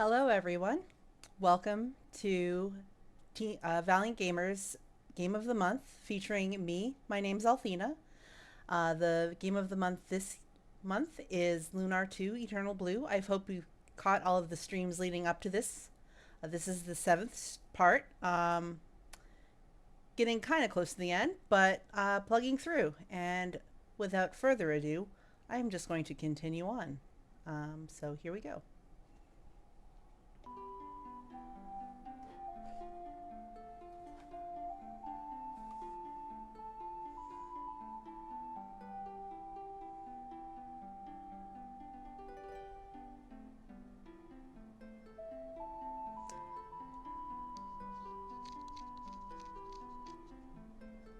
Hello, everyone. Welcome to Valiant Gamers Game of the Month featuring me. My name's Althena. The Game of the Month this month is Lunar 2 Eternal Blue. I hope you caught all of the streams leading up to this. This is the seventh part. Getting kind of close to the end, but plugging through. And without further ado, I'm just going to continue on. So here we go.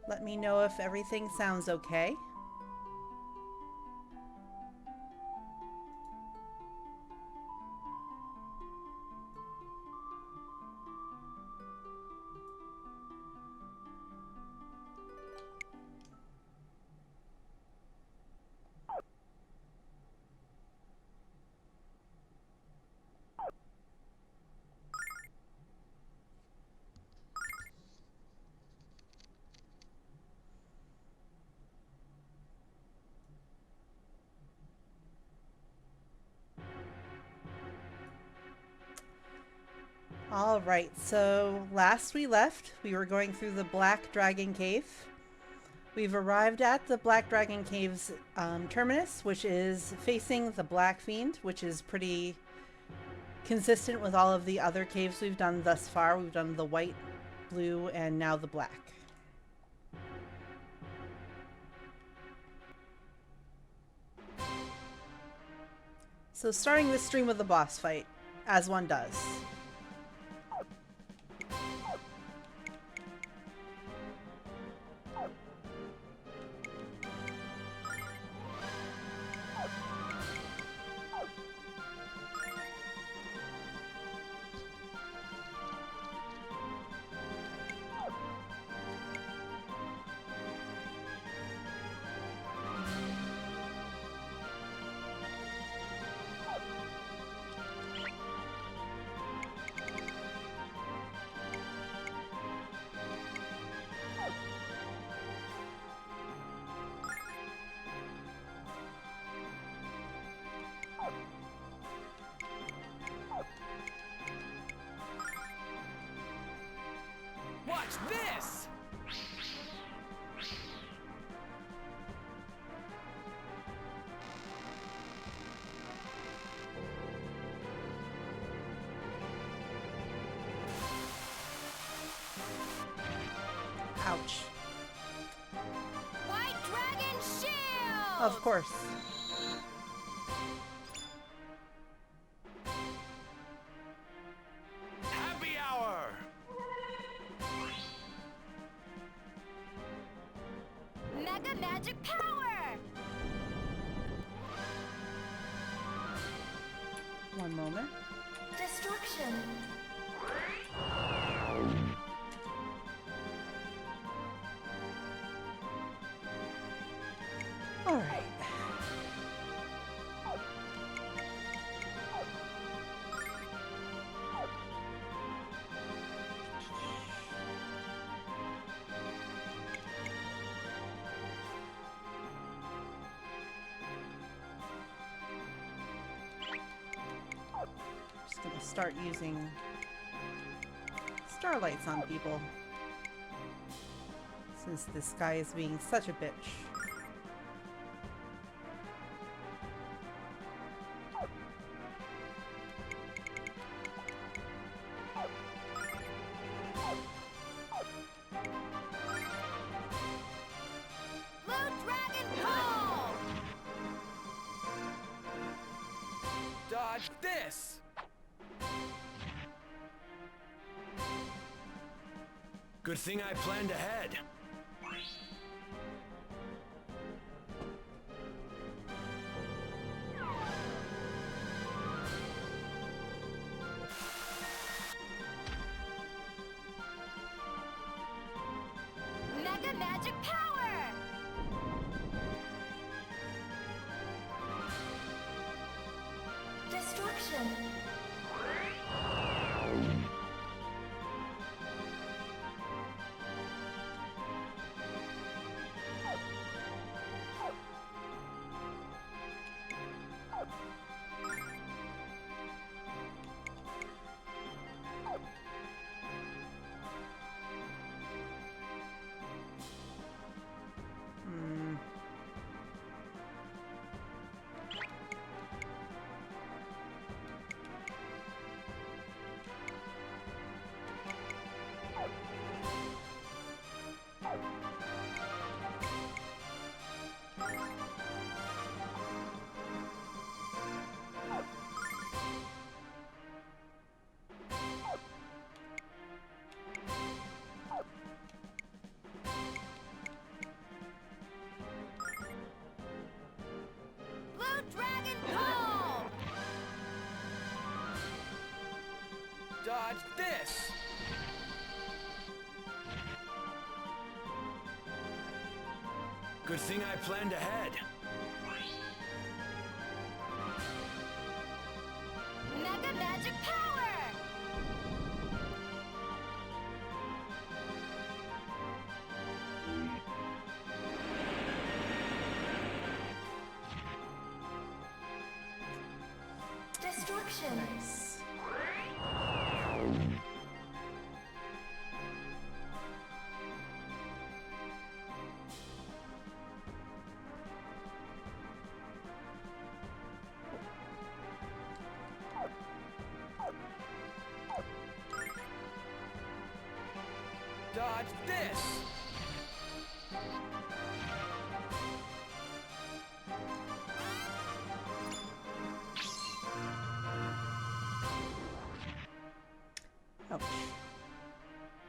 Let me know if everything sounds okay. All right, so last we left, we were going through the Black Dragon Cave. We've arrived at the Black Dragon Cave's terminus, which is facing the Black Fiend, which is pretty consistent with all of the other caves we've done thus far. We've done the white, blue, and now the black. So starting this stream with a boss fight, as one does. Watch this! Ouch. White Dragon Shield! Of course. Happy hour! Mega Magic Power! One moment. Destruction! All right. Just gonna start using starlights on people since this guy is being such a bitch. Blue Dragon Pull! Dodge this! Good thing I planned ahead. Mega Magic Power! Destruction! Dodge this! Good thing I planned ahead. Mega magic power! Destruction. Nice. Dodge this! Ouch.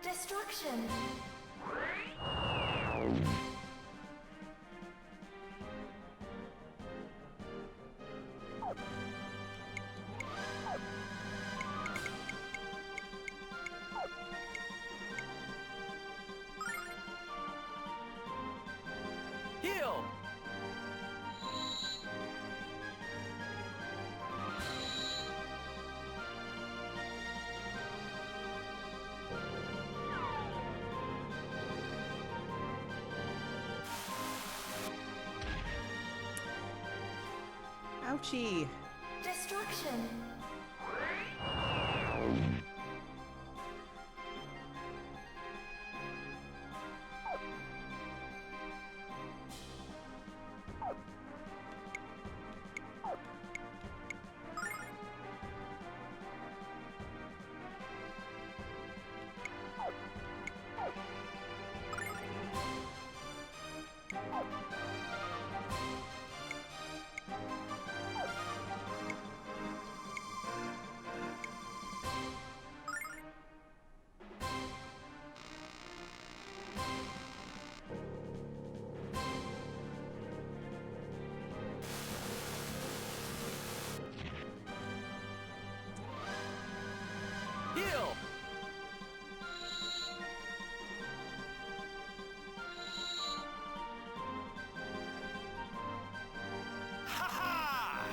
Destruction. Heal! Ouchie. Destruction. Heal! Ha ha!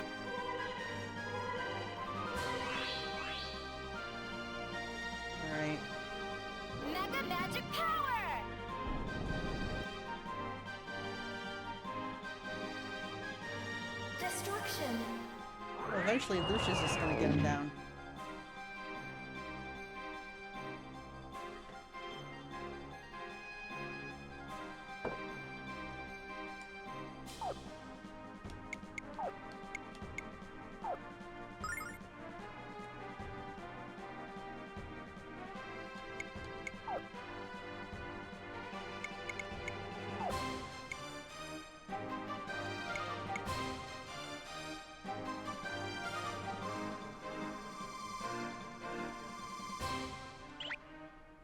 All right. Mega magic power! Destruction. Well, eventually Lucius is going to get him down.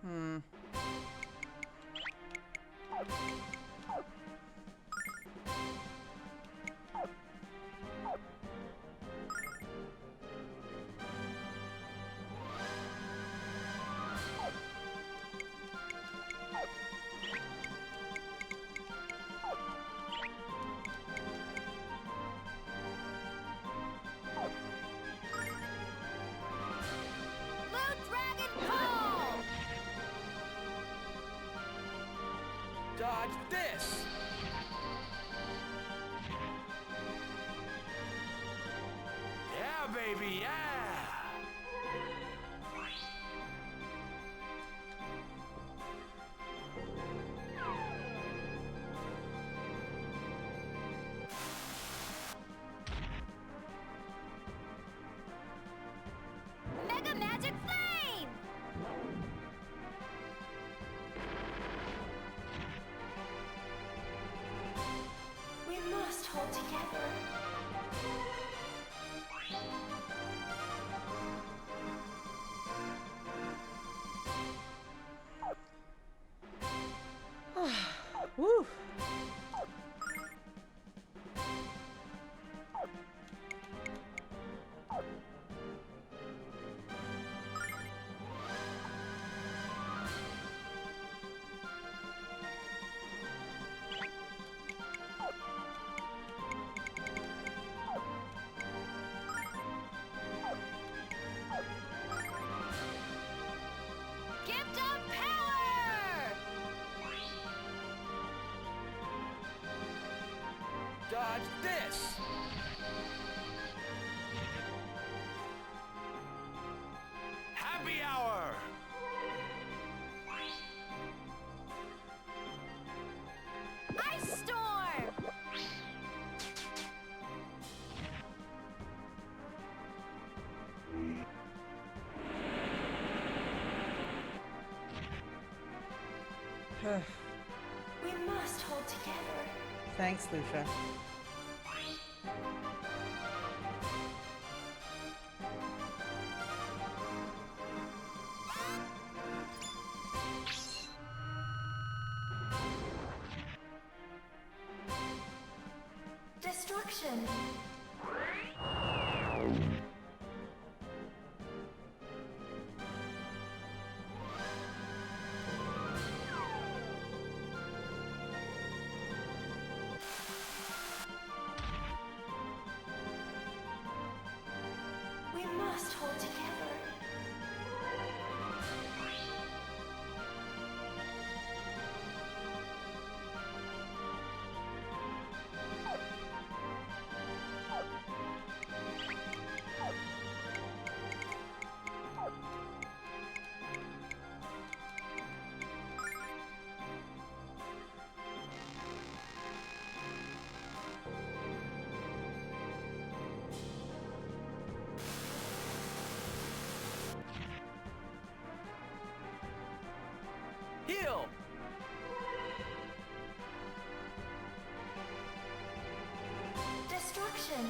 Hmm. Blue dragon call! Dodge this! Yeah, baby, yeah! Mega magic flame! We must hold together. Dodge this! Happy hour! Ice storm! We must hold together. Thanks, Lucia. Destruction. We must hold together. Heal! Destruction.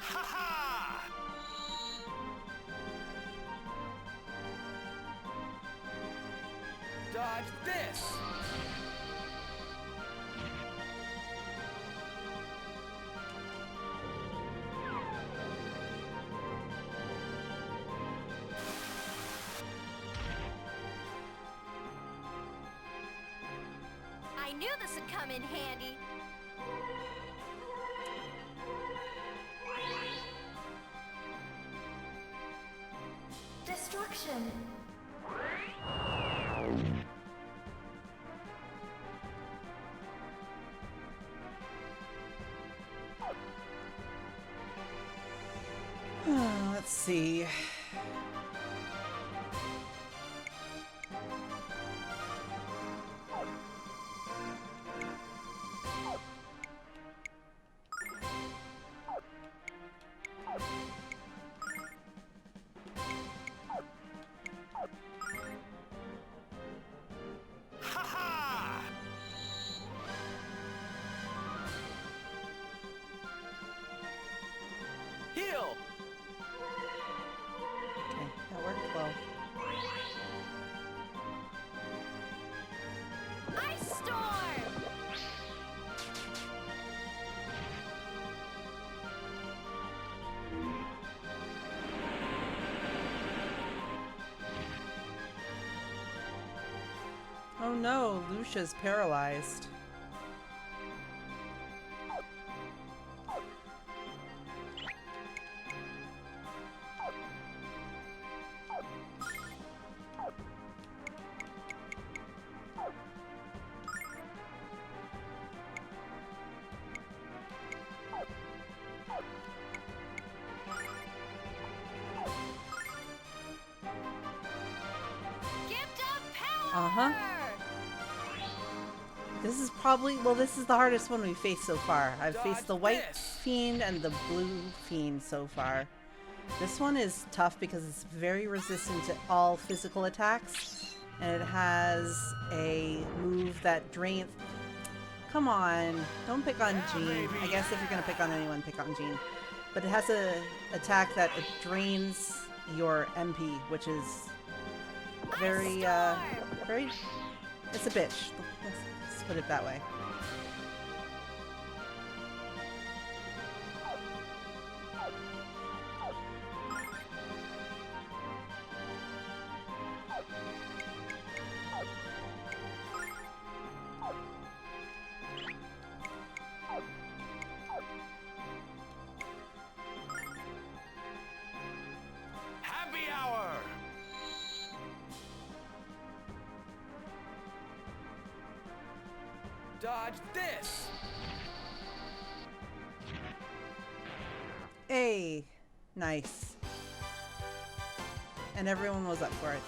Ha ha! Dodge this! I knew this would come in handy. Destruction. Let's see. Ha ha! Heal! Okay, that worked well. Ice storm. Oh no, Lucia's paralyzed. Gift of power. Uh-huh. This is probably, well, this is the hardest one we've faced so far. I've faced the white fiend and the blue fiend so far. This one is tough because it's very resistant to all physical attacks. And it has a move that drains... Come on, don't pick on Jean. I guess if you're going to pick on anyone, pick on Jean. But it has a attack that it drains your MP, which is very, very... It's a bitch. Let's put it that way. Dodge this! Hey, nice. And everyone was up for it.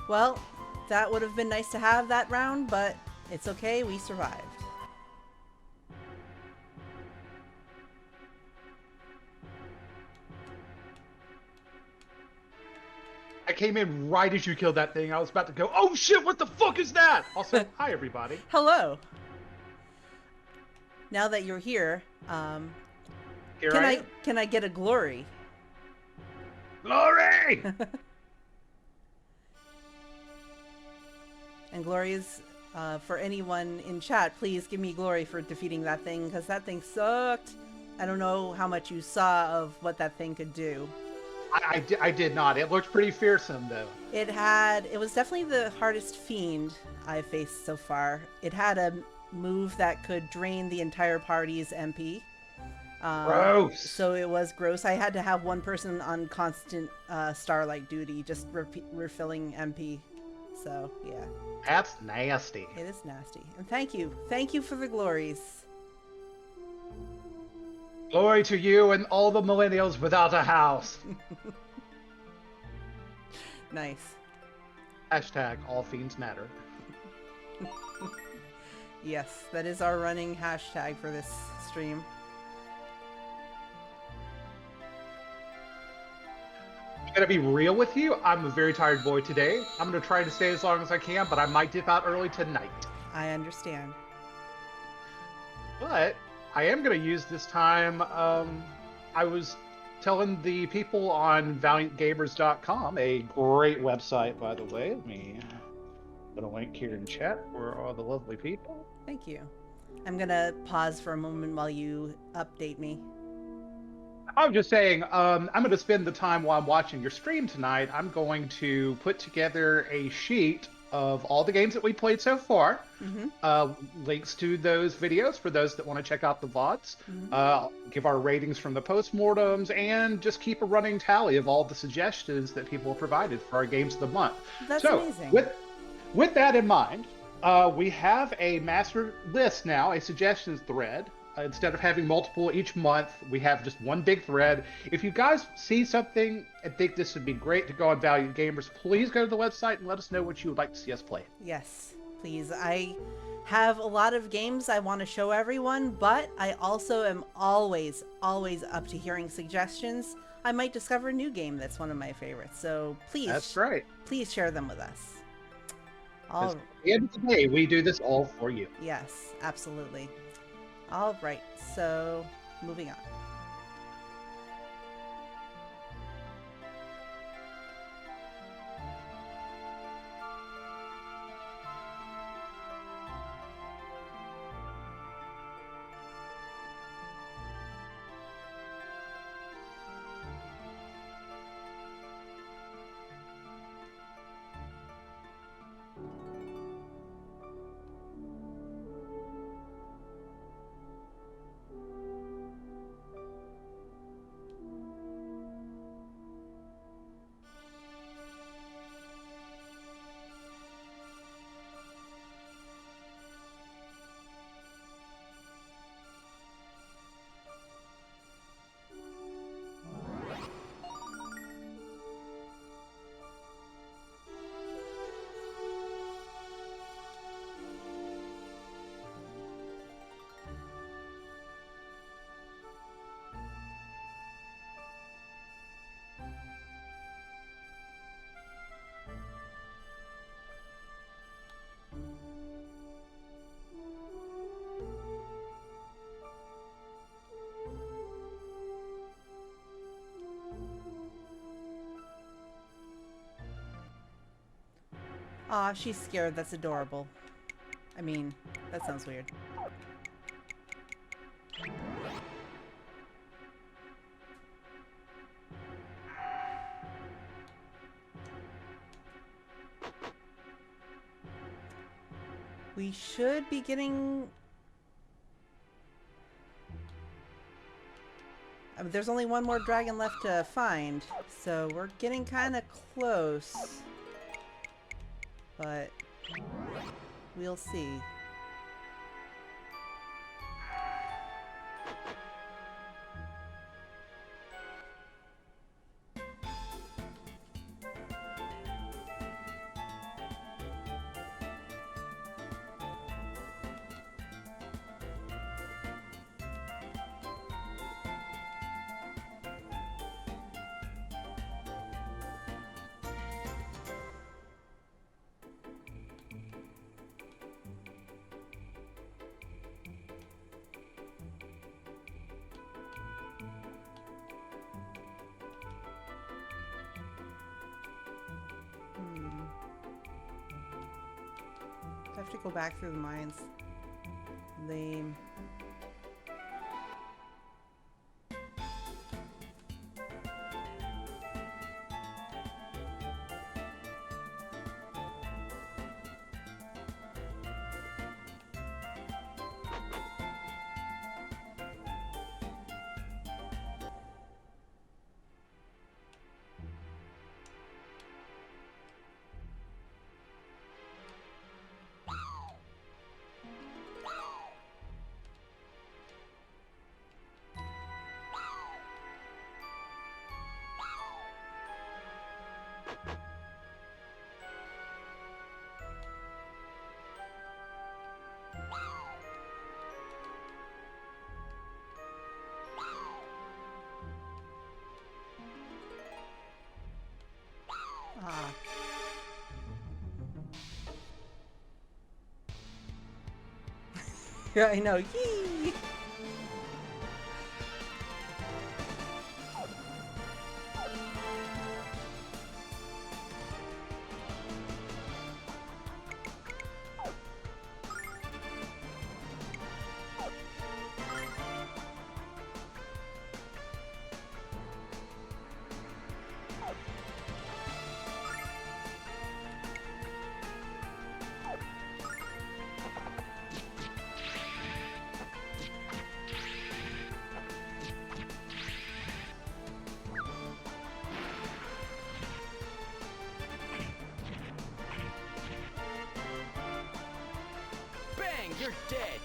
Well, that would have been nice to have that round, but it's okay, we survived. I came in right as you killed that thing. I was about to go, oh shit, what the fuck is that? Also, hi everybody. Hello. Now that you're here, Here can I am. can I get a glory? Glory! And glories for anyone in chat, please give me glory for defeating that thing, because that thing sucked. I don't know how much you saw of what that thing could do. I did not. It looked pretty fearsome though. It was definitely the hardest fiend I've faced so far. It had a move that could drain the entire party's MP. Gross. So it was gross. I had to have one person on constant starlight duty, just refilling MP. So, yeah. That's nasty. It is nasty. And thank you. Thank you for the glories. Glory to you and all the millennials without a house. Nice. Hashtag all fiends matter. Yes, that is our running hashtag for this stream. I'm gonna be real with you. I'm a very tired boy today. I'm gonna try to stay as long as I can, but I might dip out early tonight. I understand. But I am going to use this time. I was telling the people on valiantgamers.com, a great website, by the way. Let me put a link here in chat for all the lovely people. Thank you. I'm going to pause for a moment while you update me. I'm just saying, I'm going to spend the time while I'm watching your stream tonight. I'm going to put together a sheet of all the games that we played so far. Links to those videos for those that want to check out the VODs. Give our ratings from the postmortems, and just keep a running tally of all the suggestions that people have provided for our games of the month. That's so, amazing. With that in mind, we have a master list now, a suggestions thread. Instead of having multiple each month, we have just one big thread. If you guys see something and think this would be great to go on Valiant Gamers, please go to the website and let us know what you would like to see us play. Yes, please. I have a lot of games I want to show everyone, but I also am always up to hearing suggestions. I might discover a new game that's one of my favorites. So please, That's right. Please share them with us. At the end of the day, we do this all for you. Yes, absolutely. All right, so moving on. Aw, she's scared. That's adorable. I mean, that sounds weird. We should be getting... There's only one more dragon left to find, so we're getting kind of close. But we'll see. I have to go back through the mines. Lame. Ah. Yeah, I know. Yee! Bang! You're dead.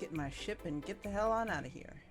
get my ship and get the hell on out of here.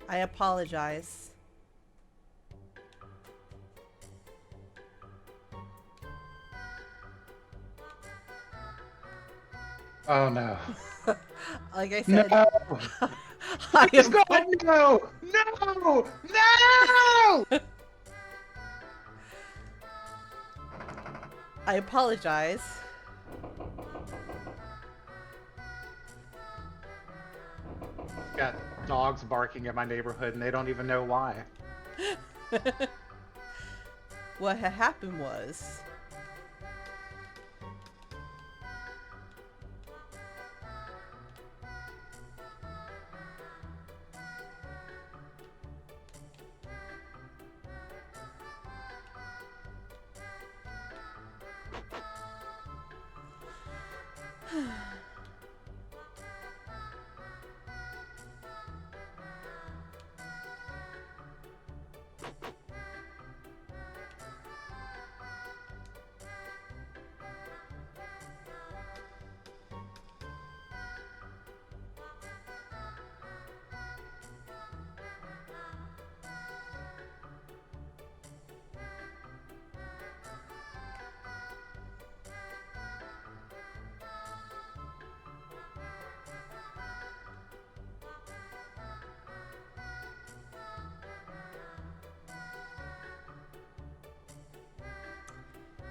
I apologize. Oh no. Like I No! said, I Please am. God, no! No! No! I apologize. Got dogs barking in my neighborhood and they don't even know why. What had happened was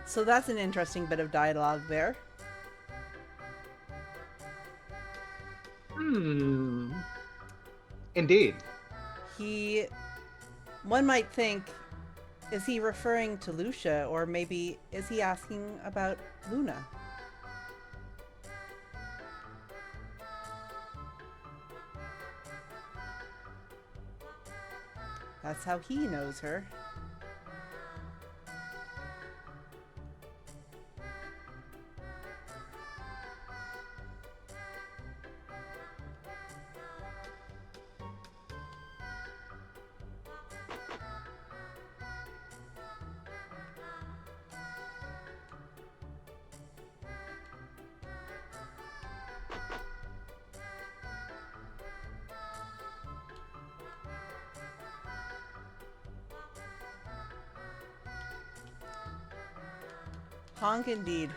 so that's an interesting bit of dialogue there. Hmm. Indeed. One might think, is he referring to Lucia, or maybe is he asking about Luna? That's how he knows her. Honk indeed.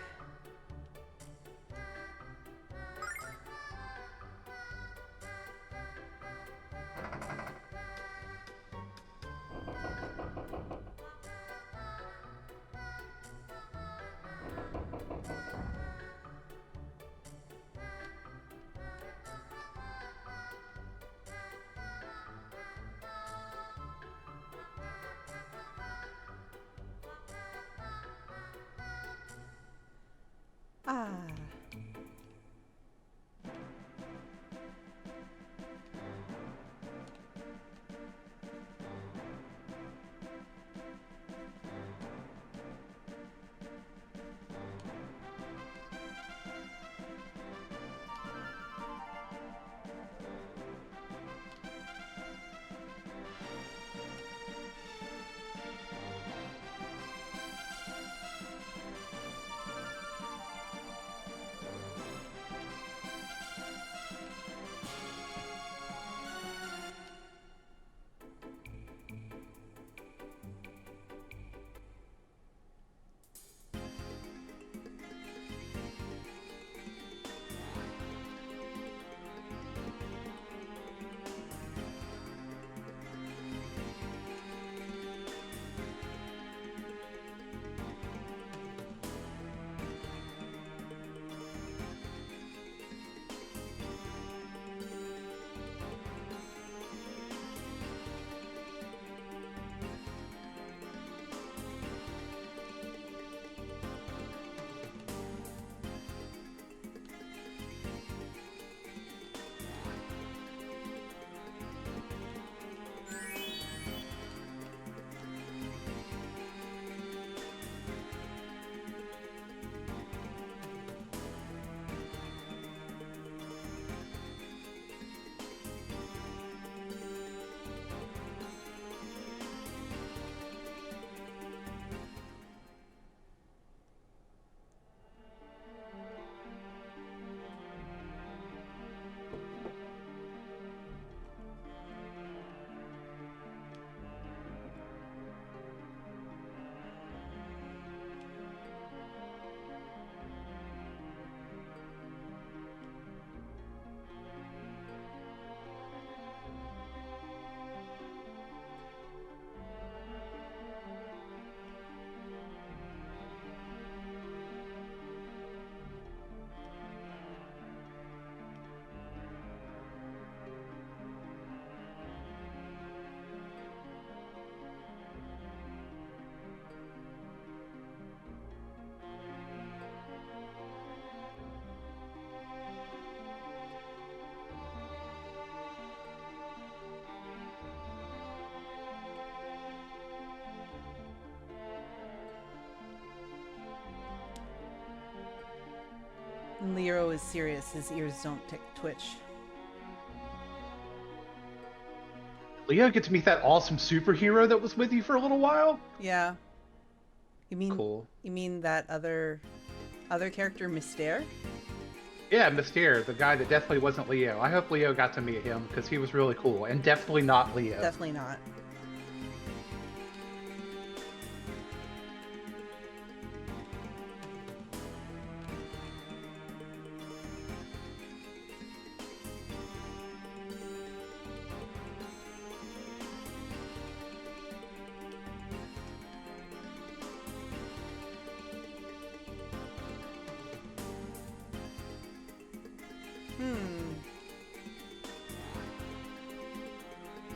when Leo is serious, his ears don't twitch. Leo, get to meet that awesome superhero that was with you for a little while. Yeah. Cool. You mean that other character, Mystere? Yeah, Mystere, the guy that definitely wasn't Leo. I hope Leo got to meet him because he was really cool and definitely not Leo. Definitely not.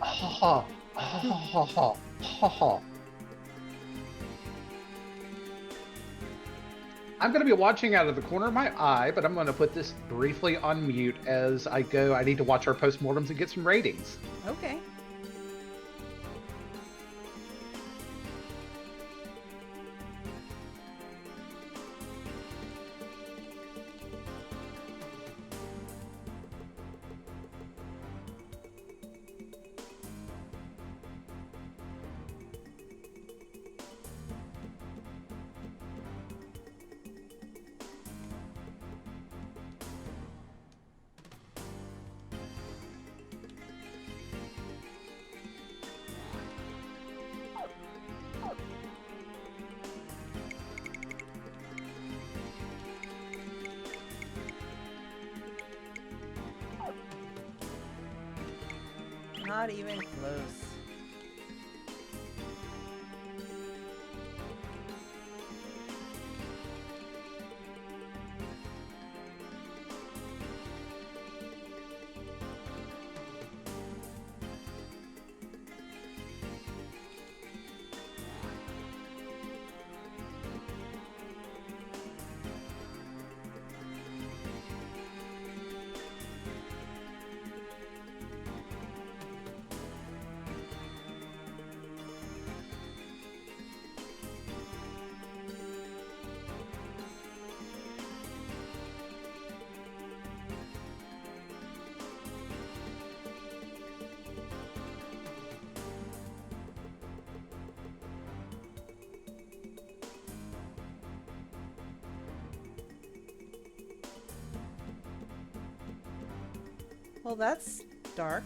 Ha ha ha ha ha ha ha. I'm going to be watching out of the corner of my eye, but I'm going to put this briefly on mute as I go. I need to watch our postmortems and get some ratings. Okay. Not even close. Well, that's dark.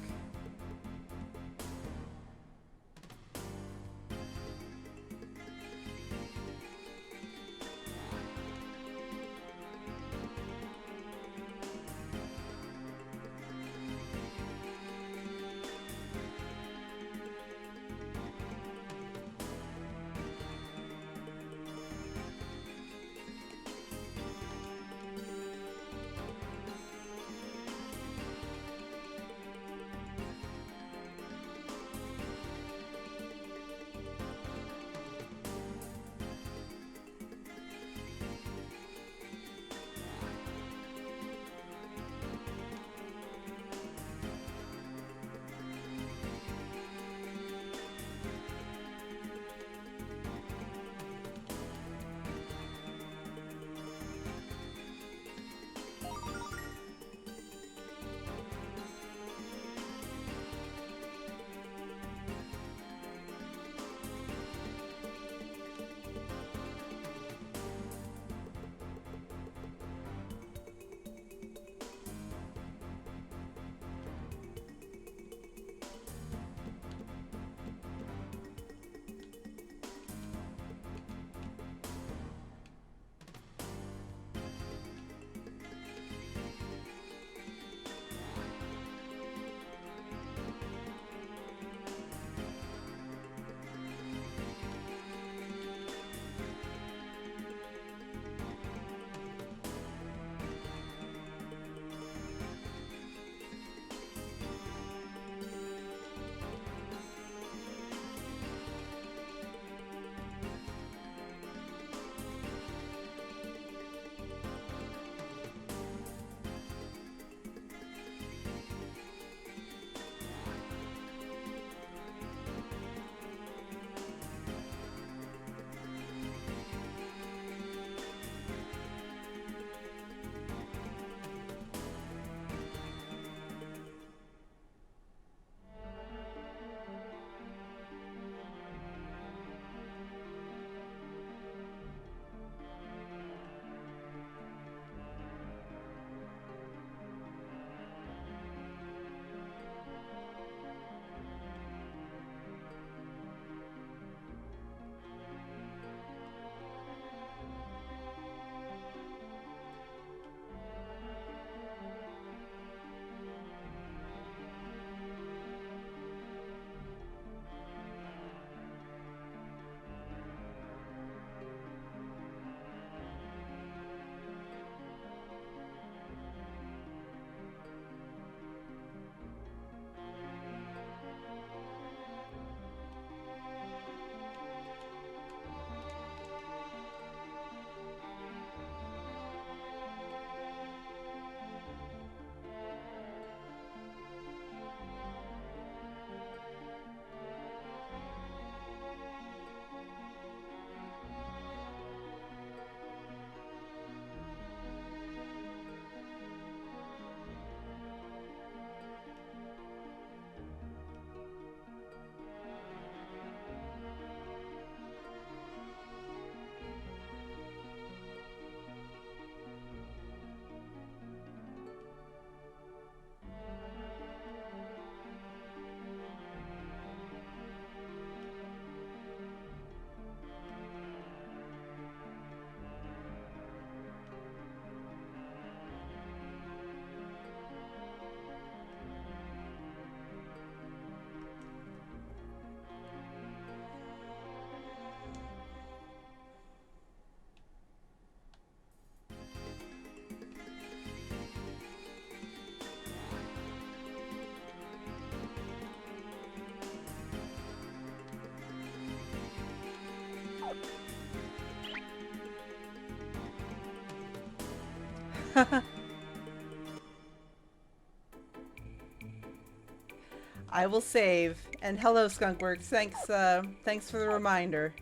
I will save. And hello, Skunkworks. Thanks for the reminder.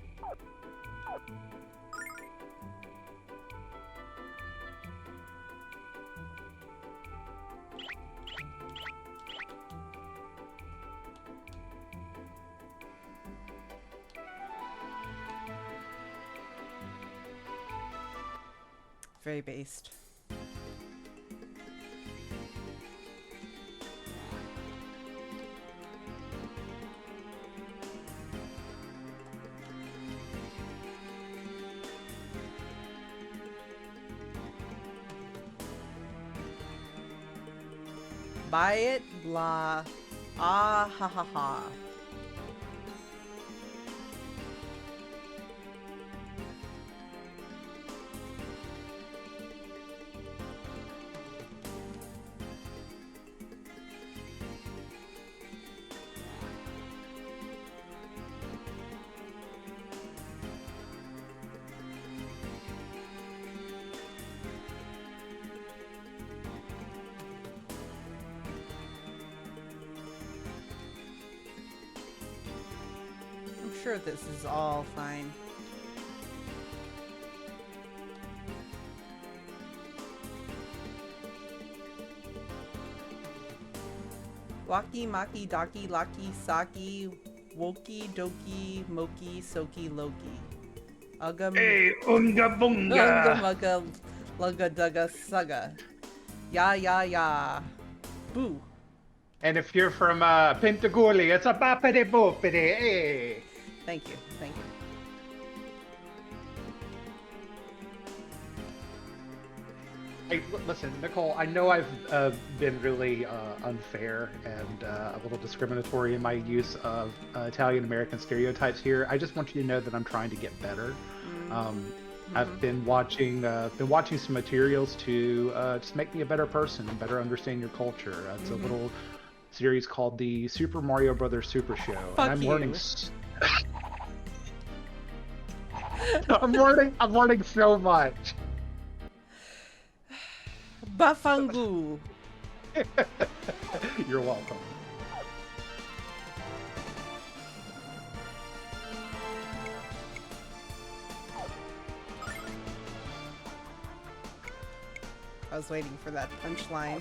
Very based. Buy it, blah. Ah, ha, ha, ha. I'm sure this is all fine. Waki maki daki laki saki woki doki moki soki loki. Ugga Hey, unga Unga bunga! mugga lugga dugga sugga. Ya ya ya. Boo. And if you're from Pentaguli, it's a boppity boopity, hey! Thank you. Thank you. Hey, listen, Nicole, I know I've been really unfair and a little discriminatory in my use of Italian-American stereotypes here. I just want you to know that I'm trying to get better. I've been watching some materials to just make me a better person and better understand your culture. It's a little series called the Super Mario Brothers Super Show. Fuck and I'm you. learning I'm learning so much. Bafangu. You're welcome. I was waiting for that punchline.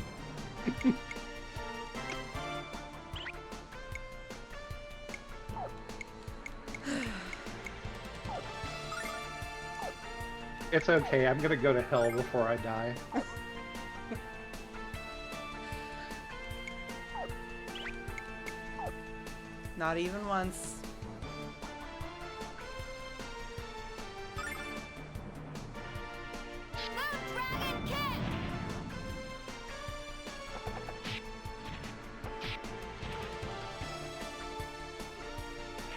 It's okay. I'm gonna go to hell before I die. Not even once. Dragon kick!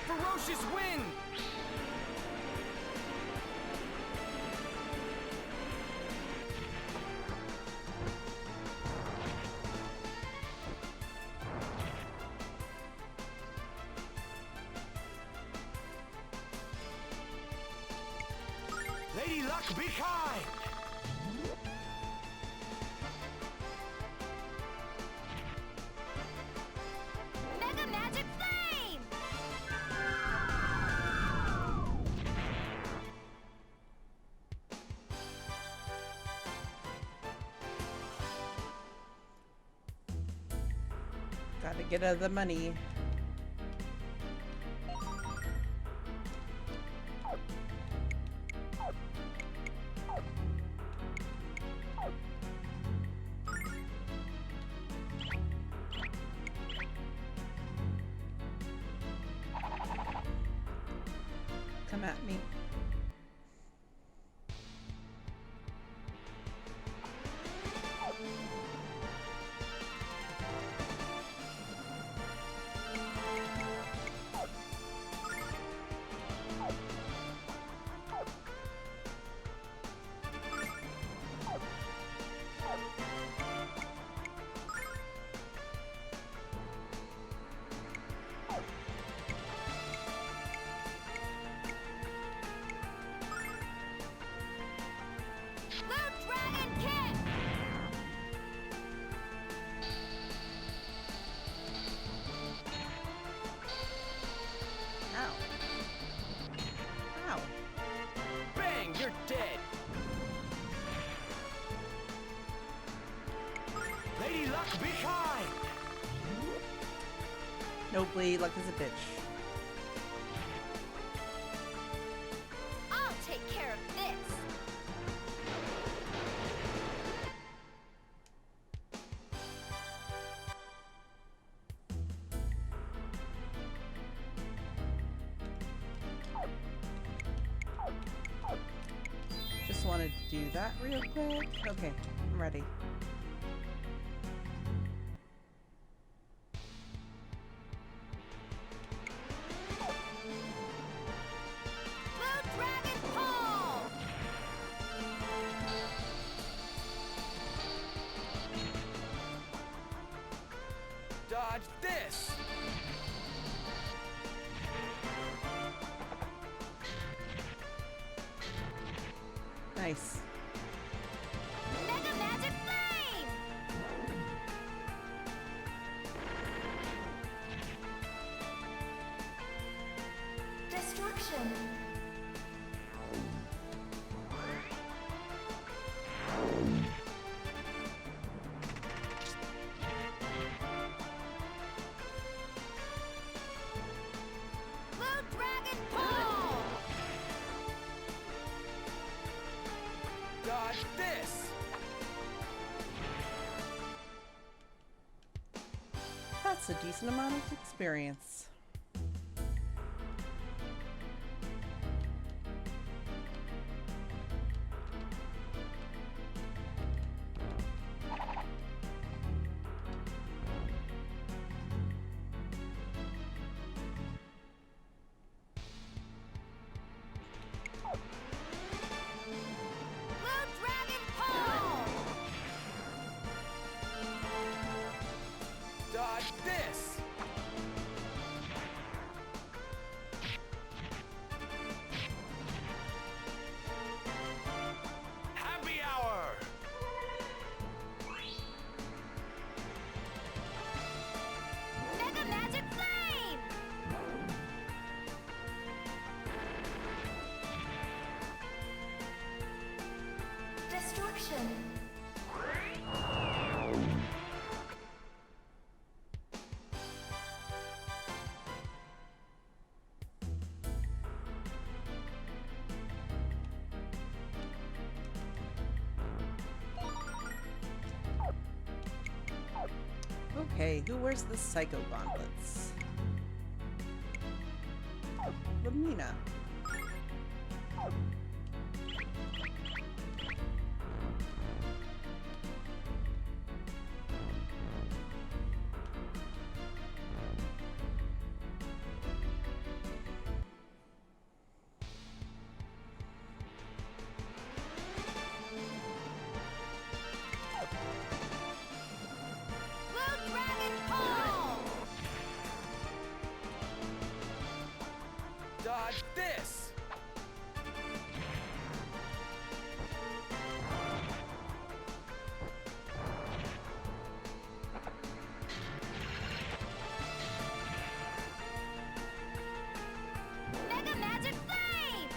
Ferocious wind! Lady Luck, be kind! Mega Magic Flame! Gotta get out of the money. Come at me. No Blade, luck is a bitch. I'll take care of this. Just wanted to do that real quick. Okay, I'm ready. Blue Dragon Pull! Dodge this! Nice. Mega Magic Flame! Destruction! Blue Dragon Pull! Dodge this! That's a decent amount of experience. Blue Dragon Pull! Dodge this! Happy hour! Mega Magic Flame! Destruction! Okay, who wears the Psycho Gauntlets? Lamina. Blue Dragon Pull! Dodge this! Mega Magic Flame!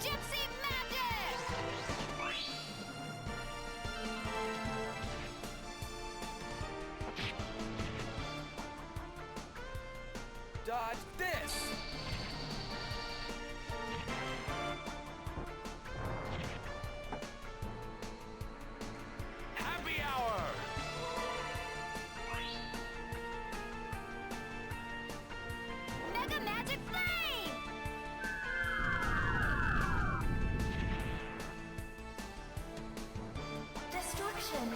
Gypsy Magic! Dodge this! Happy hour! Mega Magic Flame! Destruction!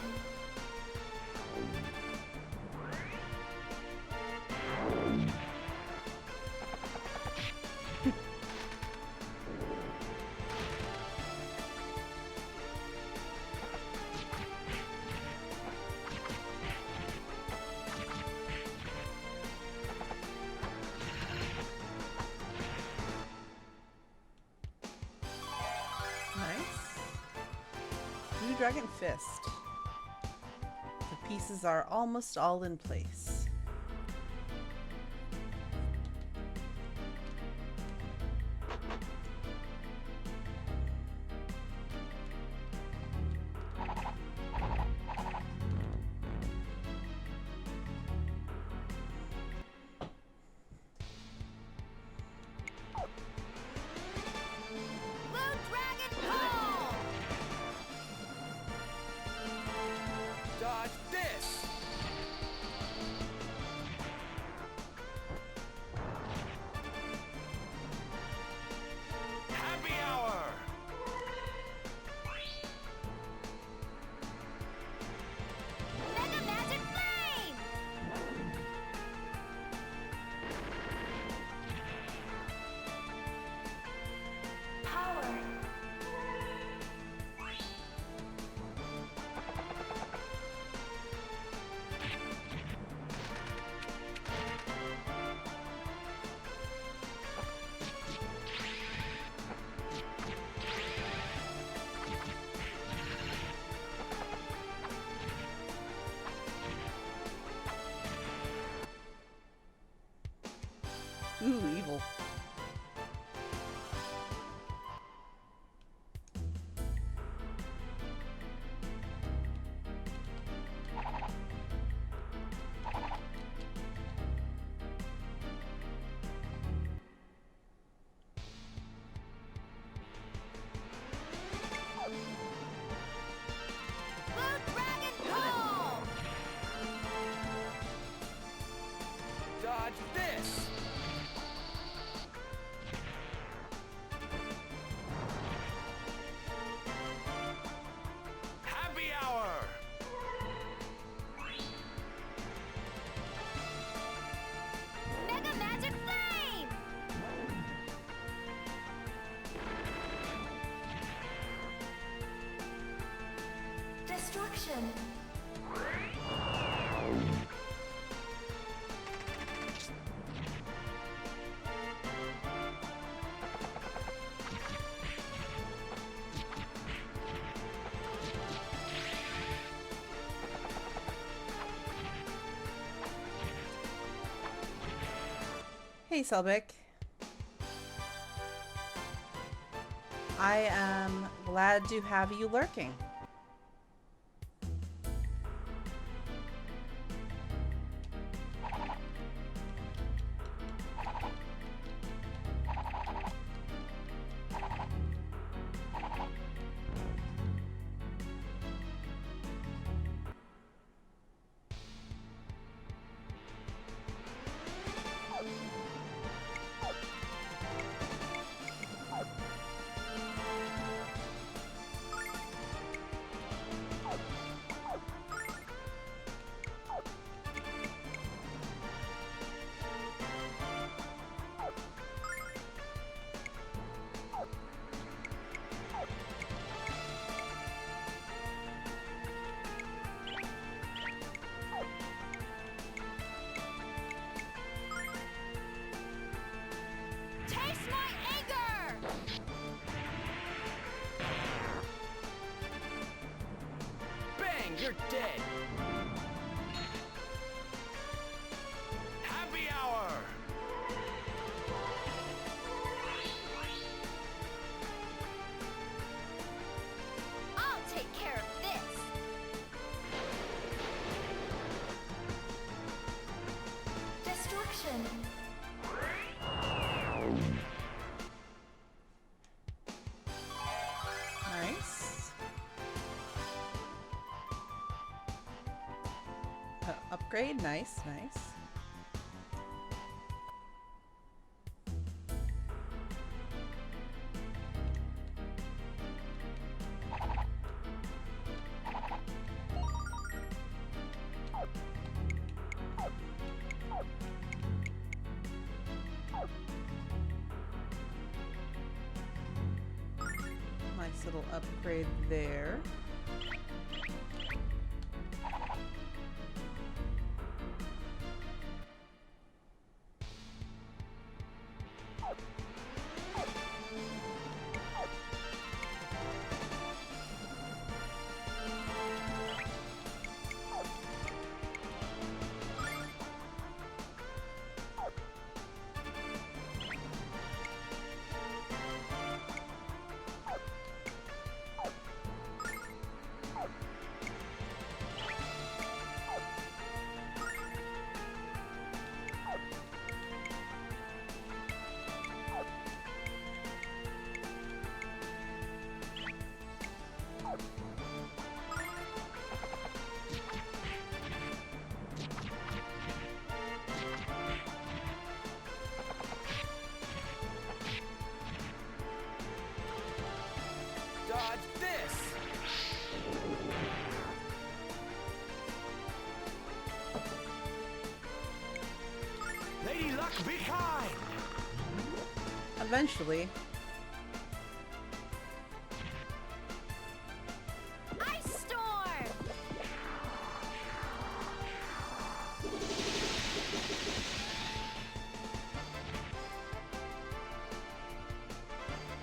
Dragon Fist. The pieces are almost all in place. Blue Dragon Pull! Dodge this! Happy hour! Mega Magic Flame! Power! Ooh, evil. Blue Dragon Pull! Dodge this! Happy hour! Mega Magic Flame! Destruction! Hey, Selbek. I am glad to have you lurking. Taste my anger! Bang! You're dead! Happy hour! I'll take care of this! Destruction! Nice. Upgrade, nice, nice. Nice little upgrade there. Eventually. Ice storm.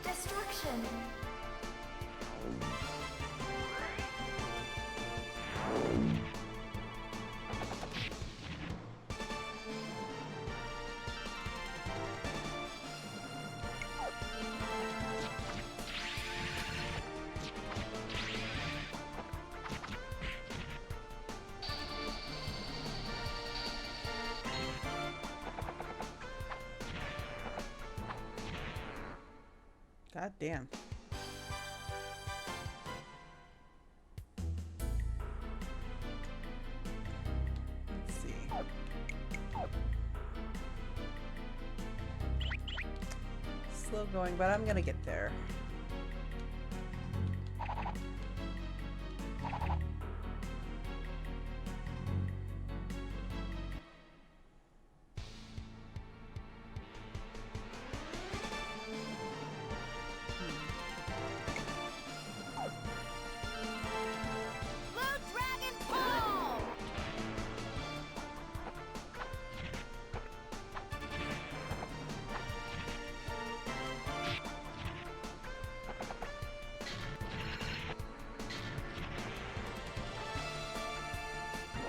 Destruction. God damn. Let's see. Slow going, but I'm gonna get there. Blue dragon palm.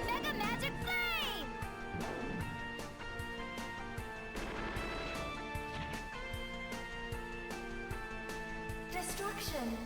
Mega magic flame. Destruction.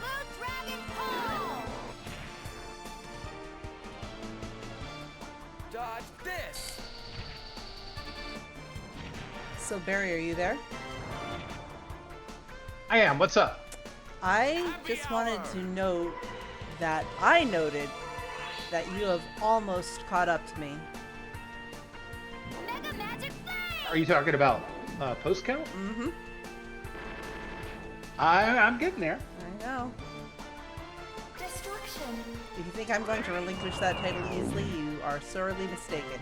Blue dragon palm. Dodge this. So Barry, are you there? I am. What's up? I just wanted to note that I noted that you have almost caught up to me. Mega magic flame. Are you talking about post count? Mm-hmm. I'm getting there. I know. Destruction. If you think I'm going to relinquish that title easily, you are sorely mistaken.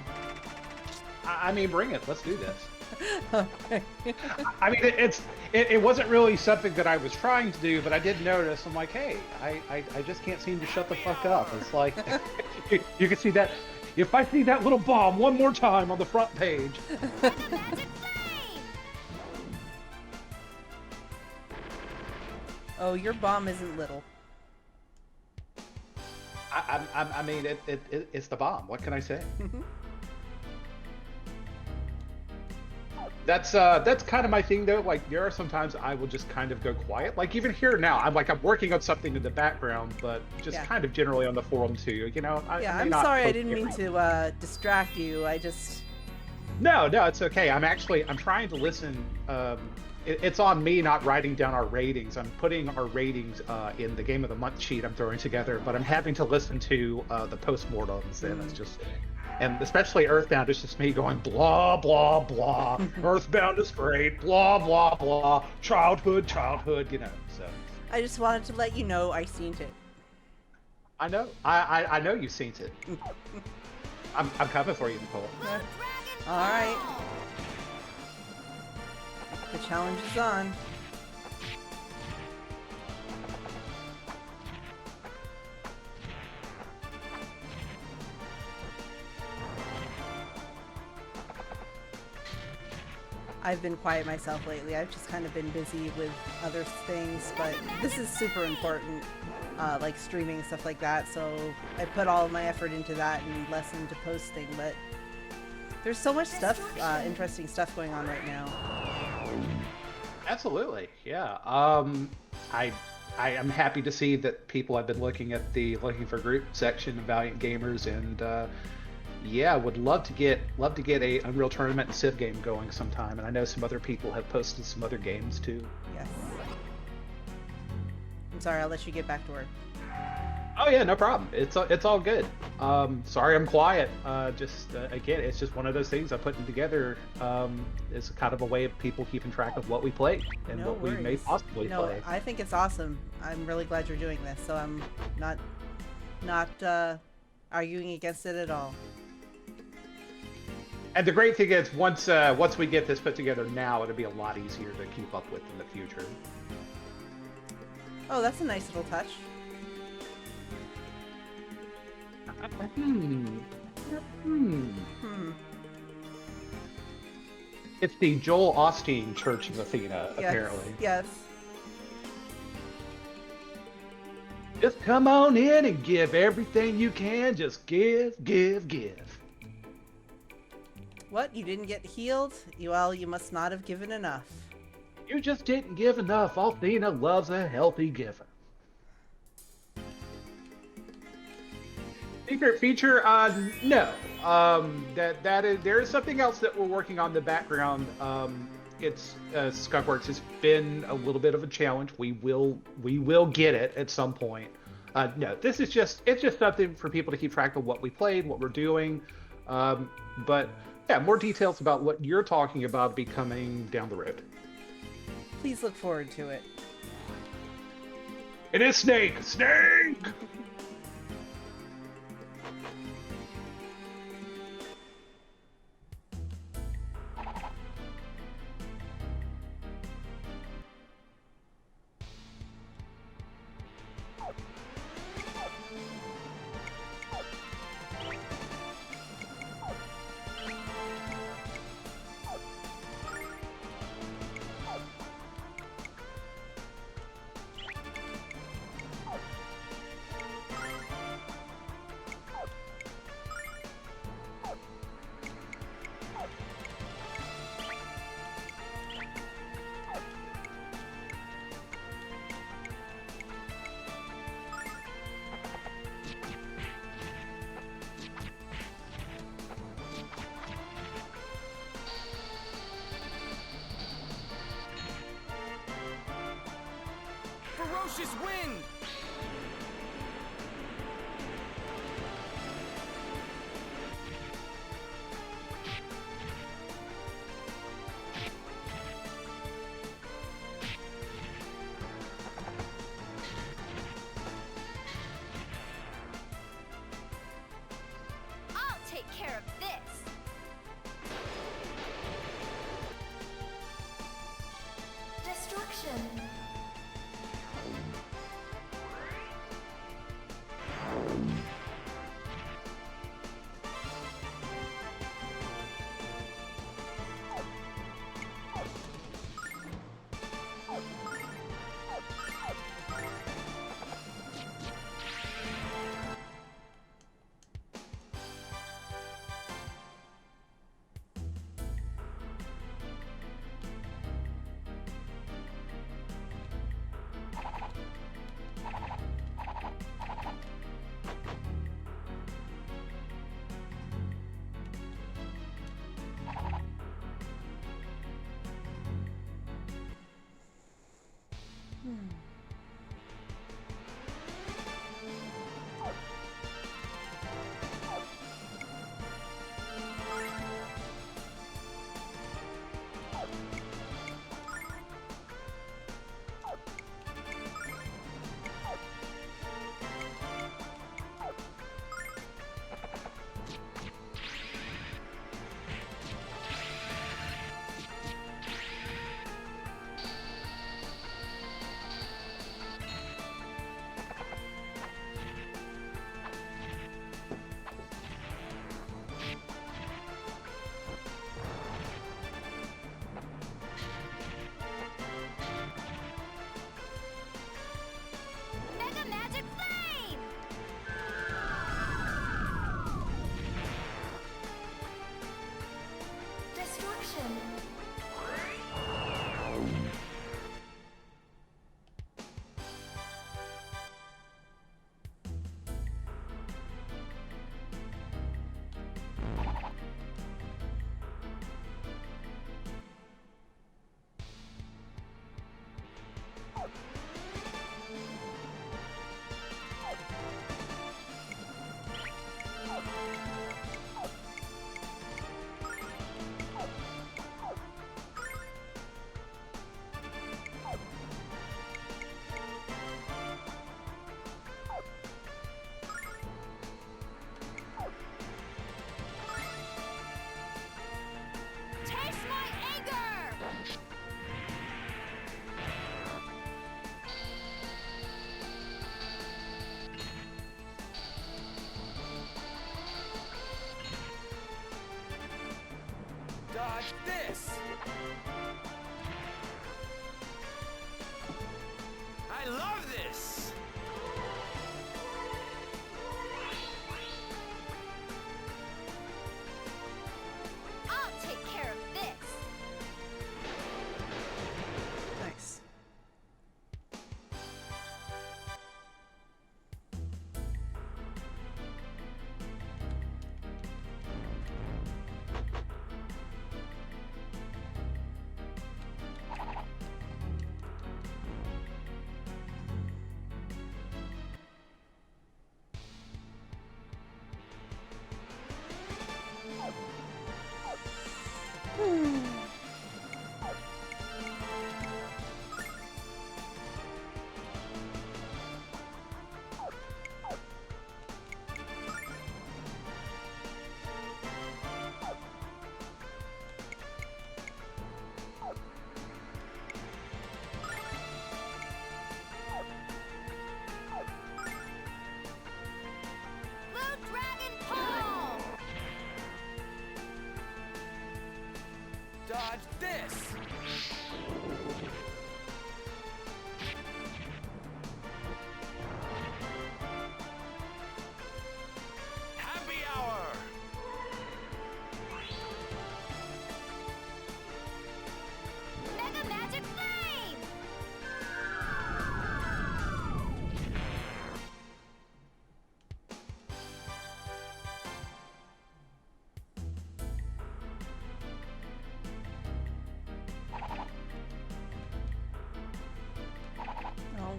I mean, bring it. Let's do this. Okay. I mean, it wasn't really something that I was trying to do, but I did notice. I'm like, hey, I just can't seem to shut the fuck up. It's like you can see that. If I see that little bomb one more time on the front page, Mega magic flame. Oh, your bomb isn't little. I mean, it's the bomb. What can I say? That's kind of my thing though. Like there are sometimes I will just kind of go quiet. Like even here now, I'm working on something in the background, but just Yeah. kind of generally on the forum too. You know. Yeah, I may I'm not sorry, I poke didn't mean everything. to distract you. I just... No, it's okay. I'm trying to listen. It's on me not writing down our ratings. I'm putting our ratings in the game of the month sheet I'm throwing together, but I'm having to listen to the postmortems, and it's just, and especially Earthbound, it's just me going blah blah blah. Earthbound is great. Blah blah blah. Childhood. You know. So I just wanted to let you know I seen it. I know. I know you've seen it. I'm coming for you, Nicole. Blue dragon palm. All right. The challenge is on. I've been quiet myself lately. I've just kind of been busy with other things, but this is super important, like streaming and stuff like that. So I put all of my effort into that and less into posting. But there's so much stuff, interesting stuff going on right now. Absolutely, yeah. I am happy to see that people have been looking at the looking for group section of Valiant Gamers, and yeah, would love to get a Unreal Tournament and Civ game going sometime. And I know some other people have posted some other games too. Yes. I'm sorry, I'll let you get back to work. Oh yeah, no problem. It's all good. Sorry I'm quiet. Again, it's just one of those things I'm putting together. It's kind of a way of people keeping track of what we played and No what we may worries. possibly No, play. I think it's awesome. I'm really glad you're doing this. So I'm not arguing against it at all. And the great thing is, once we get this put together now, it'll be a lot easier to keep up with in the future. Oh, that's a nice little touch. It's the Joel Osteen Church of Athena, Yes. apparently. Yes. Just come on in and give everything you can. Just give. What? You didn't get healed? Well, you must not have given enough. You just didn't give enough. Athena loves a healthy giver. Secret feature? No. There is something else that we're working on in the background. It's Skunkworks has been a little bit of a challenge. We will get it at some point. No, it's just something for people to keep track of what we played, what we're doing. But yeah, more details about what you're talking about will be coming down the road. Please look forward to it. It is Snake! Ferocious wind! I'll take care of this. Destruction. I love this! I'll take care of this. Nice. Blue Dragon Palm! Dodge this! Happy hour! Mega Magic Flame! Oh.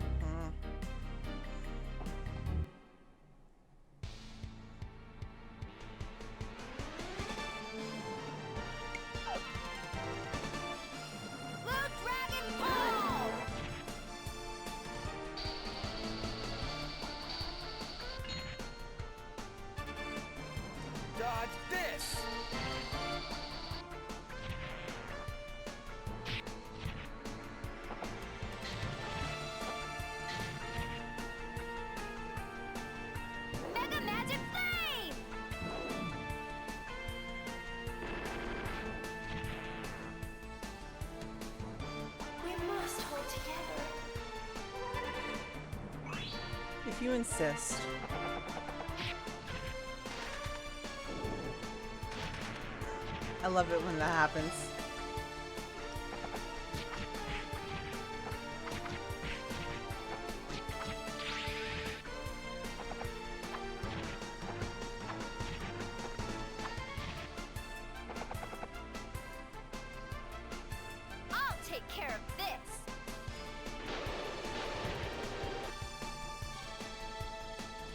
Blue Dragon Palm! Dodge this! Mega Magic Flame! We must hold together. If you insist. I love it when that happens. I'll take care of this.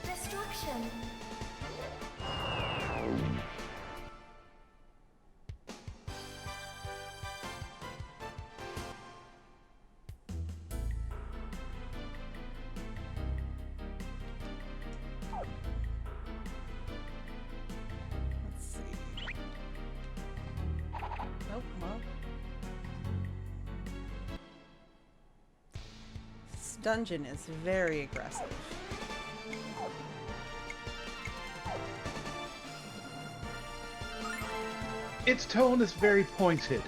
Destruction. Let's see. Nope, well. This dungeon is very aggressive. Its tone is very pointed.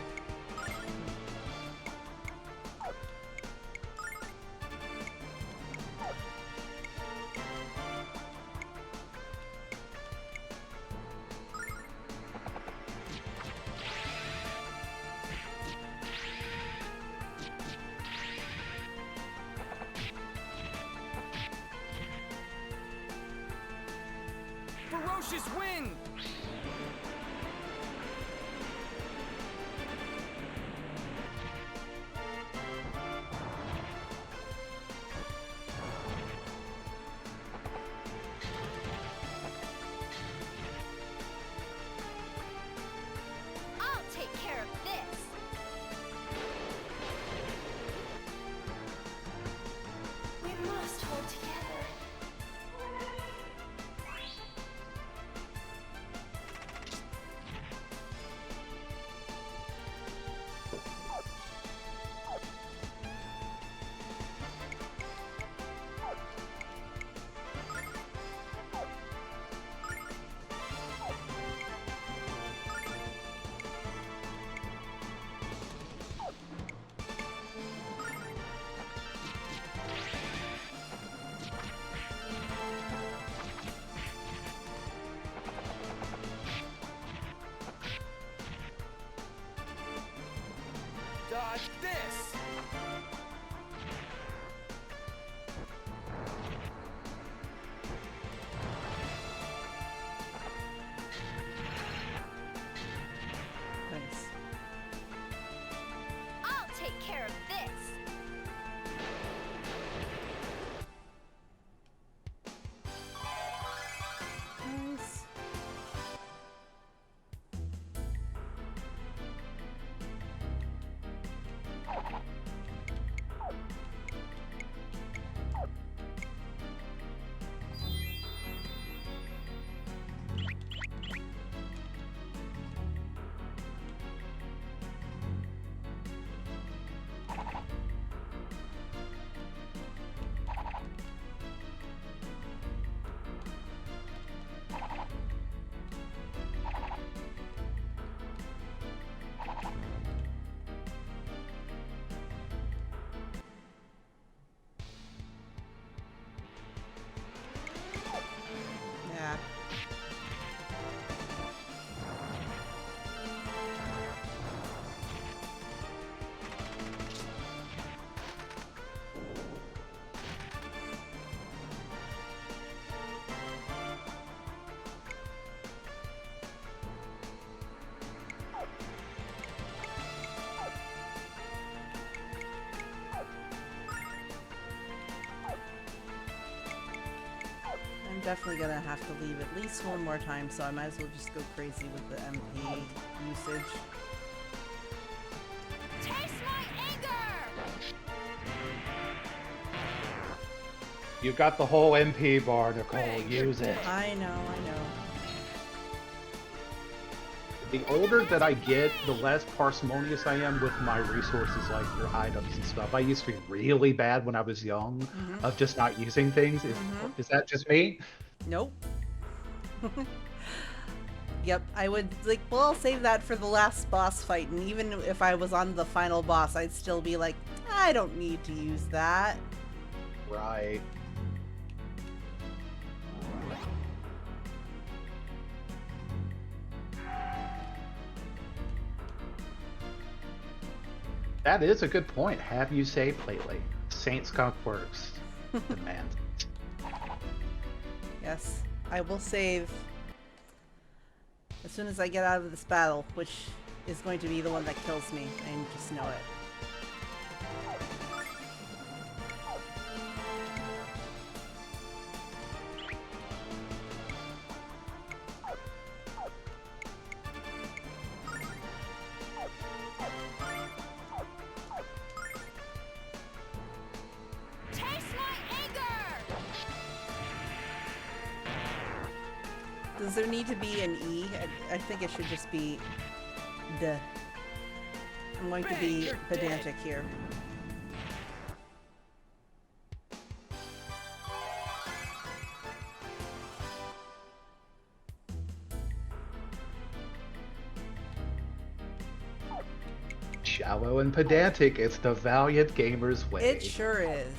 Ferocious wind! I'll take care of this. We must hold together. dodge this. Nice. I'll take care of this. Nice. Yeah. I'm definitely gonna have to leave at least one more time, so I might as well just go crazy with the MP usage. Taste my anger! You've got the whole MP bar, Nicole. Use it. I know, I know. The older that I get, the less parsimonious I am with my resources, like your items and stuff. I used to be really bad when I was young of just not using things. Is that just me? Nope. Yep, I would, like, well, I'll save that for the last boss fight, and even if I was on the final boss, I'd still be like, I don't need to use that. Right. That is a good point. Have you saved lately? Saint Skunk Works. Demand. Yes, I will save as soon as I get out of this battle, which is going to be the one that kills me. I just know it. Taste my anger! Does there need to be an E? I think it should just be the. I'm going to Bang, be you're pedantic here. Shallow and pedantic. It's the valiant gamer's way. It sure is.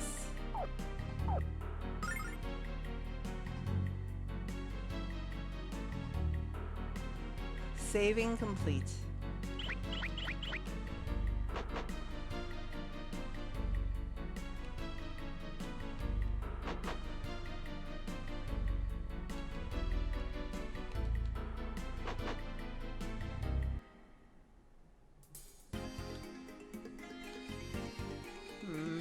Saving complete. Hmm.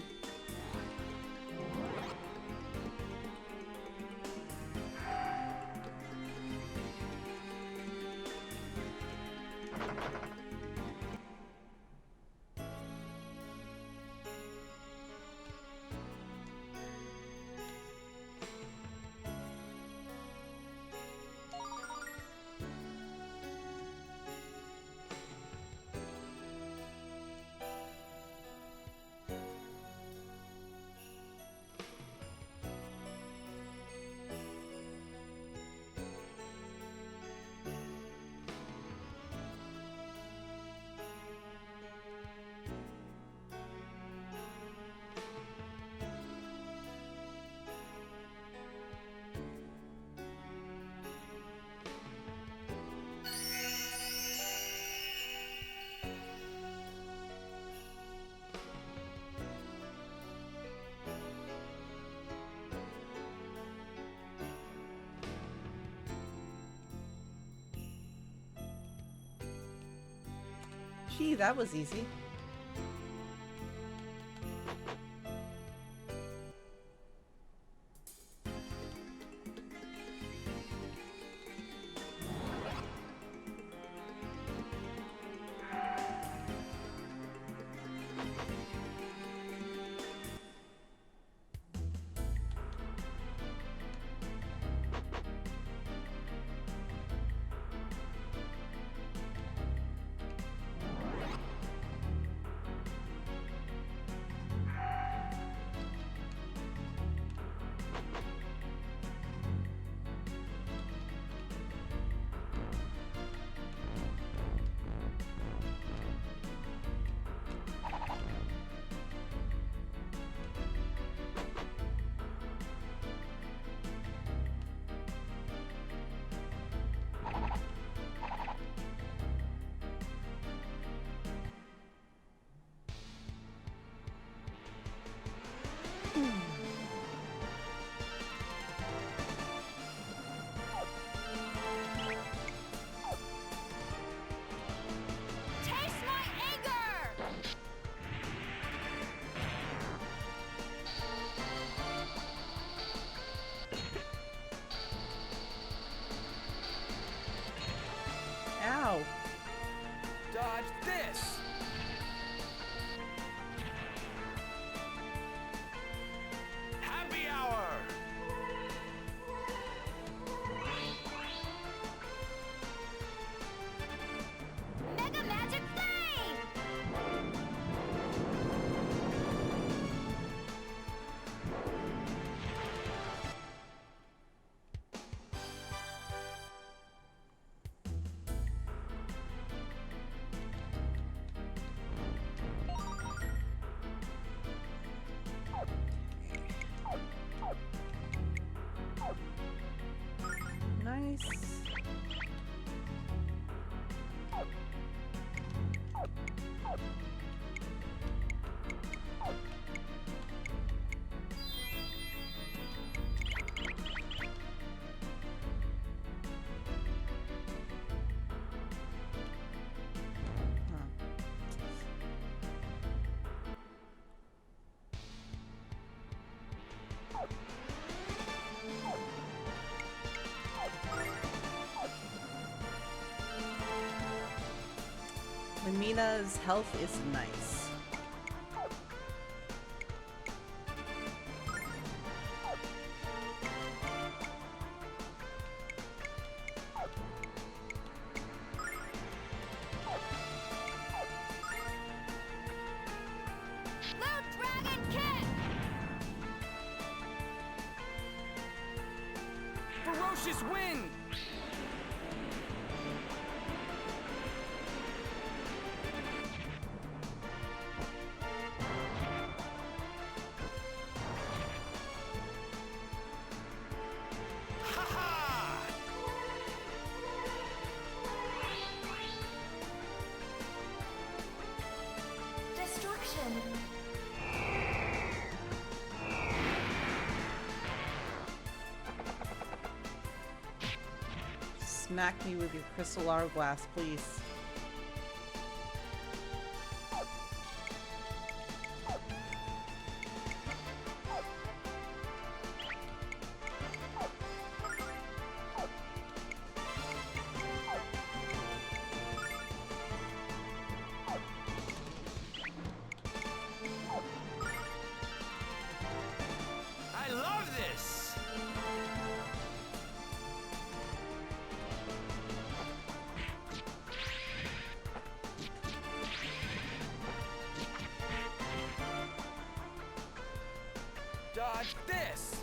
Gee, that was easy. Taste my anger! Ow. Dodge this. Happy hour. Mega Magic Flame! Nice. Lamina's health is nice. Blue Dragon Kick! Ferocious wind. Ha ha! Destruction! Smack me with your crystal hourglass, please. I love this. Dodge this.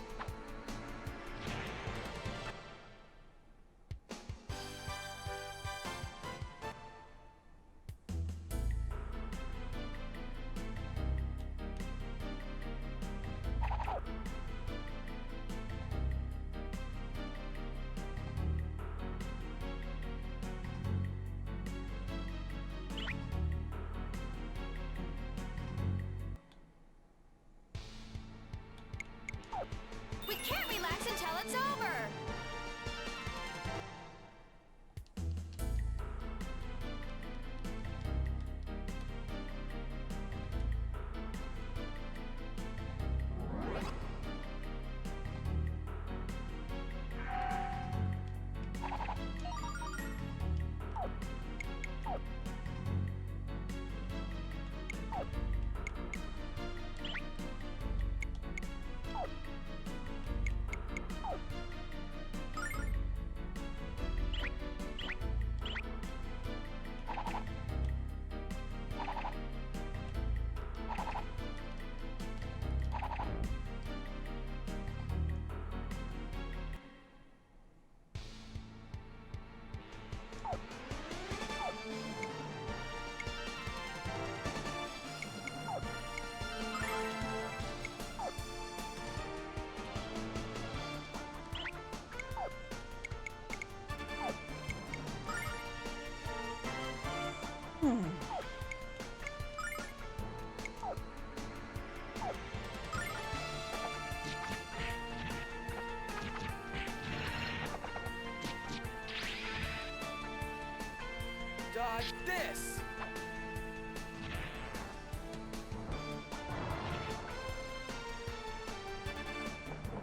Dodge this!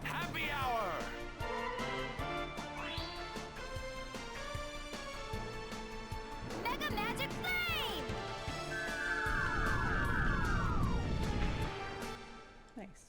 Happy hour! Mega Magic Flame! Nice.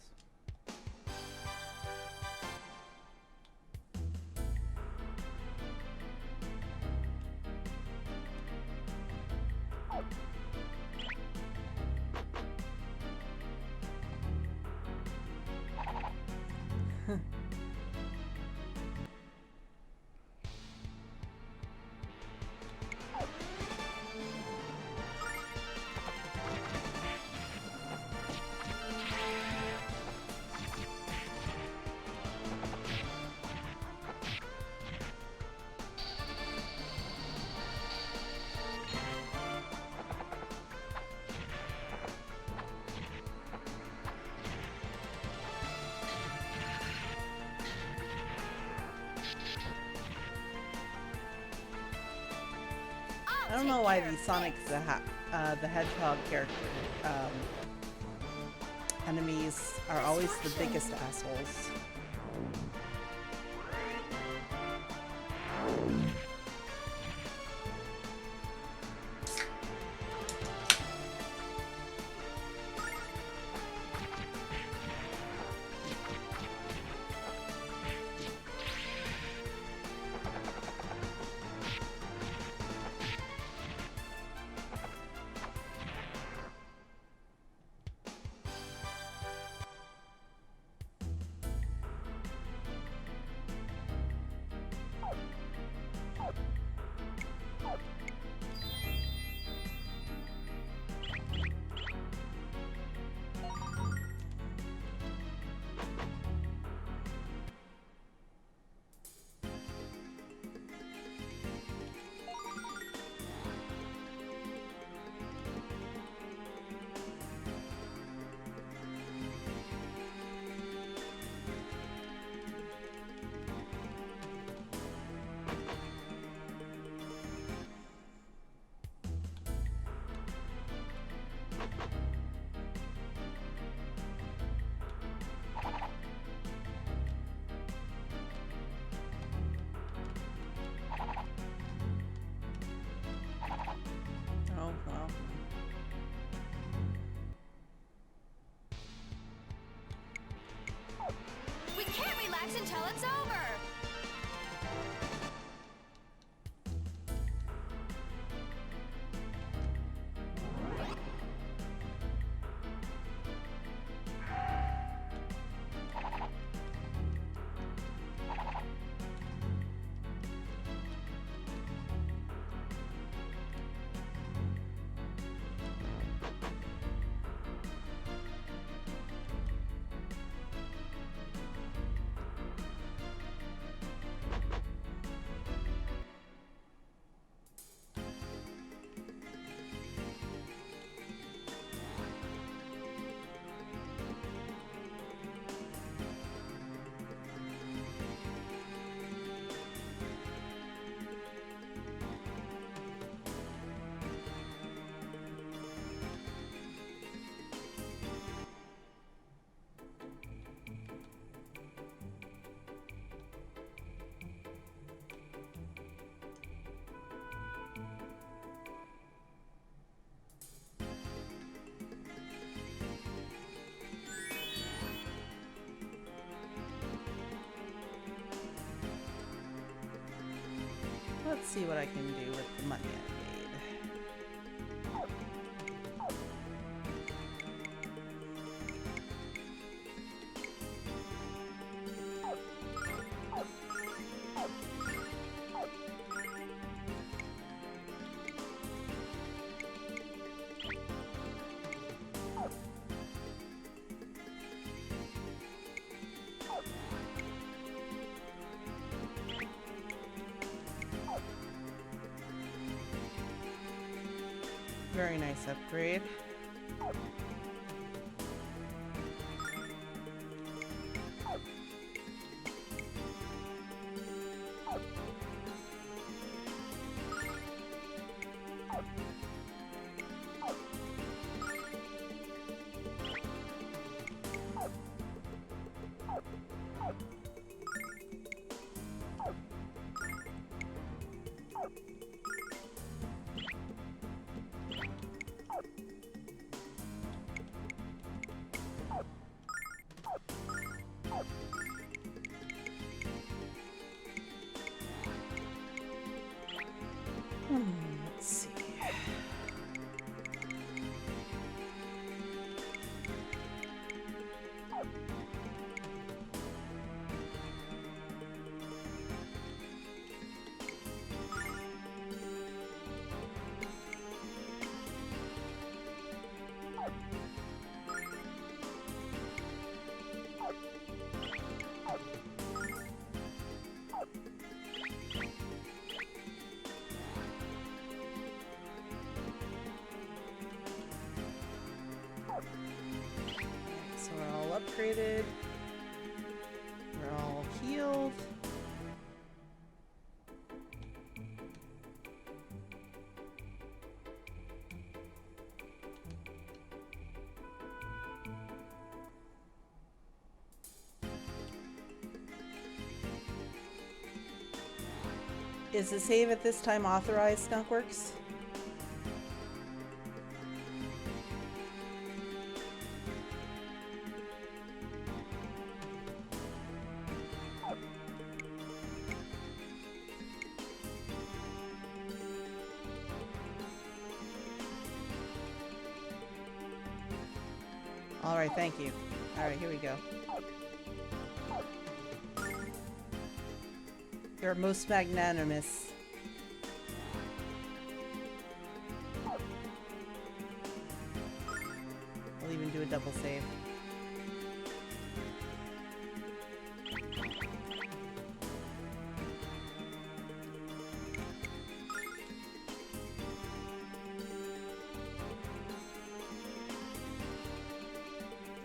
I don't know why the Sonic the Hedgehog character enemies are always the biggest assholes. Oh, well. We can't relax until it's over! Let's see what I can do with the money I made. Very nice upgrade. Let's see. So we're all upgraded. We're all healed. Is the save at this time authorized, Skunkworks? Alright, thank you. Alright, here we go. You're most magnanimous. I'll even do a double save.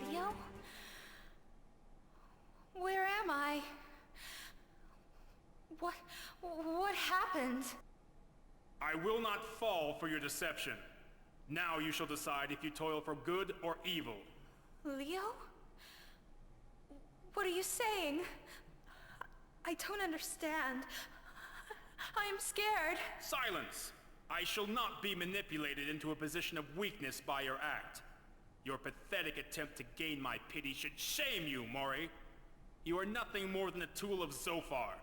Leo? Where am I? What happened? I will not fall for your deception. Now you shall decide if you toil for good or evil. Leo? What are you saying? I don't understand. I am scared. Silence! I shall not be manipulated into a position of weakness by your act. Your pathetic attempt to gain my pity should shame you, Mori. You are nothing more than a tool of Zophar.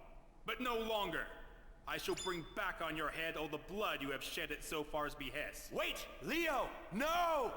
But no longer. I shall bring back on your head all the blood you have shed at Zophar's behest. Wait! Leo! No!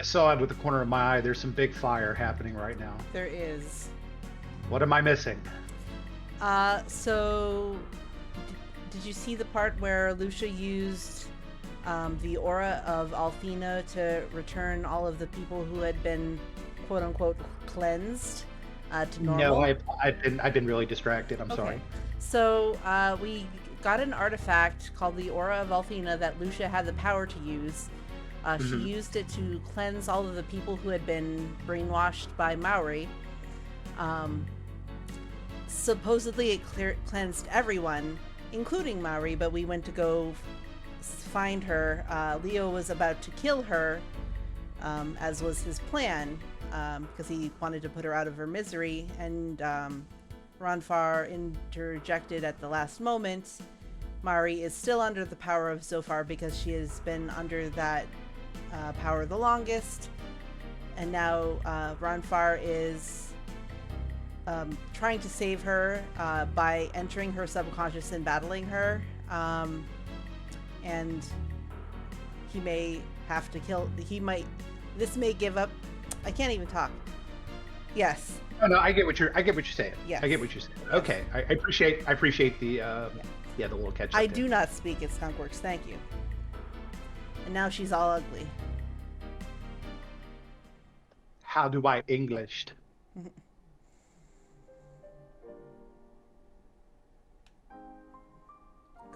saw it with the corner of my eye. There's some big fire happening right now. There is. What am I missing? So did you see the part where Lucia used the aura of Althena to return all of the people who had been quote unquote cleansed to normal? No, I've been really distracted. I'm sorry. So we got an artifact called the Aura of Althena that Lucia had the power to use. She used it to cleanse all of the people who had been brainwashed by Maori. Supposedly it cleansed everyone, including Maori, but we went to go find her. Leo was about to kill her, as was his plan, because he wanted to put her out of her misery, and Ronfar interjected at the last moment. Mari is still under the power of Zofar because she has been under that power the longest, and now Ronfar is trying to save her by entering her subconscious and battling her, and he may have to kill. This may give up. I can't even talk. Yes. No, I get what you're saying. Yes. I get what you're saying. Okay, I appreciate the the little catch up. I do not speak at Skunkworks. Thank you. And now she's all ugly. How do I Englished?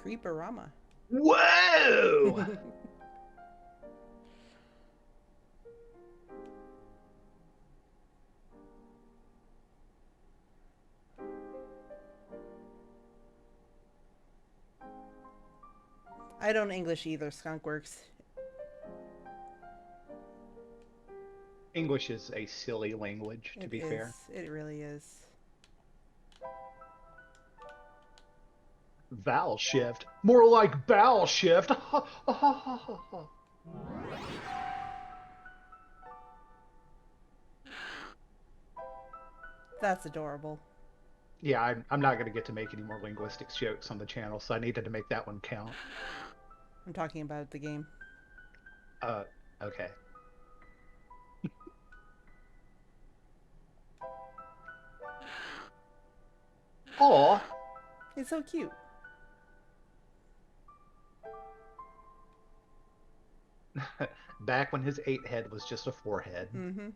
Creeperama. Whoa! I don't English either, Skunkworks. English is a silly language, to be fair. It really is. Vowel shift. More like bowel shift. That's adorable. Yeah, I'm not going to get to make any more linguistics jokes on the channel, so I needed to make that one count. I'm talking about the game. Okay. Aw. It's so cute. Back when his 8 head was just a 4 head. Mm-hmm.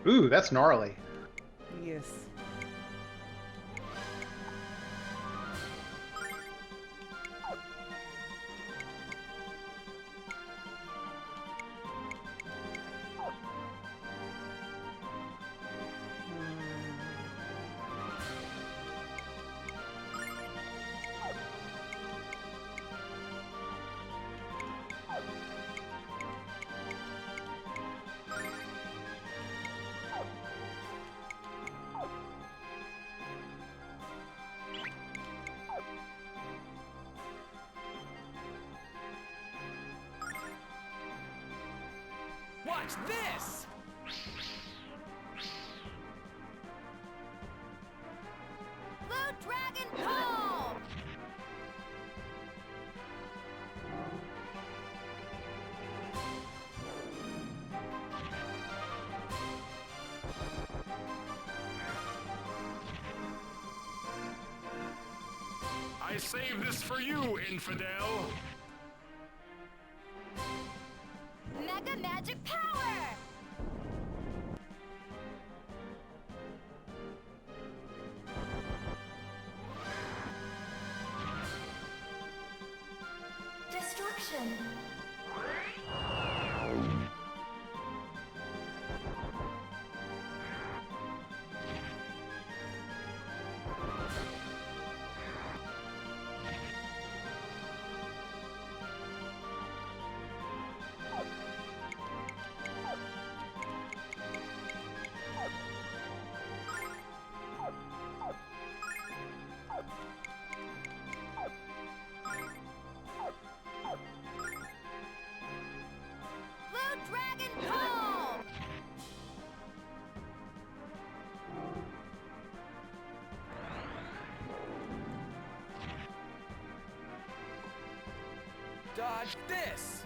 Ooh, that's gnarly. Yes. Watch this! Blue Dragon Call! I saved this for you, infidel! Mega magic power! Destruction! Blue Dragon Palm! Dodge this!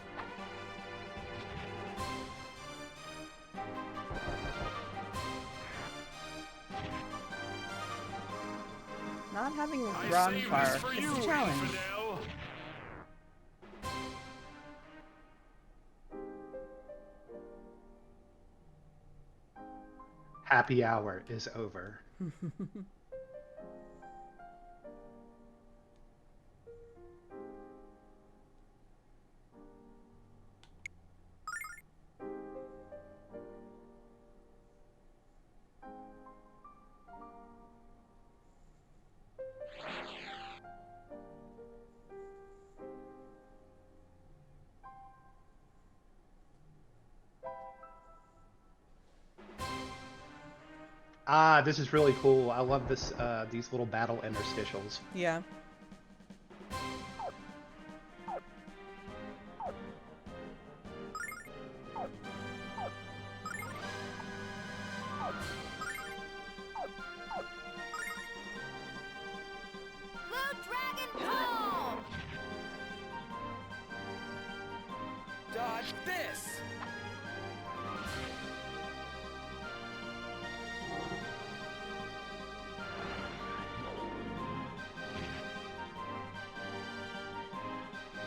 Not having I Ron saved far this for is you, a challenge. infidel! Happy hour is over. Ah, this is really cool. I love this. These little battle interstitials. Yeah. Blue Dragon Palm! Dodge this!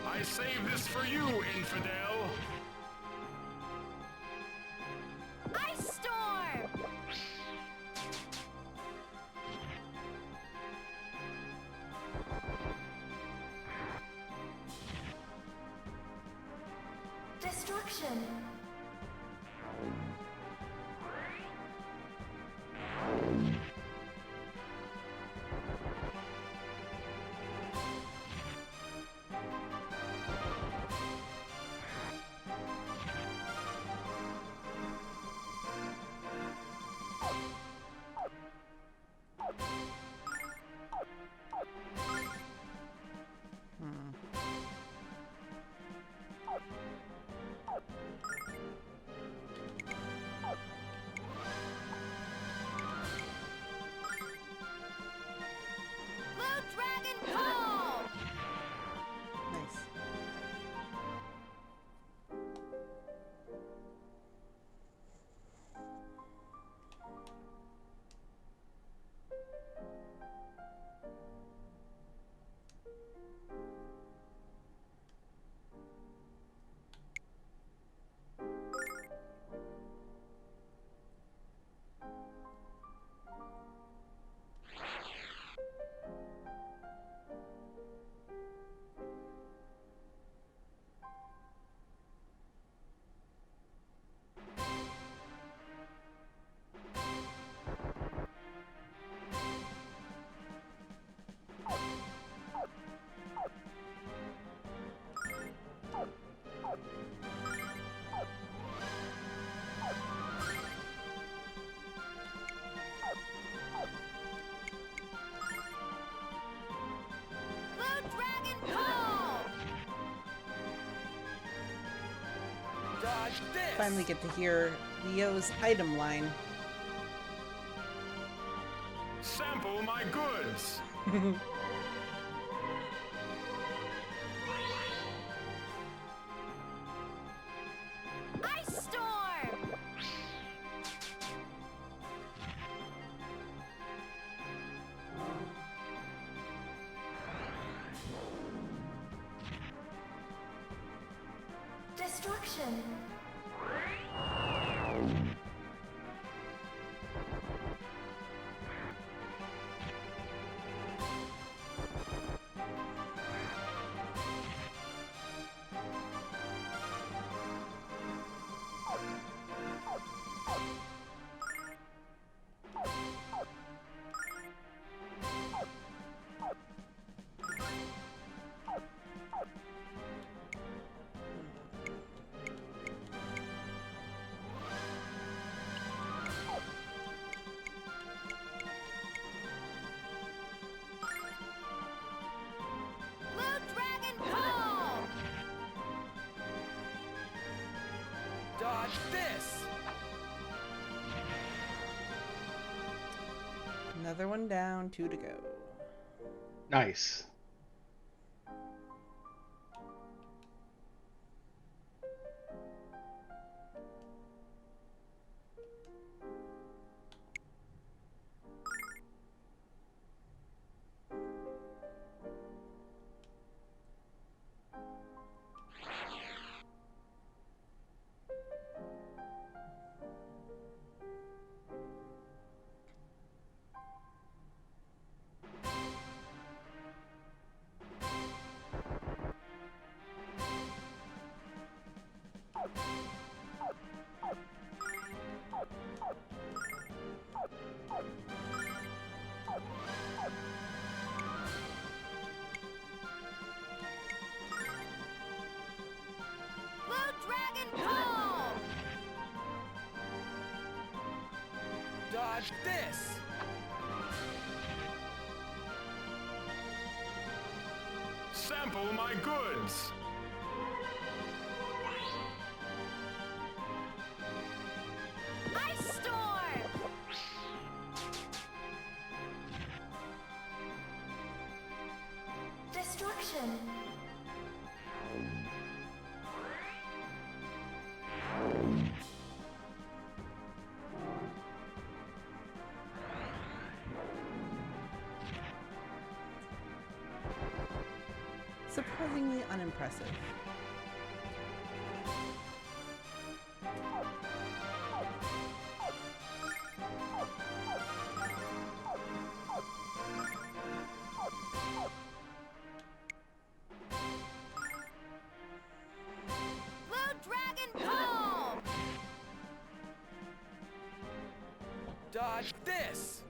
I saved this for you, infidel! Ice Storm! Destruction! Blue Dragon Palm! Nice. Blue Dragon Palm! Dodge this! Finally get to hear Leo's item line. Sample my goods! Ice Storm! Destruction. Blue Dragon Call! Dodge this! Another one down, 2 to go. Nice. Blue Dragon Call! Dodge this! Sample my goods! Ice Storm! Destruction. Surprisingly unimpressive. Blue Dragon Call! Dodge this!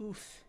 Oof.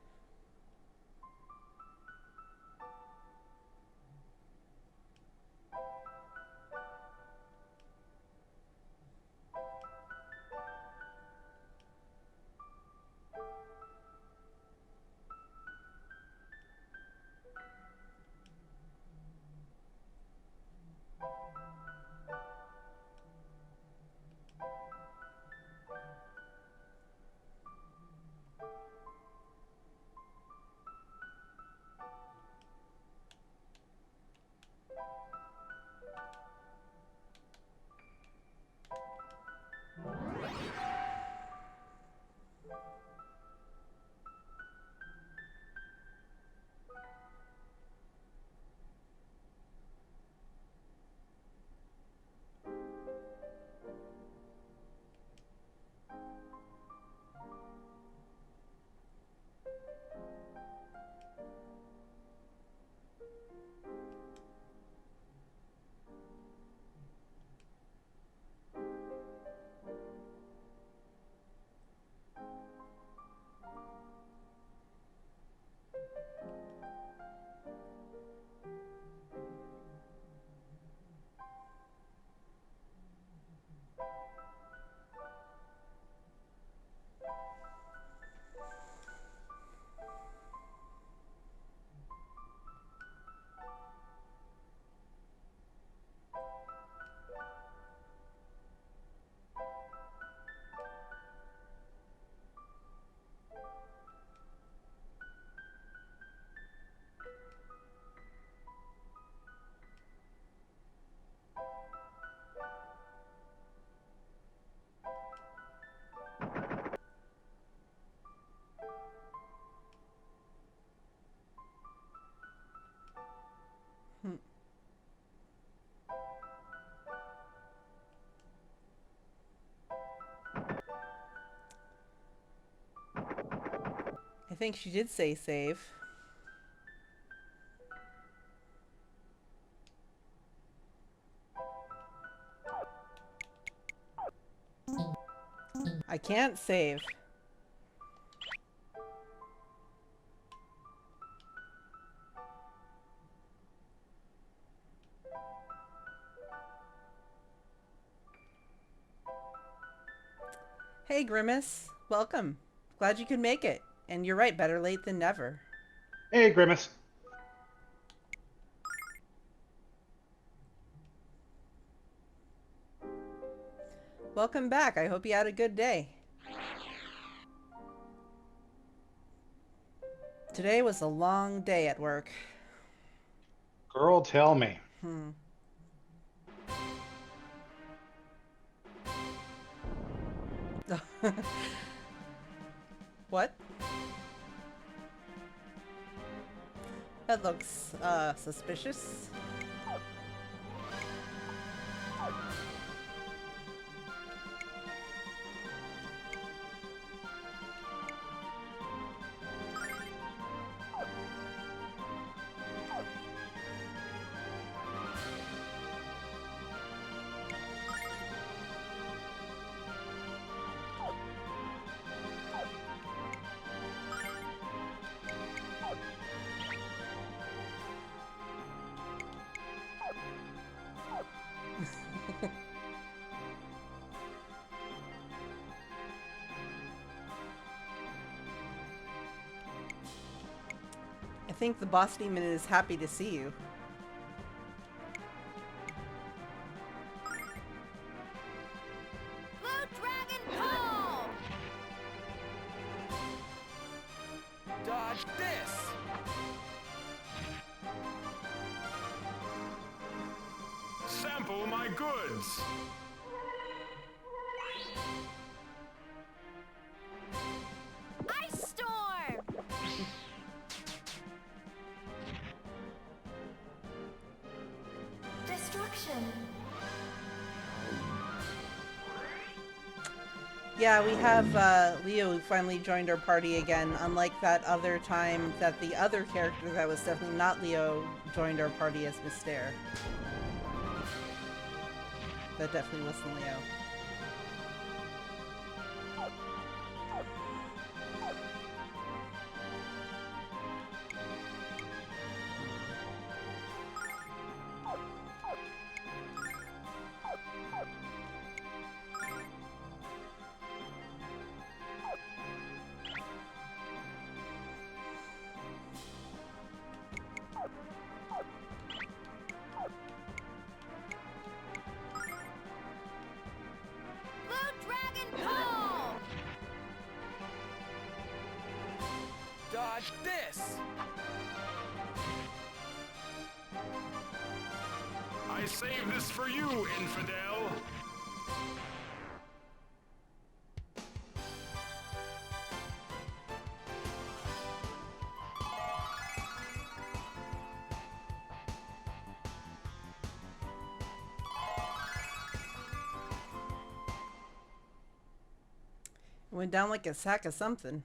think she did say save. I can't save. Hey, Grimace. Welcome. Glad you could make it. And you're right, better late than never. Hey, Grimace. Welcome back. I hope you had a good day. Today was a long day at work. Girl, tell me. What? That looks, suspicious. I think the boss demon is happy to see you. Blue Dragon Call! Dodge this! Sample my goods! Ice Storm! Destruction! Yeah, we have Leo who finally joined our party again, unlike that other time that the other character that was definitely not Leo joined our party as Myster. That definitely wasn't Leo. Blue Dragon Call! Dodge this! I save this for you, infidel! It went down like a sack of something.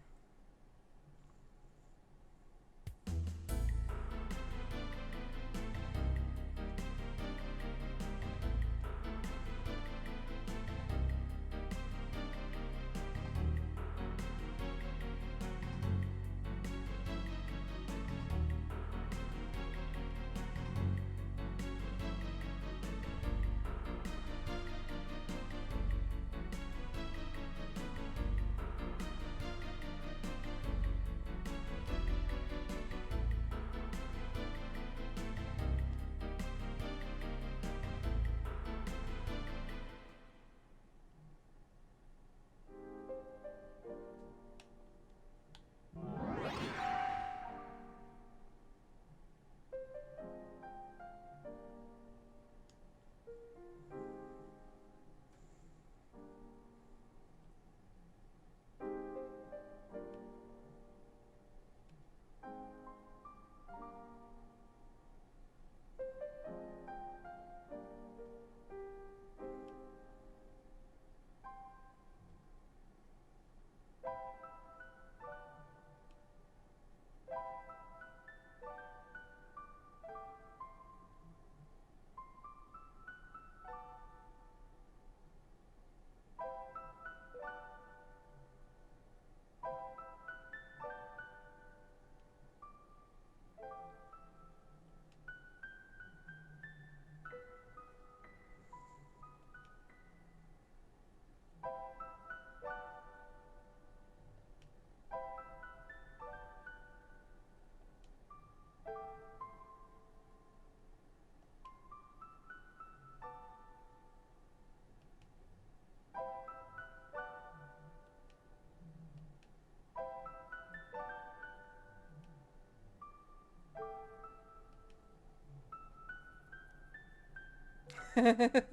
The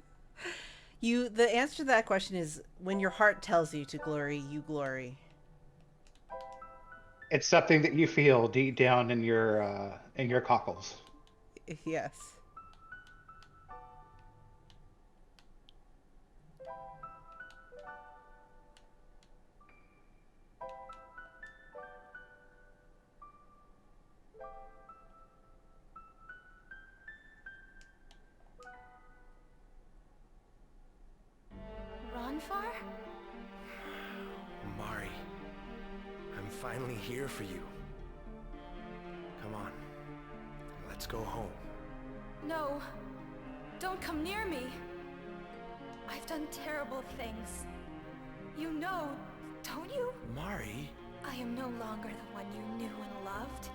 answer to that question is when your heart tells you to glory, you glory. It's something that you feel deep down in your cockles. Yes. Ronfar? Mari, I'm finally here for you. Come on, let's go home. No. Don't come near me. I've done terrible things. You know, don't you? Mari? I am no longer the one you knew and loved.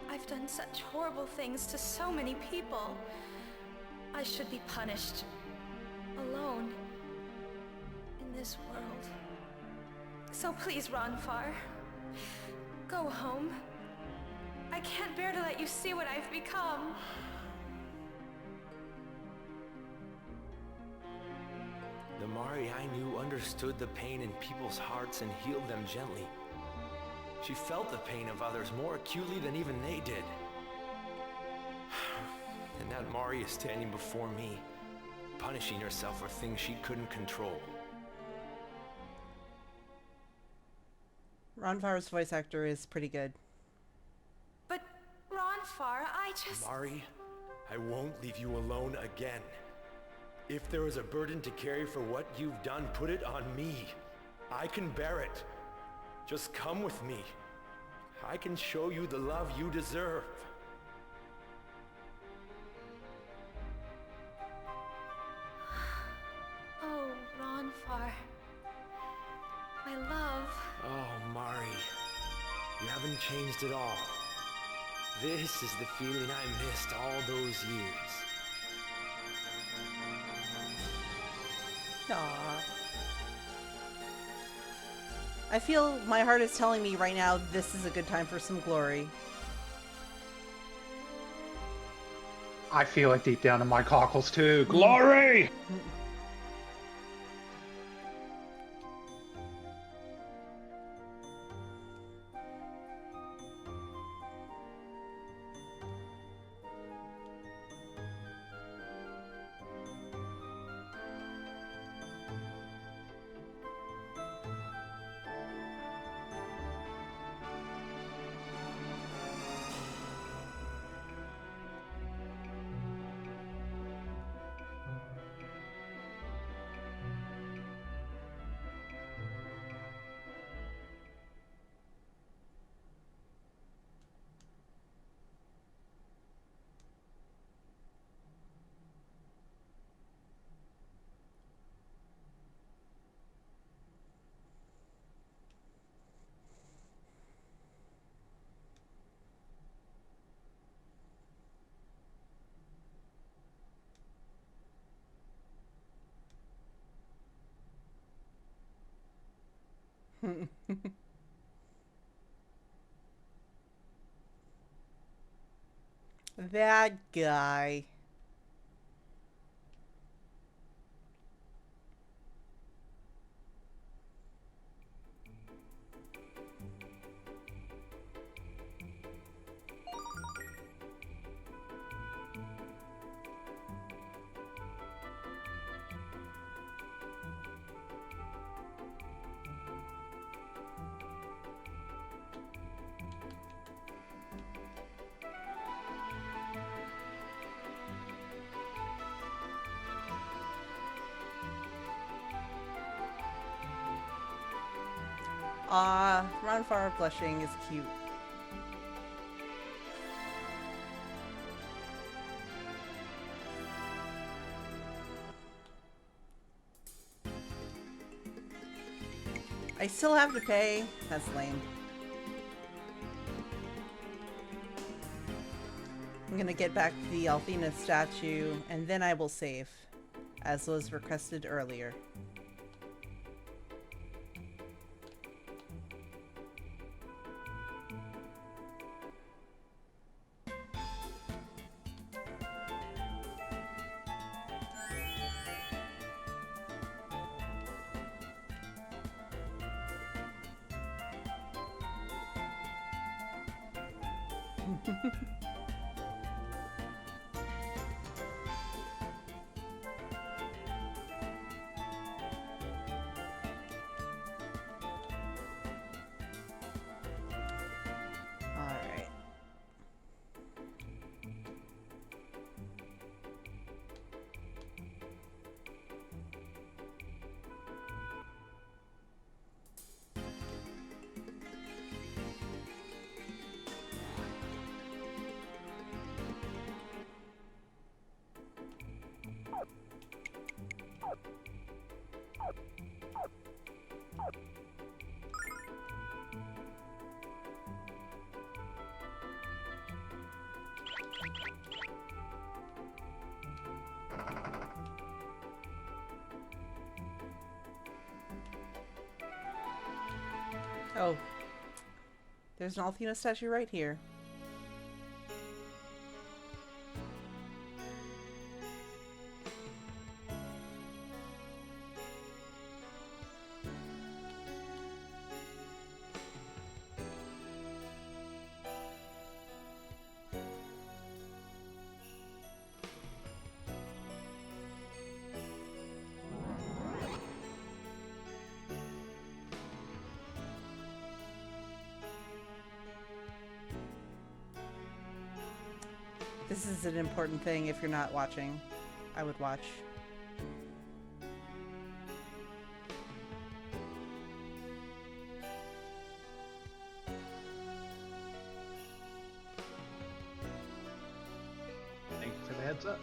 I've done such horrible things to so many people. I should be punished. Alone. In this world. So please, Ronfar. Go home. I can't bear to let you see what I've become. The Mari I knew understood the pain in people's hearts and healed them gently. She felt the pain of others more acutely than even they did. And that Mari is standing before me, punishing herself for things she couldn't control. Ron Farr's voice actor is pretty good. But, Ronfar, I just... Mari, I won't leave you alone again. If there is a burden to carry for what you've done, put it on me. I can bear it. Just come with me. I can show you the love you deserve. Oh, Ronfar. My love. Oh, Mari. You haven't changed at all. This is the feeling I missed all those years. Aww. I feel my heart is telling me right now this is a good time for some glory. I feel it deep down in my cockles too. Glory! That guy. Ron Farr blushing is cute. I still have to pay. That's lame. I'm gonna get back the Althena statue, and then I will save, as was requested earlier. All right. Oh, there's an Althena statue right here. This is an important thing if you're not watching. I would watch. Thank you for the heads up.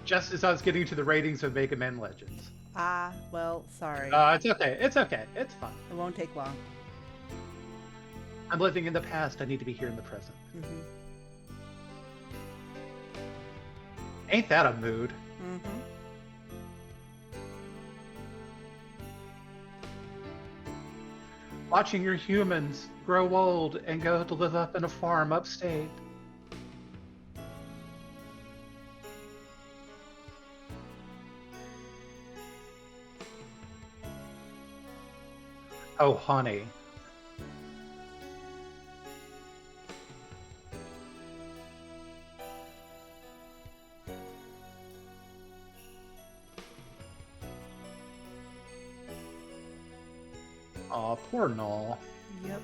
Just as I was getting to the ratings of Mega Man Legends. Ah, well, sorry. It's okay. It's okay. It's fine. It won't take long. I'm living in the past. I need to be here in the present. Mm-hmm. Ain't that a mood? Mm-hmm. Watching your humans grow old and go to live up in a farm upstate. Oh, honey. Aw, poor Null. Yep.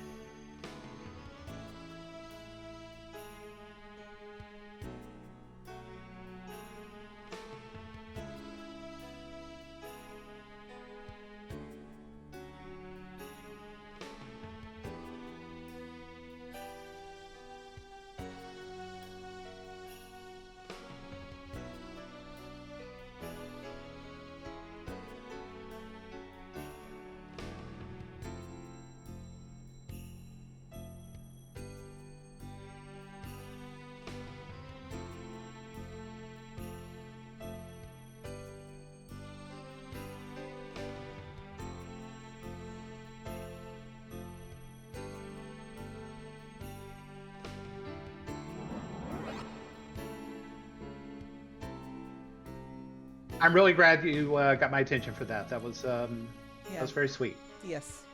I'm really glad you got my attention for that. That was Yeah. very sweet. Yes.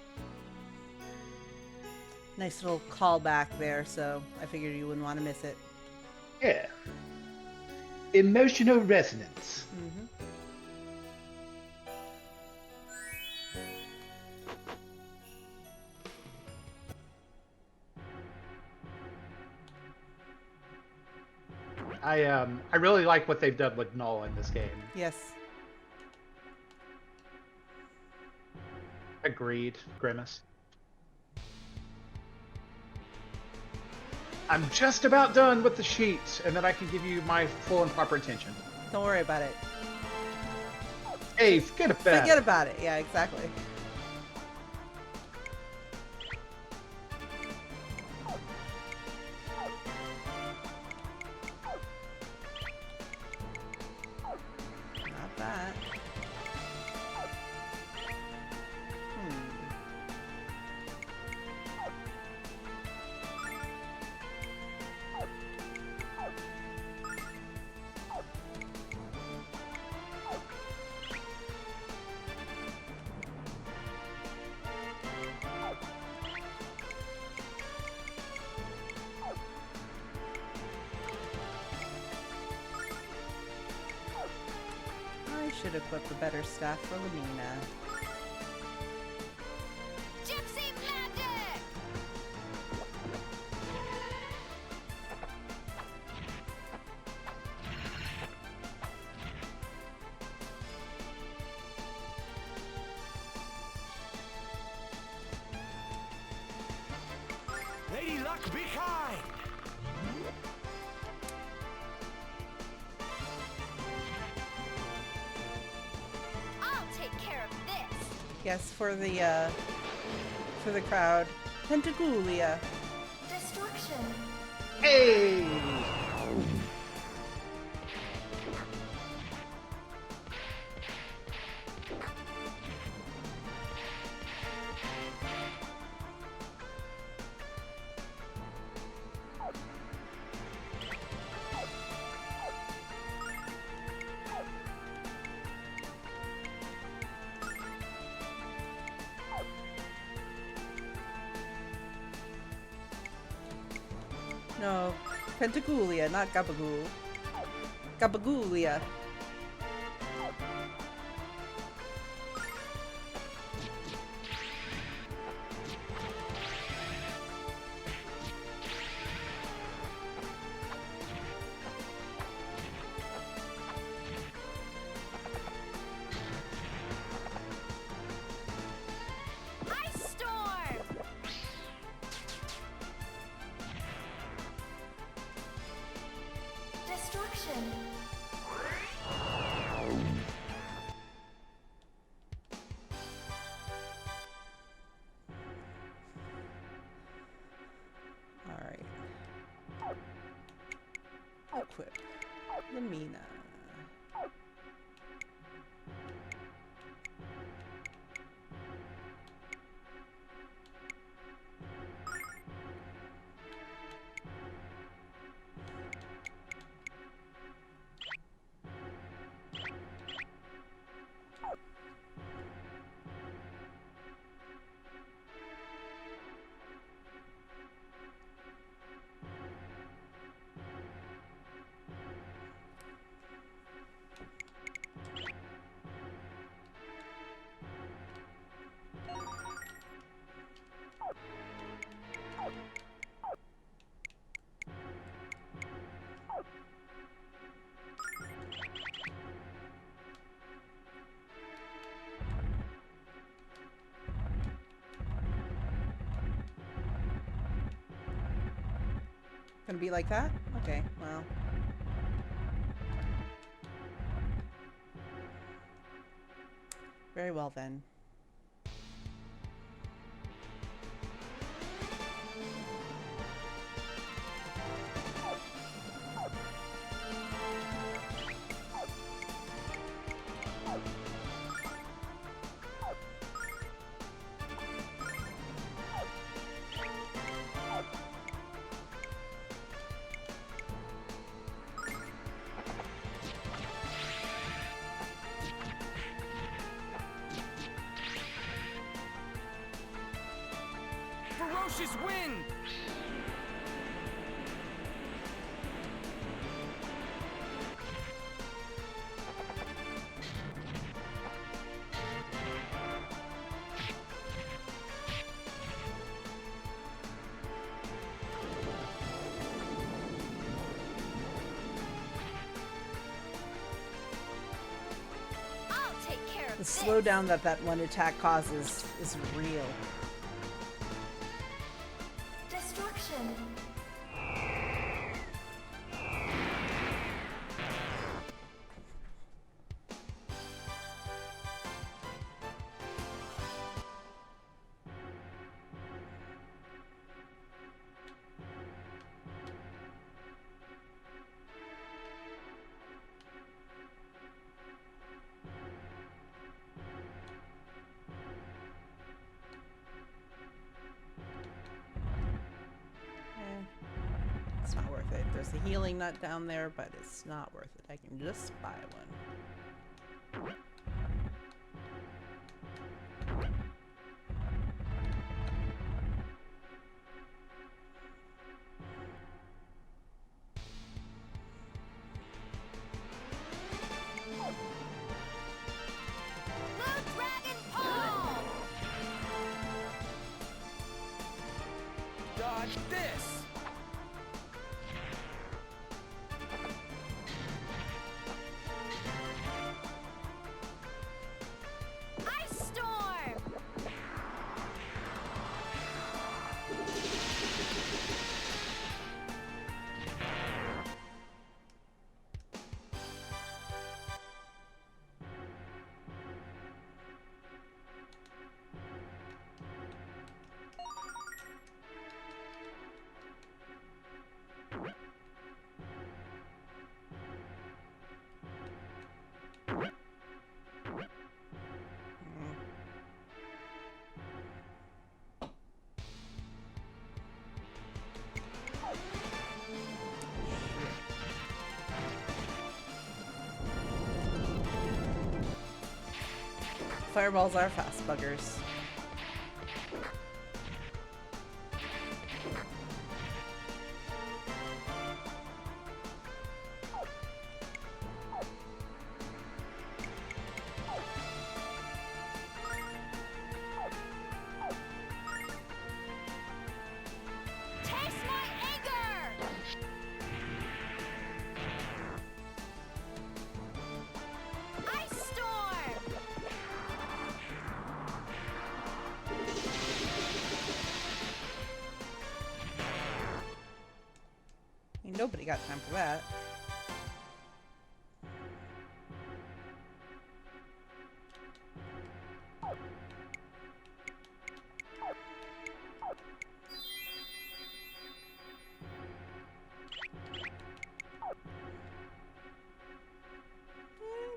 Nice little callback there, so I figured you wouldn't want to miss it. Yeah. Emotional resonance. Mm-hmm. I really like what they've done with Null in this game. Yes. Agreed, Grimace. I'm just about done with the sheet, and then I can give you my full and proper attention. Don't worry about it. Hey, forget about it. Forget about it. Yeah, exactly. Not bad. should equip a better staff for Lamina. Gypsy magic! Lady Luck, be kind! I'll take care of this. Yes, for the crowd. Pentagoolia. Destruction. Hey! No, Pentagoolia, not Gabagool. Gabagoolia. Ice storm. Destruction. Alright. Equip. Lamina. Gonna be like that? Okay, well. Very well then. Ferocious wind! I'll take care of The this. slowdown that that one attack causes is real. Destruction. It's not worth it. There's a healing nut down there, but it's not worth it. I can just buy one. Fireballs are fast buggers. Taste my anger! Ice storm! Ain't nobody got time for that.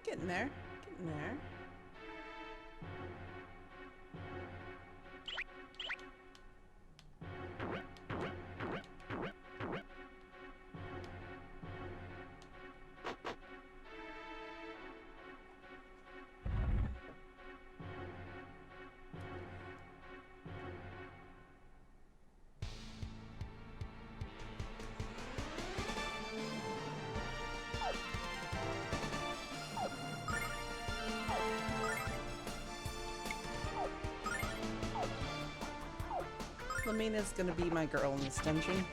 Getting there. Getting there. Lamina's gonna be my girl in this dungeon.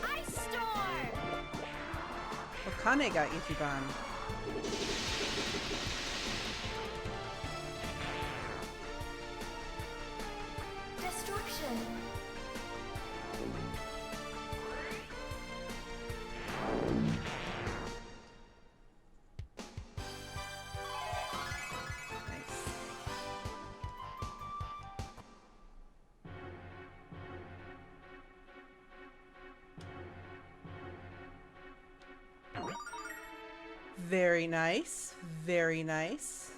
Ice storm! Okane got Ichiban. Destruction! Nice. Very nice. Very nice.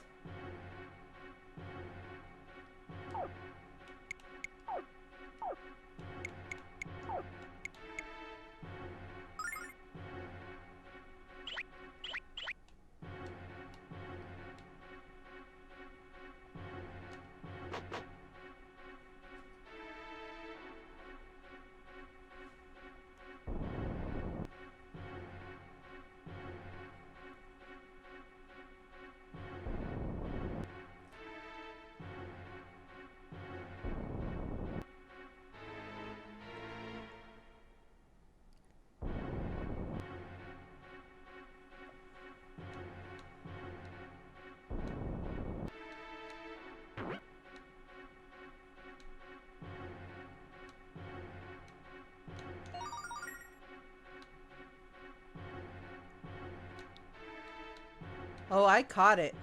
Oh, I caught it.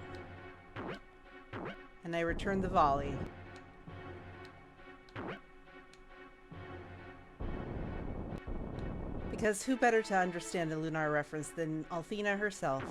And I returned the volley. Because who better to understand the Lunar reference than Althena herself?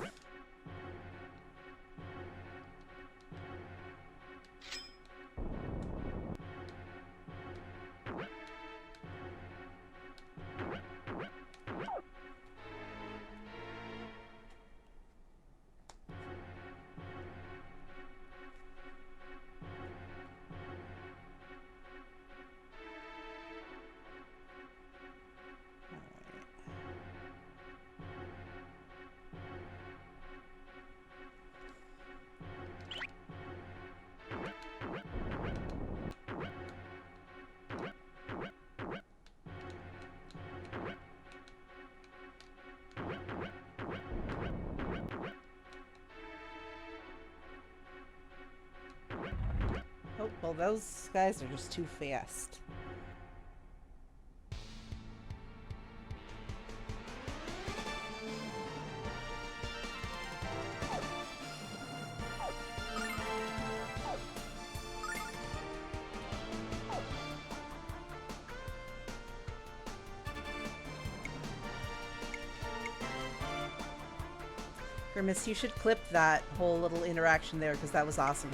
Oh, well, those guys are just too fast. Grimace, you should clip that whole little interaction there because that was awesome.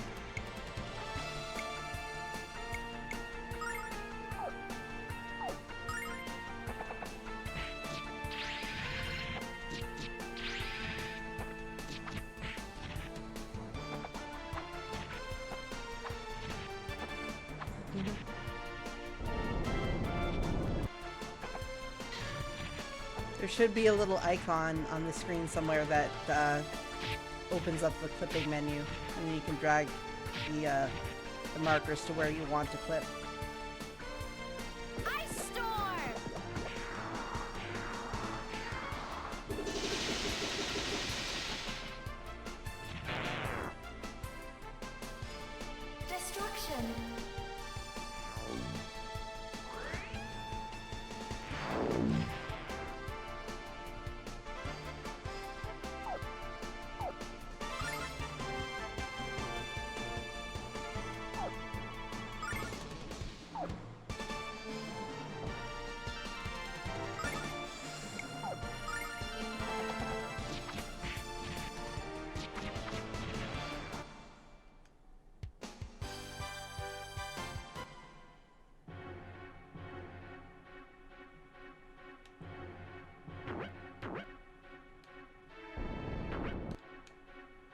There should be a little icon on the screen somewhere that opens up the clipping menu, and then you can drag the markers to where you want to clip. Ice Storm! Destruction!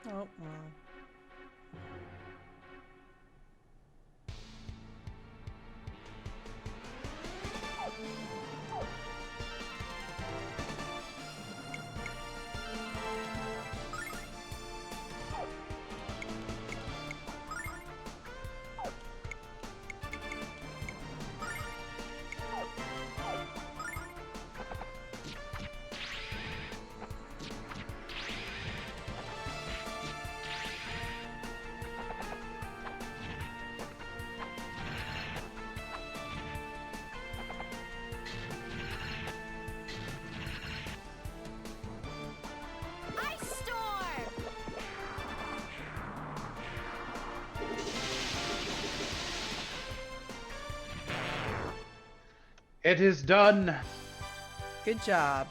Oh, well. Ice Storm! It is done. Good job.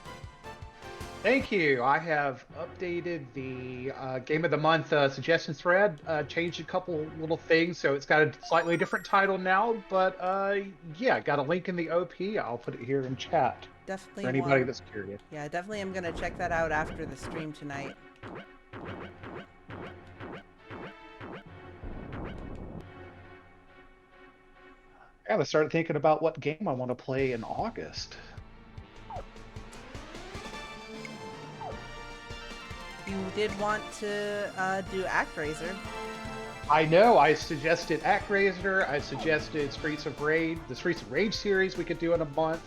Thank you. I have updated the Game of the Month suggestion thread, changed a couple little things, so it's got a slightly different title now, but yeah, got a link in the OP. I'll put it here in chat Definitely for anybody want- that's curious. Yeah, definitely I'm gonna check that out after the stream tonight. I gotta start thinking about what game I want to play in August. You did want to do ActRaiser. I know, I suggested ActRaiser, I suggested Streets of Rage, the Streets of Rage series we could do in a month,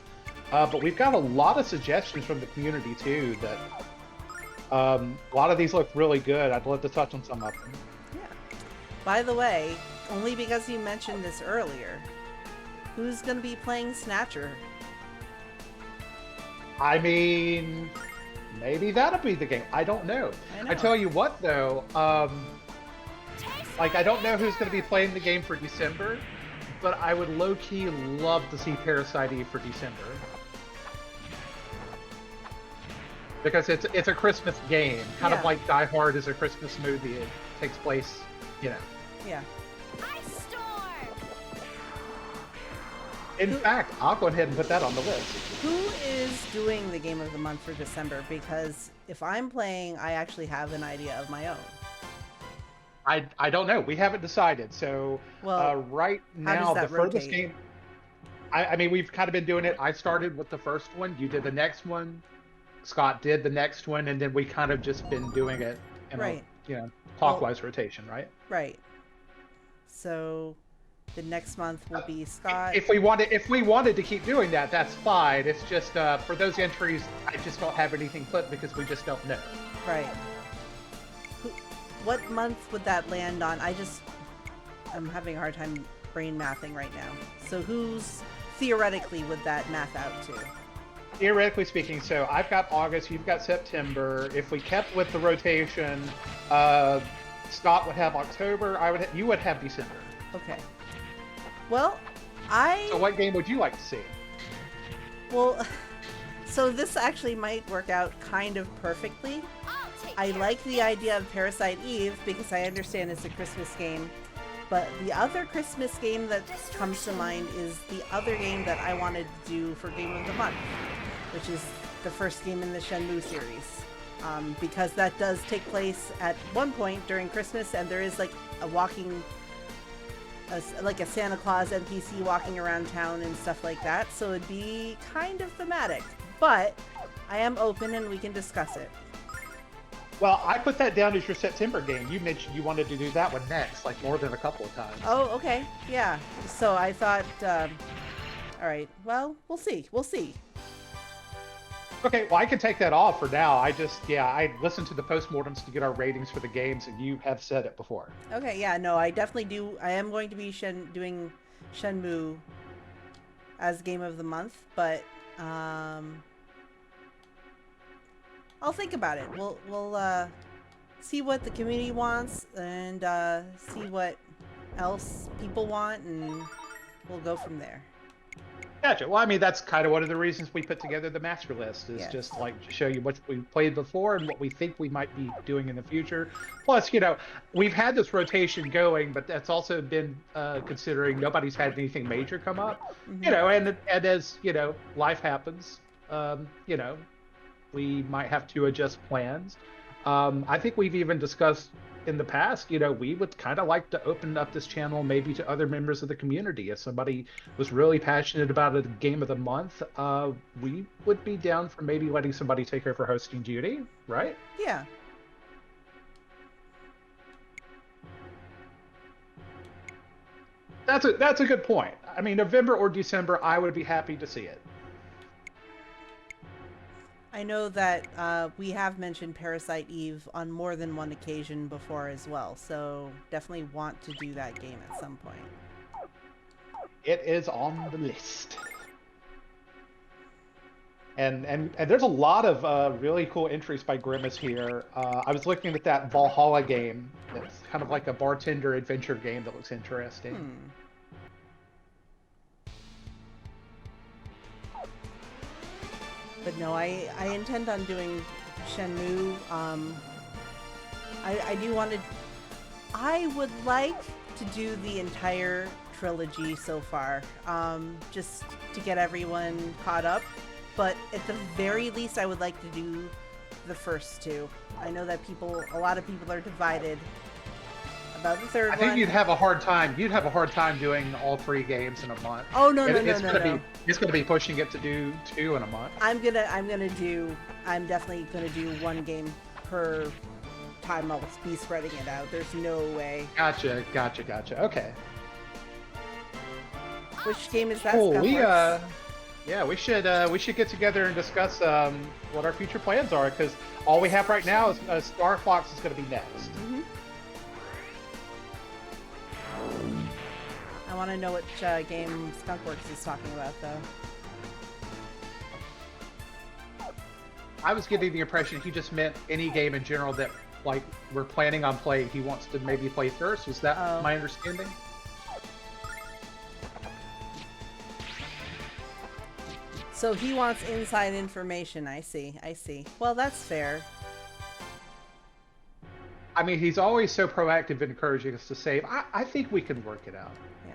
but we've got a lot of suggestions from the community too that a lot of these look really good. I'd love to touch on some of them. Yeah. By the way, only because you mentioned this earlier, who's gonna be playing Snatcher? I mean, maybe that'll be the game. I don't know. I know. I tell you what though, like I don't know who's going to be playing the game for December, but I would low-key love to see Parasite Eve for December. Because it's a Christmas game, kind of Yeah. like Die Hard is a Christmas movie. It takes place, you know. Yeah. Ice Storm! In fact, I'll go ahead and put that on the list. Who is doing the Game of the Month for December? Because if I'm playing, I actually have an idea of my own. I don't know. We haven't decided. So Well, right how now, does that the furthest rotate? game. I mean, we've kind of been doing it. I started with the first one. You did the next one. Scott did the next one, and then we kind of just been doing it in Right. a, you know, clockwise rotation, right? Right. So the next month will be Scott. If we wanted to keep doing that, that's fine. It's just for those entries, I just don't have anything put because we just don't know. Right. What month would that land on? I'm having a hard time brain mathing right now. So who's theoretically would that math out to? Theoretically speaking, so I've got August, you've got September. If we kept with the rotation, Scott would have October. You would have December. Okay. Well, So what game would you like to see? Well, so this actually might work out kind of perfectly. I'll take I like the idea of Parasite Eve because I understand it's a Christmas game. But the other Christmas game that comes to mind is the other game that I wanted to do for Game of the Month, which is the first game in the Shenmue series. Because that does take place at one point during Christmas, and there is like a like a Santa Claus NPC walking around town and stuff like that. So it'd be kind of thematic. But I am open and we can discuss it. Well, I put that down as your September game. You mentioned you wanted to do that one next, like more than a couple of times. Oh, okay. Yeah. So I thought, all right, well, we'll see. We'll see. Okay, well, I can take that off for now. I listened to the postmortems to get our ratings for the games, and you have said it before. Okay, yeah, no, I definitely do. I am going to be doing Shenmue as Game of the Month, but I'll think about it. We'll see what the community wants and see what else people want, and we'll go from there. Gotcha. Well, I mean, that's kind of one of the reasons we put together the master list, is Yes. just like to show you what we played before and what we think we might be doing in the future. Plus, we've had this rotation going, but that's also been considering nobody's had anything major come up. Mm-hmm. And as life happens, we might have to adjust plans. I think we've even discussed in the past, we would kind of like to open up this channel maybe to other members of the community. If somebody was really passionate about a game of the month, we would be down for maybe letting somebody take over hosting duty, right? Yeah. That's a good point. I mean, November or December, I would be happy to see it. I know that we have mentioned Parasite Eve on more than one occasion before as well, so definitely want to do that game at some point. It is on the list. And there's a lot of really cool entries by Grimace here. I was looking at that Valhalla game. It's kind of like a bartender adventure game that looks interesting. But no, I intend on doing Shenmue. I would like to do the entire trilogy so far, just to get everyone caught up. But at the very least, I would like to do the first two. I know that a lot of people are divided about the third one. I think you'd have a hard time. You'd have a hard time doing all 3 games in a month. Oh no. It's gonna be pushing it to do 2 in a month. I'm definitely gonna do one game per time. I'll be spreading it out. There's no way. Gotcha. Okay. Which game is that? Cool. Skunkworks? We should get together and discuss what our future plans are, because all we have right now is Star Fox is going to be next. Mm-hmm. I want to know which game Skunkworks is talking about, though. I was getting the impression he just meant any game in general that we're planning on playing. He wants to maybe play first. Was that my understanding? So he wants inside information. I see. Well, that's fair. I mean, he's always so proactive in encouraging us to save. I think we can work it out. Yeah.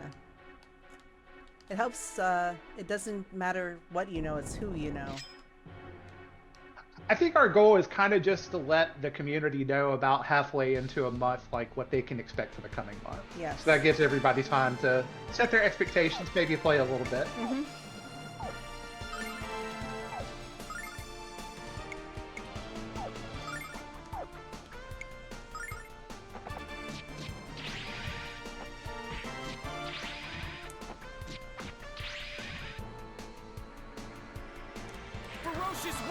It helps. It doesn't matter what you know, it's who you know. I think our goal is kind of just to let the community know about halfway into a month, like what they can expect for the coming month. Yes. So that gives everybody time to set their expectations, maybe play a little bit. Mm-hmm.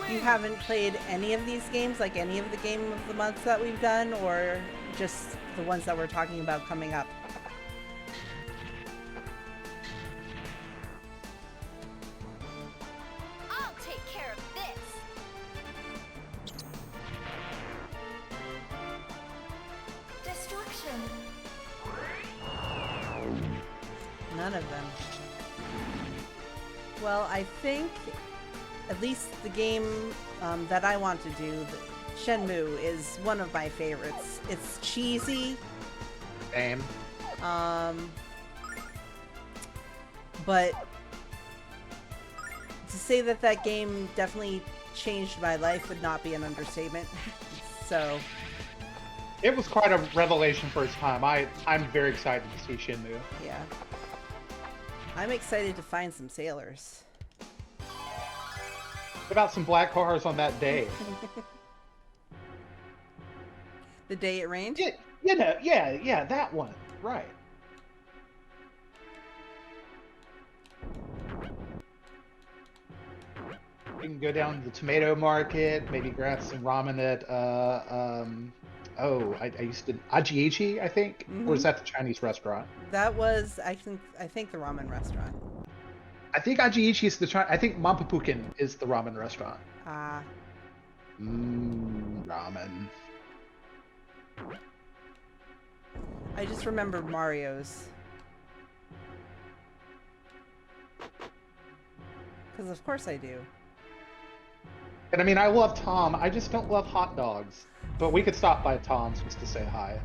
You haven't played any of these games, like any of the Game of the Months that we've done, or just the ones that we're talking about coming up? I'll take care of this. Destruction. None of them. Well, I think at least the game that I want to do, Shenmue is one of my favorites. It's cheesy, Same. but to say that that game definitely changed my life would not be an understatement. So, It was quite a revelation for its time. I'm very excited to see Shenmue. yeah. I'm excited to find some sailors. What about some black cars on that day? The day it rained? Yeah, that one. Right. We can go down to the tomato market, maybe grab some ramen at I used to Ajiichi, I think, or is that the Chinese restaurant? That was, I think the ramen restaurant. I think Ajiichi is the I think Mampapukin is the ramen restaurant. Ah, Ramen. I just remembered Mario's. Because of course I do. And I mean, I love Tom. I just don't love hot dogs. But we could stop by Tom's just to say hi.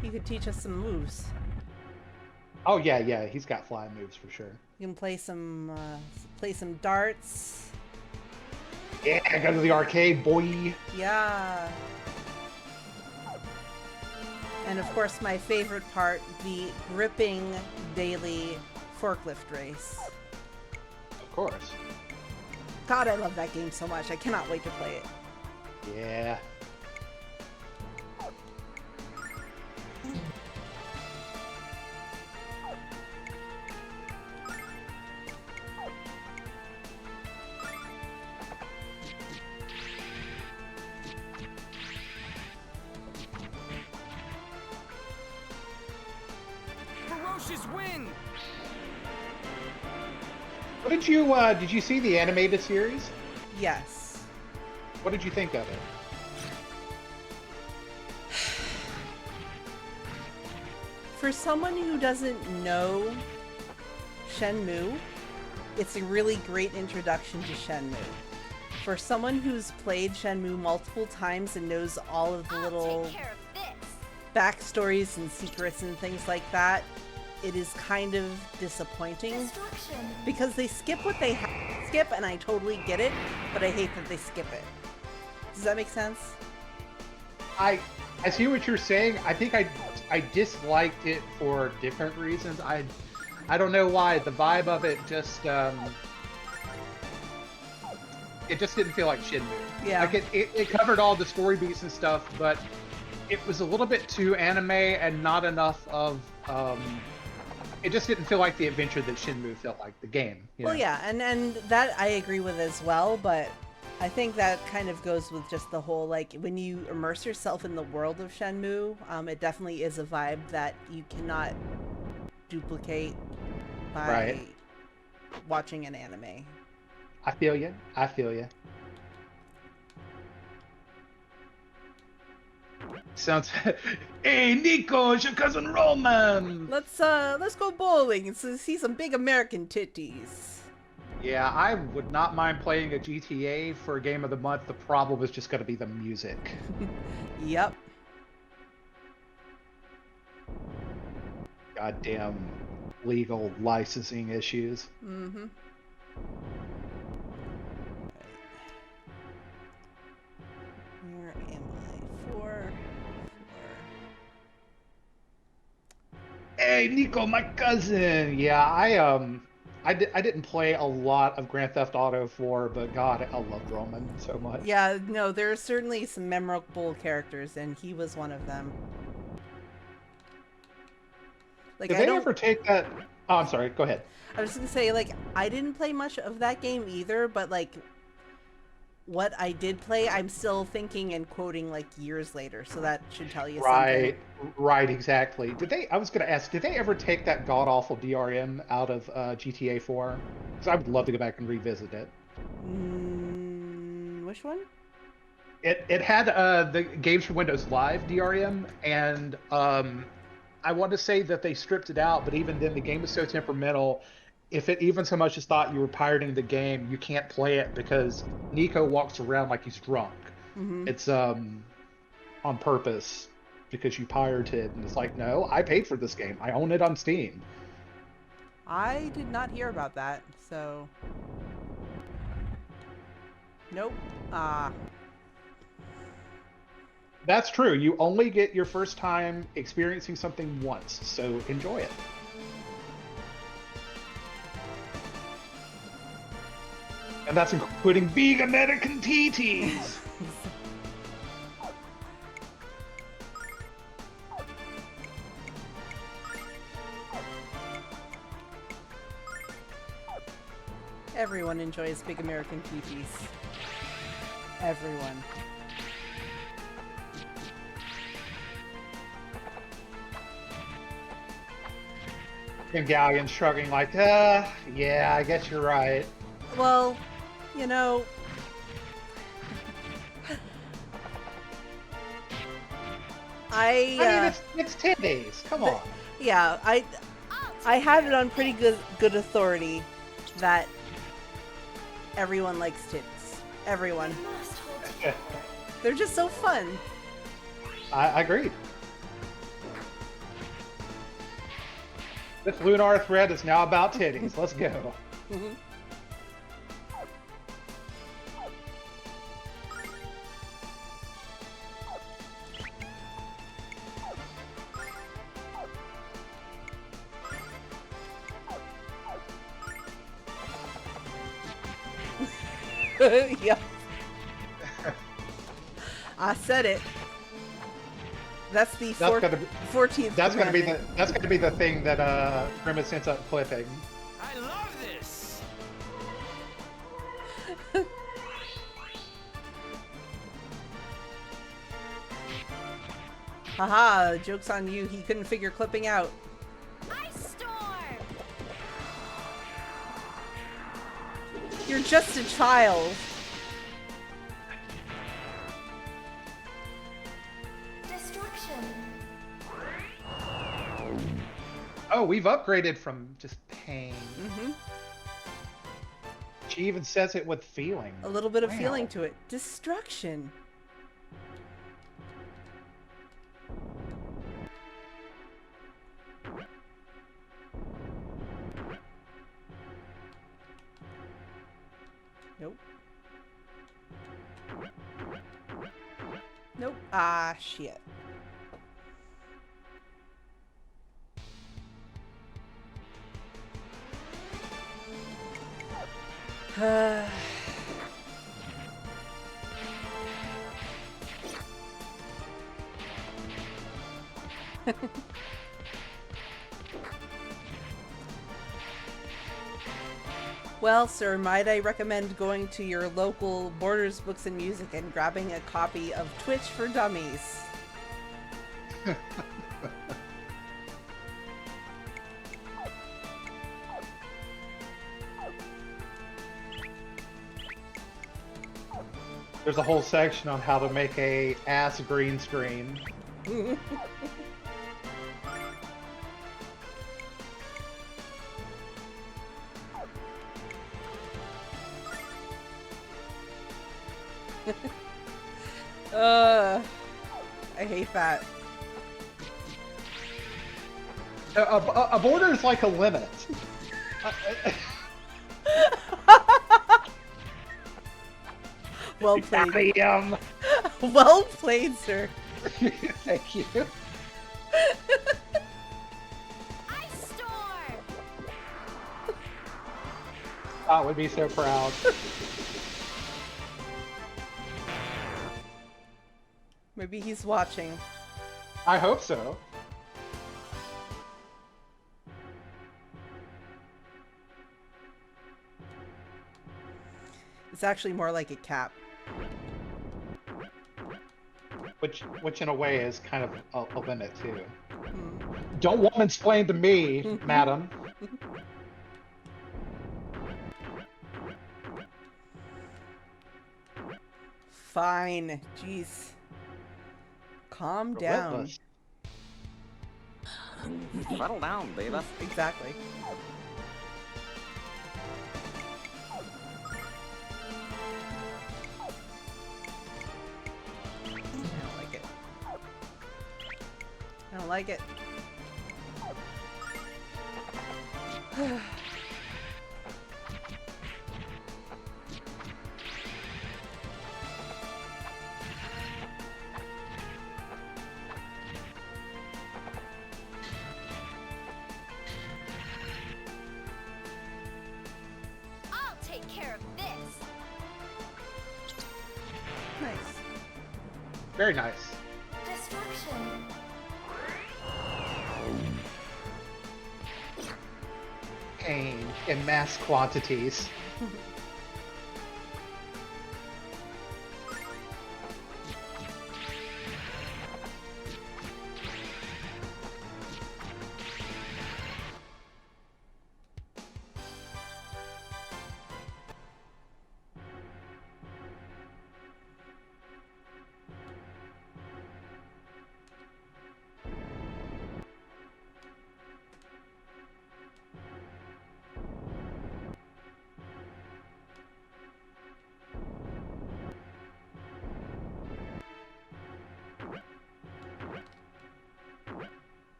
He could teach us some moves. Oh yeah, he's got flying moves for sure. You can play some darts. Yeah, go to the arcade, boy. Yeah. And of course, my favorite part, the gripping daily forklift race. Of course. God, I love that game so much. I cannot wait to play it. Yeah. Ferocious wind! What did you see the animated series? Yes. What did you think of it? For someone who doesn't know Shenmue, it's a really great introduction to Shenmue. For someone who's played Shenmue multiple times and knows all of the little backstories and secrets and things like that, it is kind of disappointing because they skip what they skip, and I totally get it, but I hate that they skip it. Does that make sense? I see what you're saying. I think I disliked it for different reasons. I don't know why. The vibe of it just it just didn't feel like Shenmue. Yeah. Like it covered all the story beats and stuff, but it was a little bit too anime and not enough of it just didn't feel like the adventure that Shenmue felt like, the game. Well, yeah, and that I agree with as well, but I think that kind of goes with just the whole, like, when you immerse yourself in the world of Shenmue, it definitely is a vibe that you cannot duplicate by watching an anime. I feel you. Sounds. Hey, Nico, it's your cousin Roman. Let's go bowling and see some big American titties. Yeah, I would not mind playing a GTA for a game of the month. The problem is just going to be the music. Yep. Goddamn legal licensing issues. Mm-hmm. Where am I? Four. Hey, Nico, my cousin. Yeah, I didn't play a lot of Grand Theft Auto 4, but God, I loved Roman so much. Yeah, no, there are certainly some memorable characters, and he was one of them. Like, Did they ever take that? Oh, I'm sorry. Go ahead. I was gonna say, like, I didn't play much of that game either, but like, what I did play, I'm still thinking and quoting like years later, so that should tell you something. Right, exactly. I was going to ask, did they ever take that god-awful DRM out of GTA 4? Because I would love to go back and revisit it. Which one? It had the Games for Windows Live DRM, and I want to say that they stripped it out, but even then the game was so temperamental, if it even so much as thought you were pirating the game, you can't play it because Nico walks around like he's drunk. Mm-hmm. It's on purpose because you pirated, and it's like, no, I paid for this game. I own it on Steam. I did not hear about that, so nope. That's true. You only get your first time experiencing something once, so enjoy it. And that's including being American TTs. Everyone enjoys Big American PTs. Everyone. And Galleon shrugging like, yeah, I guess you're right. Well, you know, I mean, it's 10 days. Come on. yeah, I have it on pretty good authority that everyone likes tits. Everyone. They're just so fun. I agree. This Lunar thread is now about titties. Let's go. Mm-hmm. Yeah. I said it. That's the 14th. That's gonna be the thing that Grimace ends up flipping. I love this. Haha, joke's on you. He couldn't figure clipping out. Ice storm. You're just a child. Destruction. Oh, we've upgraded from just pain. Mm-hmm. She even says it with feeling. A little bit of Wow. feeling to it. Destruction. Nope. Nope. Ah, shit. Well, sir, might I recommend going to your local Borders Books and Music and grabbing a copy of Twitch for Dummies? There's a whole section on how to make a ass green screen. I hate that. A border is like a limit. Well played. Damn. Well played, sir. Thank you. Ice storm. I would be so proud. Maybe he's watching. I hope so. It's actually more like a cap. Which in a way is kind of a limit too. Hmm. Don't woman-splain to me, madam. Fine. Jeez. Calm down. Relentless. Settle down, Davis. Exactly. I don't like it. I'll take care of this. Nice. Very nice. Destruction. Pain in mass quantities.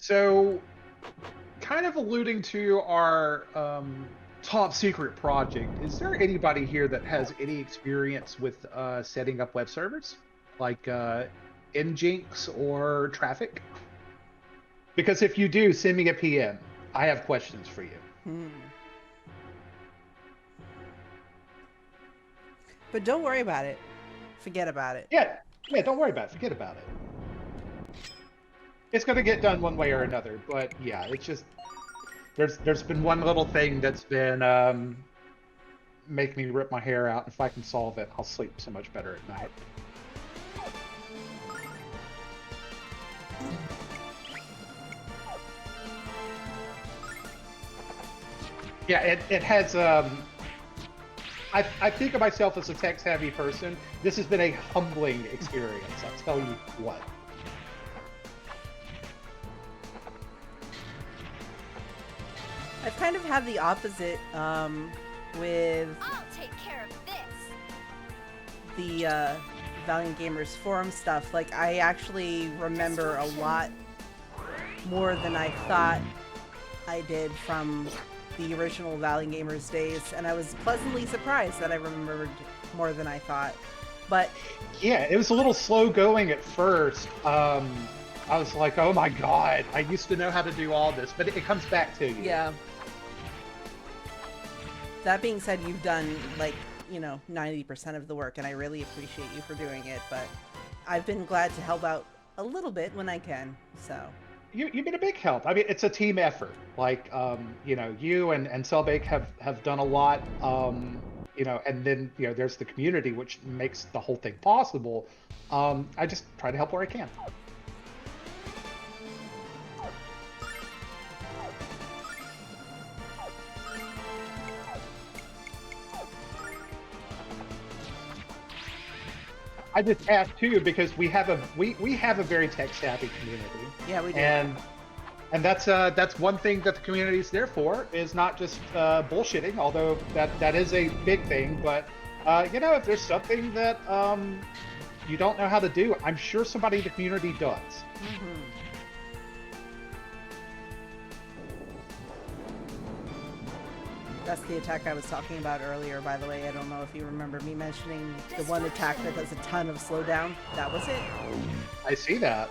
So, kind of alluding to our top secret project, is there anybody here that has any experience with setting up web servers? Like Nginx or Traffic? Because if you do, send me a PM. I have questions for you. But don't worry about it. Forget about it. Yeah, don't worry about it. Forget about it. It's going to get done one way or another, but yeah, it's just there's been one little thing that's been making me rip my hair out. If I can solve it, I'll sleep so much better at night. Yeah, it has. I think of myself as a tech-savvy person. This has been a humbling experience. I'll tell you what. I've kind of had the opposite with I'll take care of this. the Valiant Gamers forum stuff. Like, I actually remember a lot more than I thought I did from the original Valiant Gamers days, and I was pleasantly surprised that I remembered more than I thought. But yeah, it was a little slow going at first. I was like, oh my god, I used to know how to do all this, but it comes back to you. yeah. That being said, you've done, like, 90% of the work, and I really appreciate you for doing it, but I've been glad to help out a little bit when I can, so. You've been a big help. I mean, it's a team effort. Like, you and Selbake have done a lot, and then, there's the community, which makes the whole thing possible. I just try to help where I can. I just asked too because we have a very tech savvy community. Yeah, we do. And that's one thing that the community is there for, is not just bullshitting, although that is a big thing. But if there's something that you don't know how to do, I'm sure somebody in the community does. Mm-hmm. That's the attack I was talking about earlier, by the way. I don't know if you remember me mentioning the one attack that does a ton of slowdown. That was it. I see that.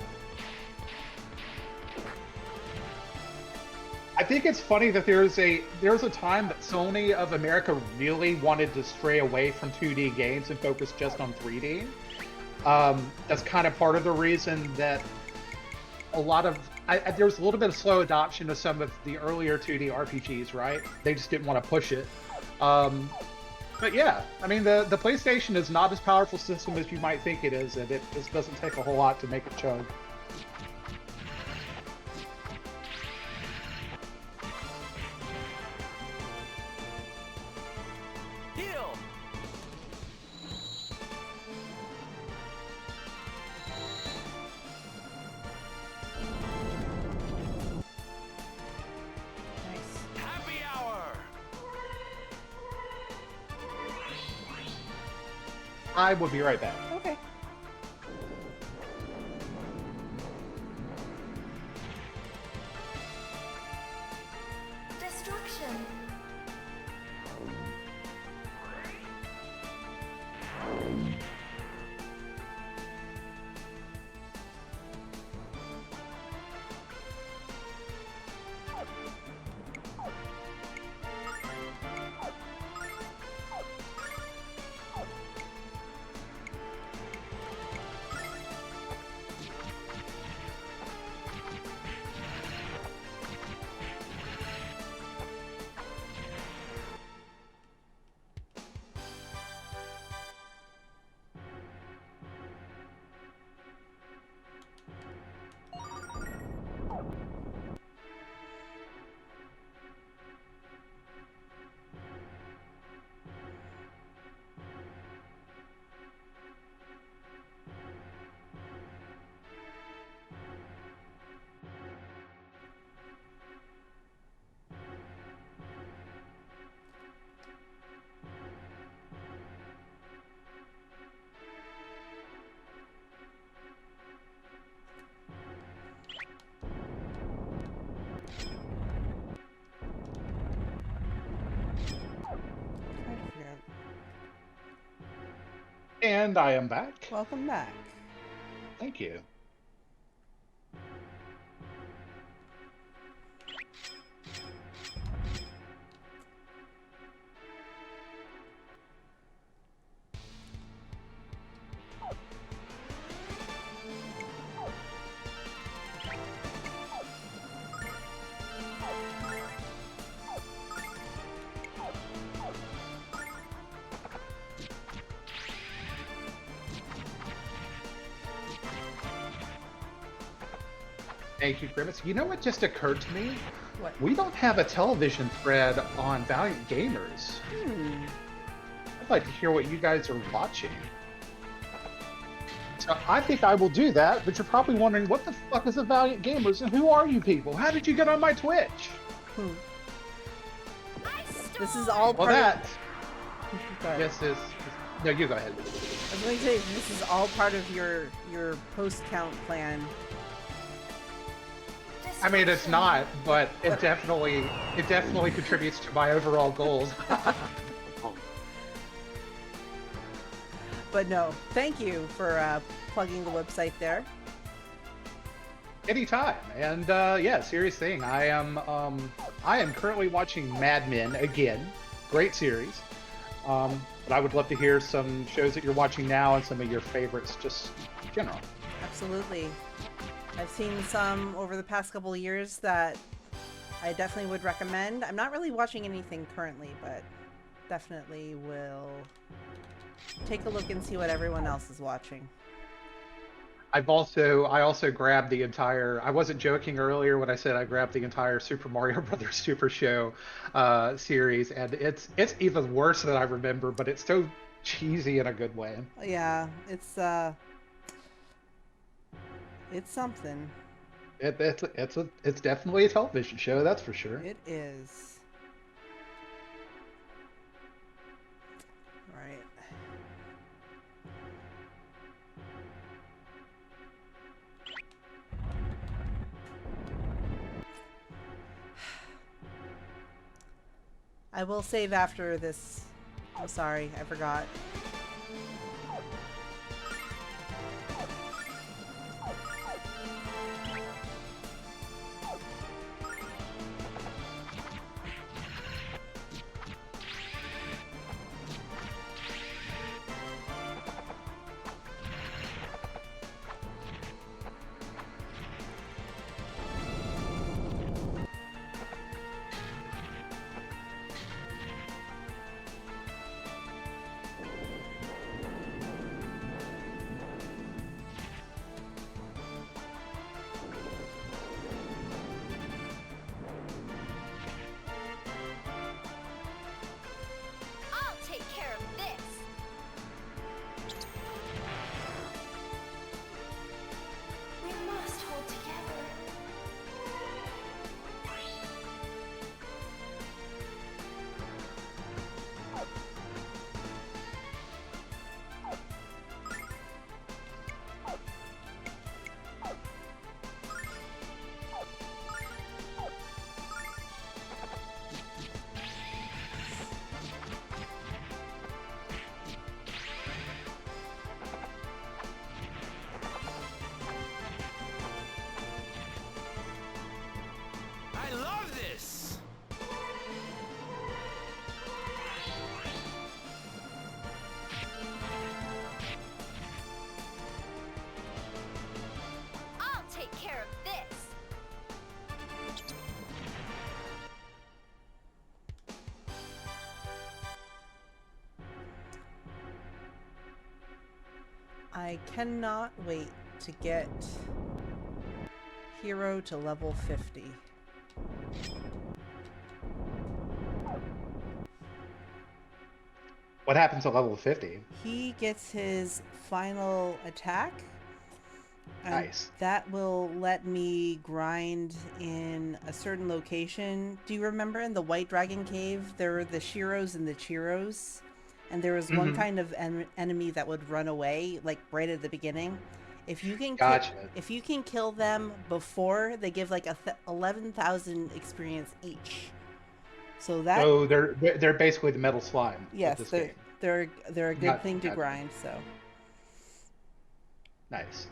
I think it's funny that there's a time that Sony of America really wanted to stray away from 2D games and focus just on 3D. That's kind of part of the reason that a lot of there was a little bit of slow adoption of some of the earlier 2D RPGs, right? They just didn't want to push it. But yeah, I mean, the PlayStation is not as powerful system as you might think it is, and it just doesn't take a whole lot to make it chug. Heal! Nice. Happy hour! I will be right back. Okay. And I am back. Welcome back. Thank you. Thank you, Grimace. You know what just occurred to me? What? We don't have a television thread on Valiant Gamers. I'd like to hear what you guys are watching. So I think I will do that, but you're probably wondering, what the fuck is a Valiant Gamers and who are you people? How did you get on my Twitch? This is all Well, part that, Go ahead. this is... No, you go ahead. I was going to say, this is all part of your post-count plan. I mean, it's not, but it definitely contributes to my overall goals. But no, thank you for plugging the website there. Anytime. And yeah, serious thing. I am currently watching Mad Men again. Great series. But I would love to hear some shows that you're watching now and some of your favorites, just in general. Absolutely. I've seen some over the past couple of years that I definitely would recommend. I'm not really watching anything currently, but definitely will take a look and see what everyone else is watching. I also grabbed the entire. I wasn't joking earlier when I said I grabbed the entire Super Mario Brothers Super Show series, and it's even worse than I remember, but it's so cheesy in a good way. Yeah, it's something. It's definitely a television show, that's for sure. It is. Right. I will save after this. I'm sorry, I forgot. I'll take care of this. We must hold together. I love this! I'll take care of this. I cannot wait to get Hero to level 50. What happens at level 50? He gets his final attack. And Nice. that will let me grind in a certain location. Do you remember in the White Dragon Cave, there were the Shiros and the Chiros? And there was one kind of enemy that would run away, like right at the beginning. If you can Gotcha. if you can kill them before, they give like 11,000 experience each. So that So they're basically the metal slime. of yes, this they're game. they're a good thing to Gotcha. grind. So Nice.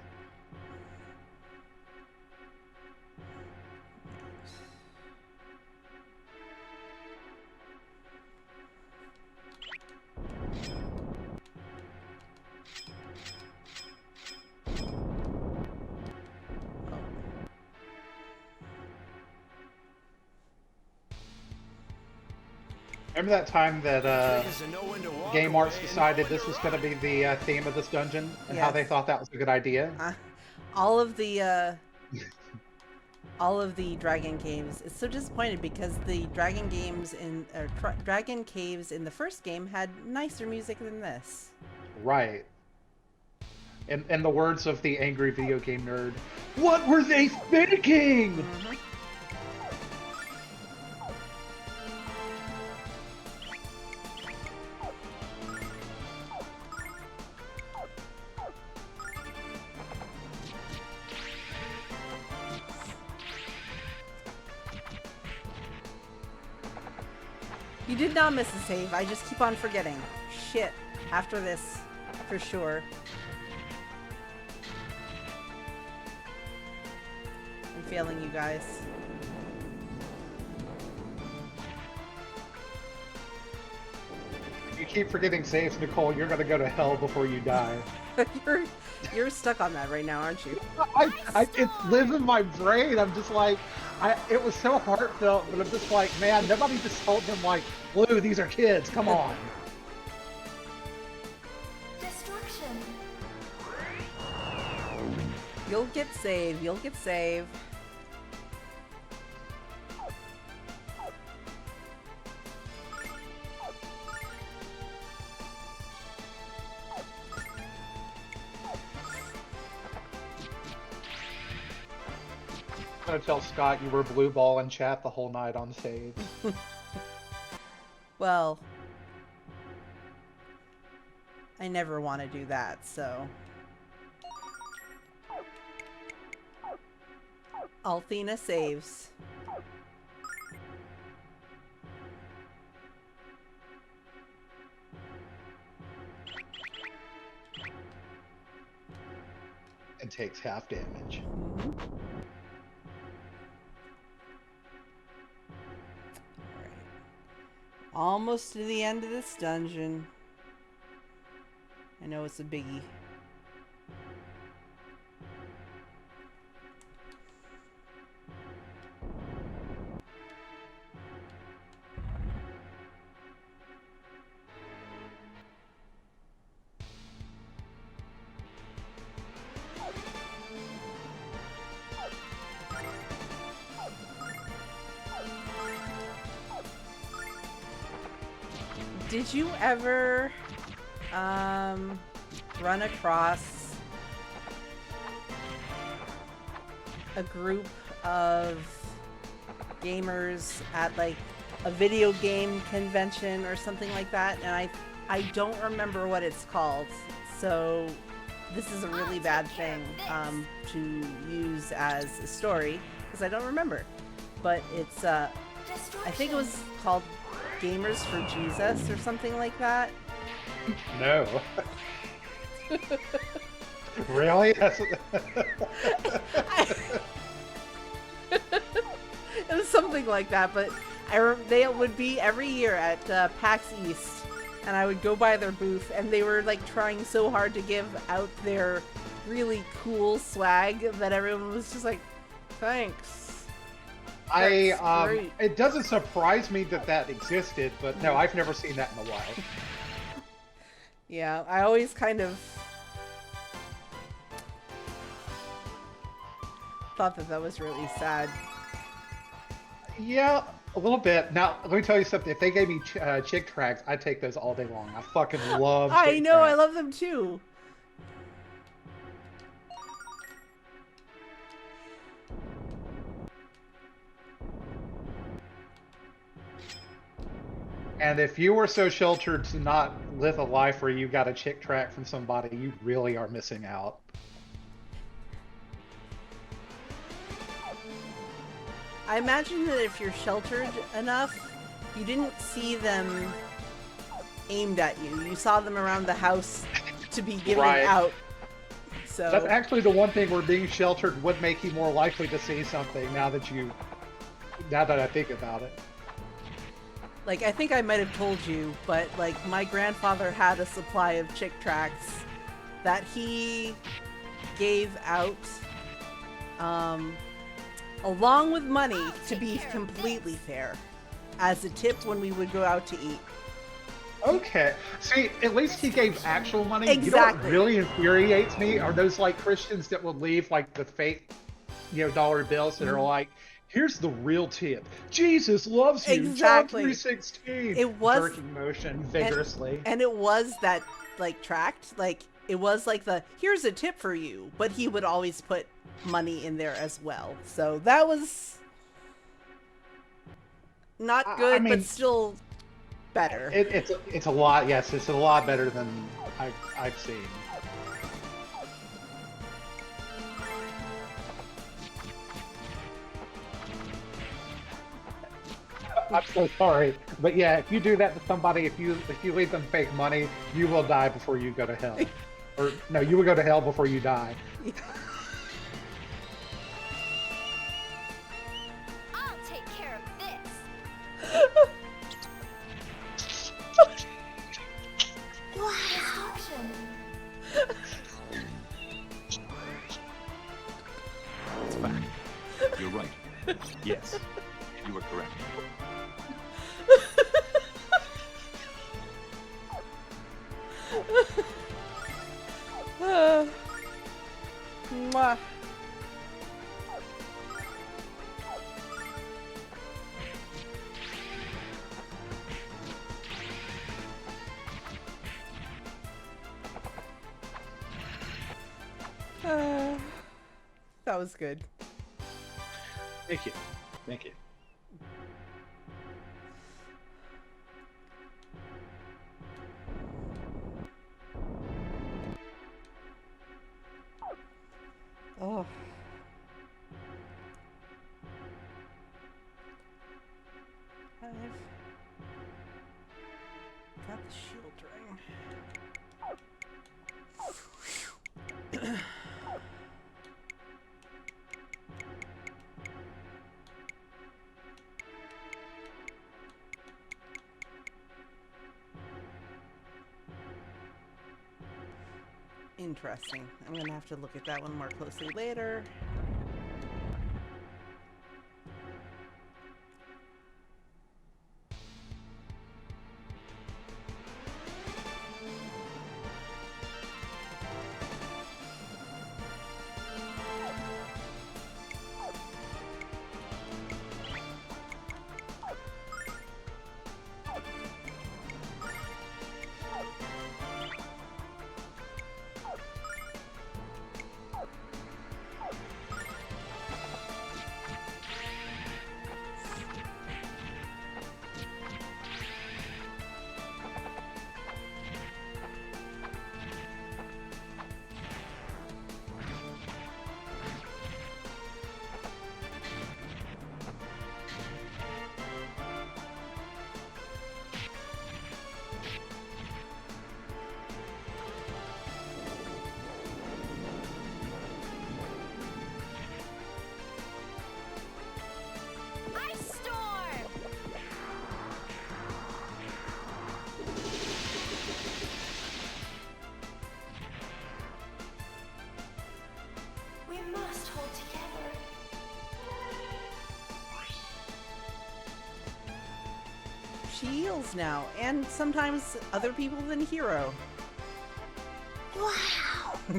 Remember that time that Game Arts decided this was going to be the theme of this dungeon, and how they Yes. thought that was a good idea? All of the dragon caves. It's so disappointed because the dragon games dragon caves in the first game had nicer music than this. Right. In the words of the angry video game nerd, what were they thinking? Mm-hmm. You did not miss a save. I just keep on forgetting. Shit. After this, for sure. I'm failing you guys. You keep forgetting saves, Nicole. You're going to go to hell before you die. You're stuck on that right now, aren't you? It lives in my brain. I'm just like, it was so heartfelt, but I'm just like, man, nobody just told them, like, Blue, these are kids, come on. Destruction. You'll get saved. You'll get saved. I'm going to tell Scott you were blue ball in chat the whole night on stage. Well, I never want to do that, so. Althena saves. And takes half damage. Mm-hmm. Almost to the end of this dungeon. I know it's a biggie. Did you ever run across a group of gamers at like a video game convention or something like that? And I don't remember what it's called, so this is a really bad thing to use as a story because I don't remember. But it's I think it was called Gamers for Jesus or something like that. No. Really? That's... It was something like that, but they would be every year at PAX East, and I would go by their booth, and they were like trying so hard to give out their really cool swag that everyone was just like, thanks. Great. It doesn't surprise me that existed, but no, I've never seen that in the wild. Yeah, I always kind of thought that was really sad. Yeah, a little bit. Now, let me tell you something. If they gave me chick tracks, I'd take those all day long. I fucking love I chick know, tracks. I love them too. And if you were so sheltered to not live a life where you got a chick track from somebody, you really are missing out. I imagine that if you're sheltered enough, you didn't see them aimed at you. You saw them around the house to be given Right. out. That's So, actually the one thing where being sheltered would make you more likely to see something now that I think about it. like, I think I might have told you, but, like, my grandfather had a supply of Chick tracts that he gave out, along with money, to be completely fair, as a tip when we would go out to eat. Okay. See, at least he gave actual money. You know what Exactly. really infuriates me are those like Christians that will leave like the fake, dollar bills that are like, here's the real tip. Jesus loves you. John Exactly. 3:16. It was, Jerking motion and, vigorously. and it was that, like, tract, like, it was like the, here's a tip for you, but he would always put money in there as well. So that was not I good, but mean, still better. it's a lot. Yes, it's a lot better than I've seen. I'm so sorry, but yeah, if you do that to somebody, if you leave them fake money, you will die before you go to hell. Or no, you will go to hell before you die. I'll take care of this. Destruction. It's fact. You're right. Yes, you are correct. Mwah. That was good. Thank you. Thank you. Oh. I've got the shield ring. Interesting. I'm gonna have to look at that one more closely later. Ice storm. We must hold together. She heals now, and sometimes other people than Hero. Wow. I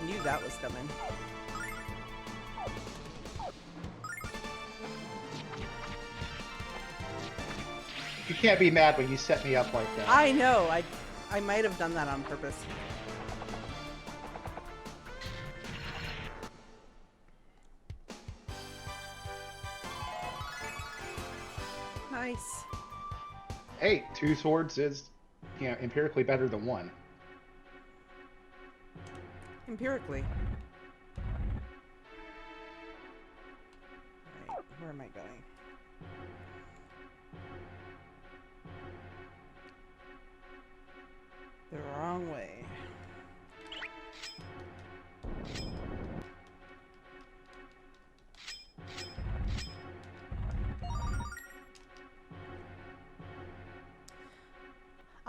knew that was coming. You can't be mad when you set me up like that. I know. I might have done that on purpose. Nice. Hey, 2 swords is, empirically better than 1. Empirically. Alright, where am I going? The wrong way.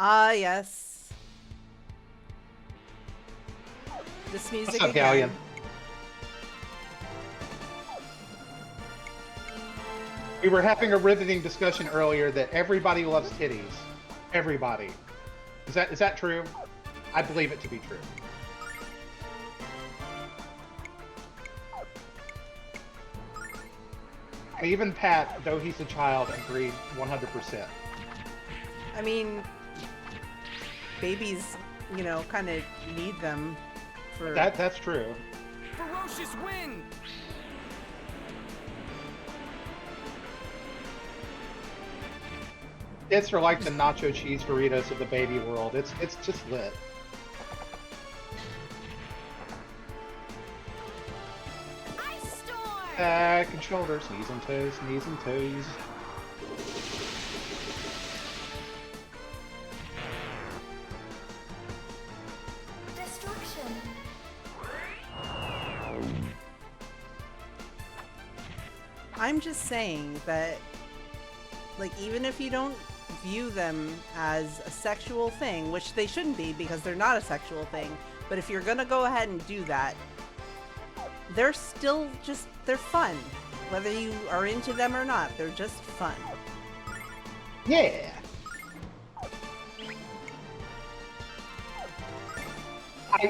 Ah, yes. This music What's up, again. Galleon? We were having a riveting discussion earlier that everybody loves titties. Everybody. Is that true? I believe it to be true. And even Pat, though he's a child, agreed 100%. I mean, babies, you know, kind of need them for... That's true. Ferocious wind! It's are like the nacho cheese burritos of the baby world. It's just lit. Ice storm! Back and shoulders, knees and toes, knees and toes. Destruction! I'm just saying that, like, even if you don't view them as a sexual thing, which they shouldn't be because they're not a sexual thing, but if you're gonna go ahead and do that, they're still just, they're fun. Whether you are into them or not, they're just fun. Yeah.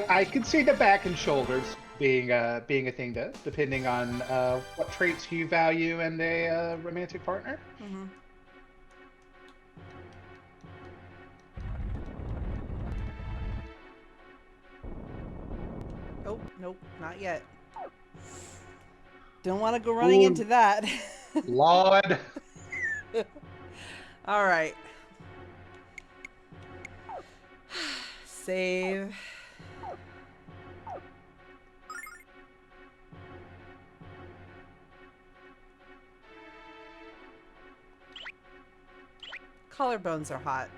I could see the back and shoulders being a thing, though, depending on what traits you value in a romantic partner. Mm-hmm. Oh, nope, not yet. Don't want to go running Ooh. into that. Lord. All right. Save. Collarbones are hot.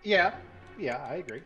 Yeah, I agree.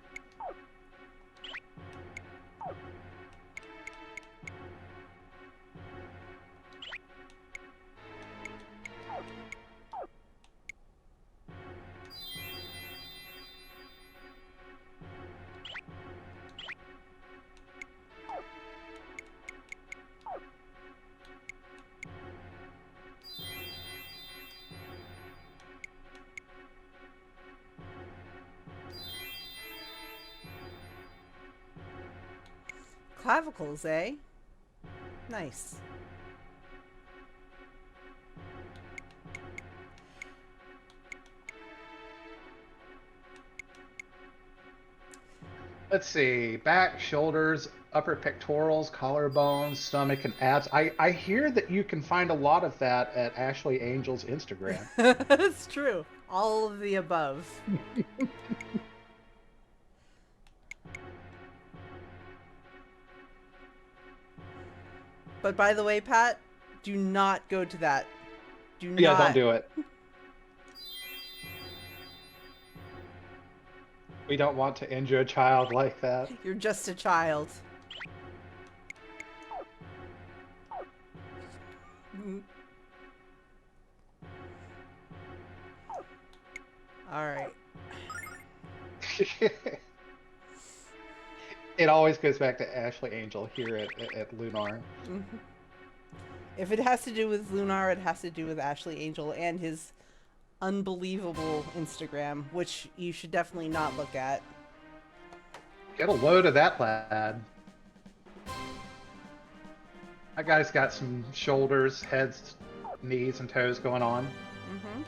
Clavicles, eh? Nice. Let's see. Back, shoulders, upper pectorals, collarbones, stomach, and abs. I hear that you can find a lot of that at Ashley Angel's Instagram. It's true. All of the above. But by the way, Pat, do not go to that. Do not. Yeah, don't do it. We don't want to injure a child like that. You're just a child. All right. It always goes back to Ashley Angel here at Lunar. Mm-hmm. If it has to do with Lunar, it has to do with Ashley Angel and his unbelievable Instagram, which you should definitely not look at. Get a load of that lad. That guy's got some shoulders, heads, knees, and toes going on. Mm-hmm.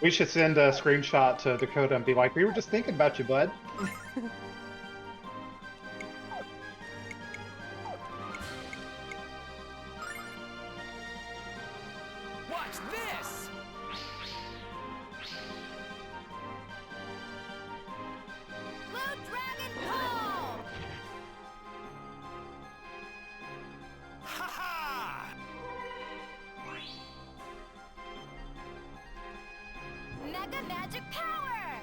We should send a screenshot to Dakota and be like, we were just thinking about you, bud. Watch this! Blue Dragon Pull! Ha ha! Mega Magic Power!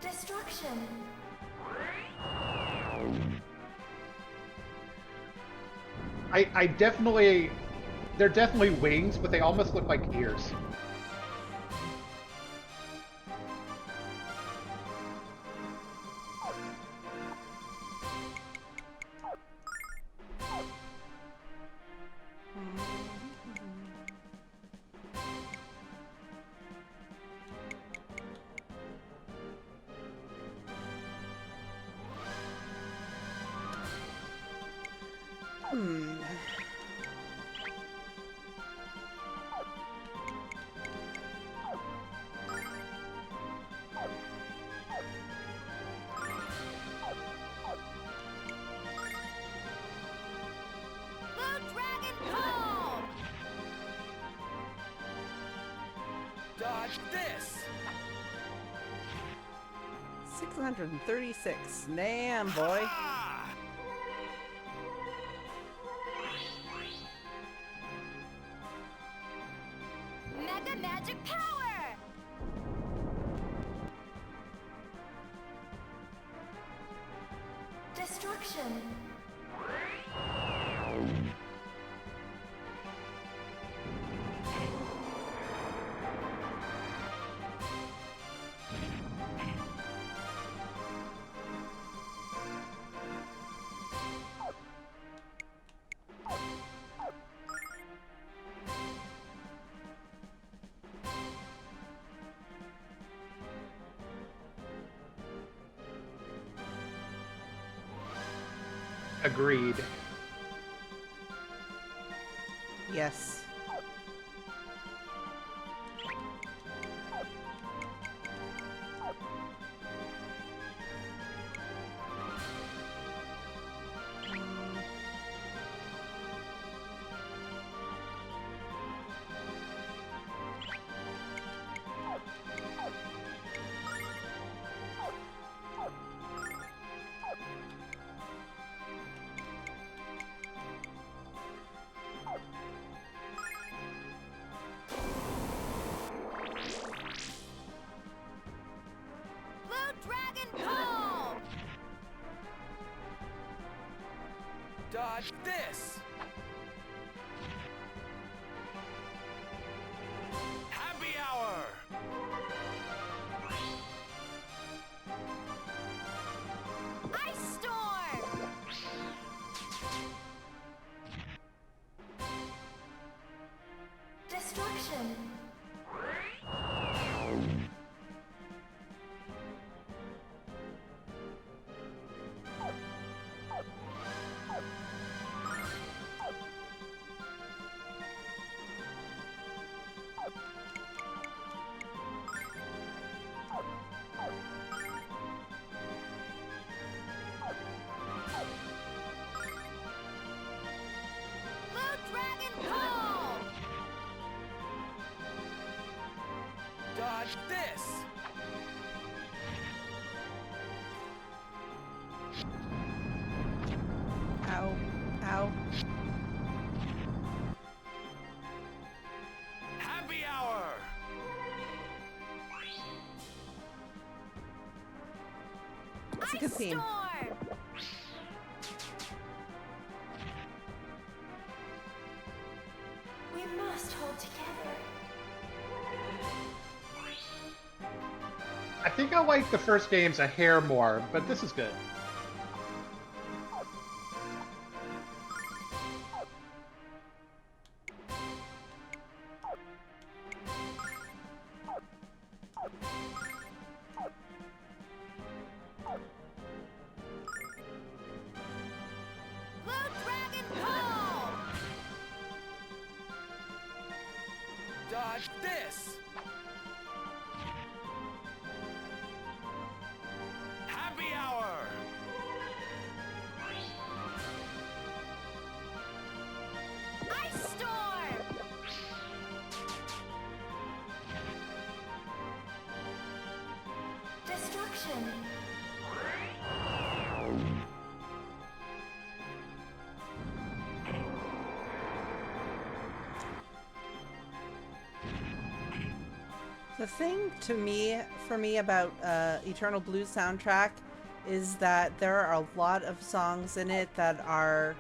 Destruction! I definitely, they're definitely wings, but they almost look like ears. Blue Dragon Call! Dodge this! 636. Damn, boy. Ah! Mega Magic Power! Destruction! Agreed. Yes. Blue Dragon Call! Dodge this! Happy hour! Ice Storm! Destruction! Blue Dragon Call! Dodge this! Ow. Ow. Happy hour! That's a good Ice theme. Storm! We must hold together. I think I like the first games a hair more, but this is good. Blue Dragon Call! Dodge this! Happy hour! Ice Storm! Destruction! The thing for me about Eternal Blue soundtrack is that there are a lot of songs in it that are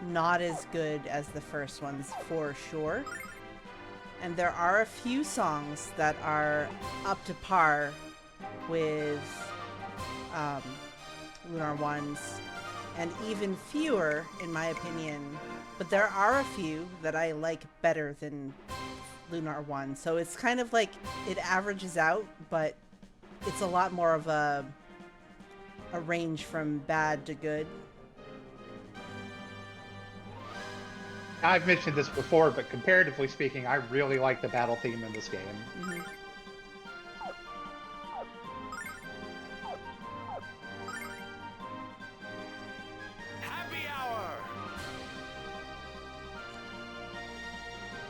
not as good as the first ones for sure. And there are a few songs that are up to par with Lunar Ones, and even fewer, in my opinion. But there are a few that I like better than Lunar One. So it's kind of like it averages out, but it's a lot more of a range from bad to good. I've mentioned this before, but comparatively speaking, I really like the battle theme in this game. Mm-hmm. Happy hour!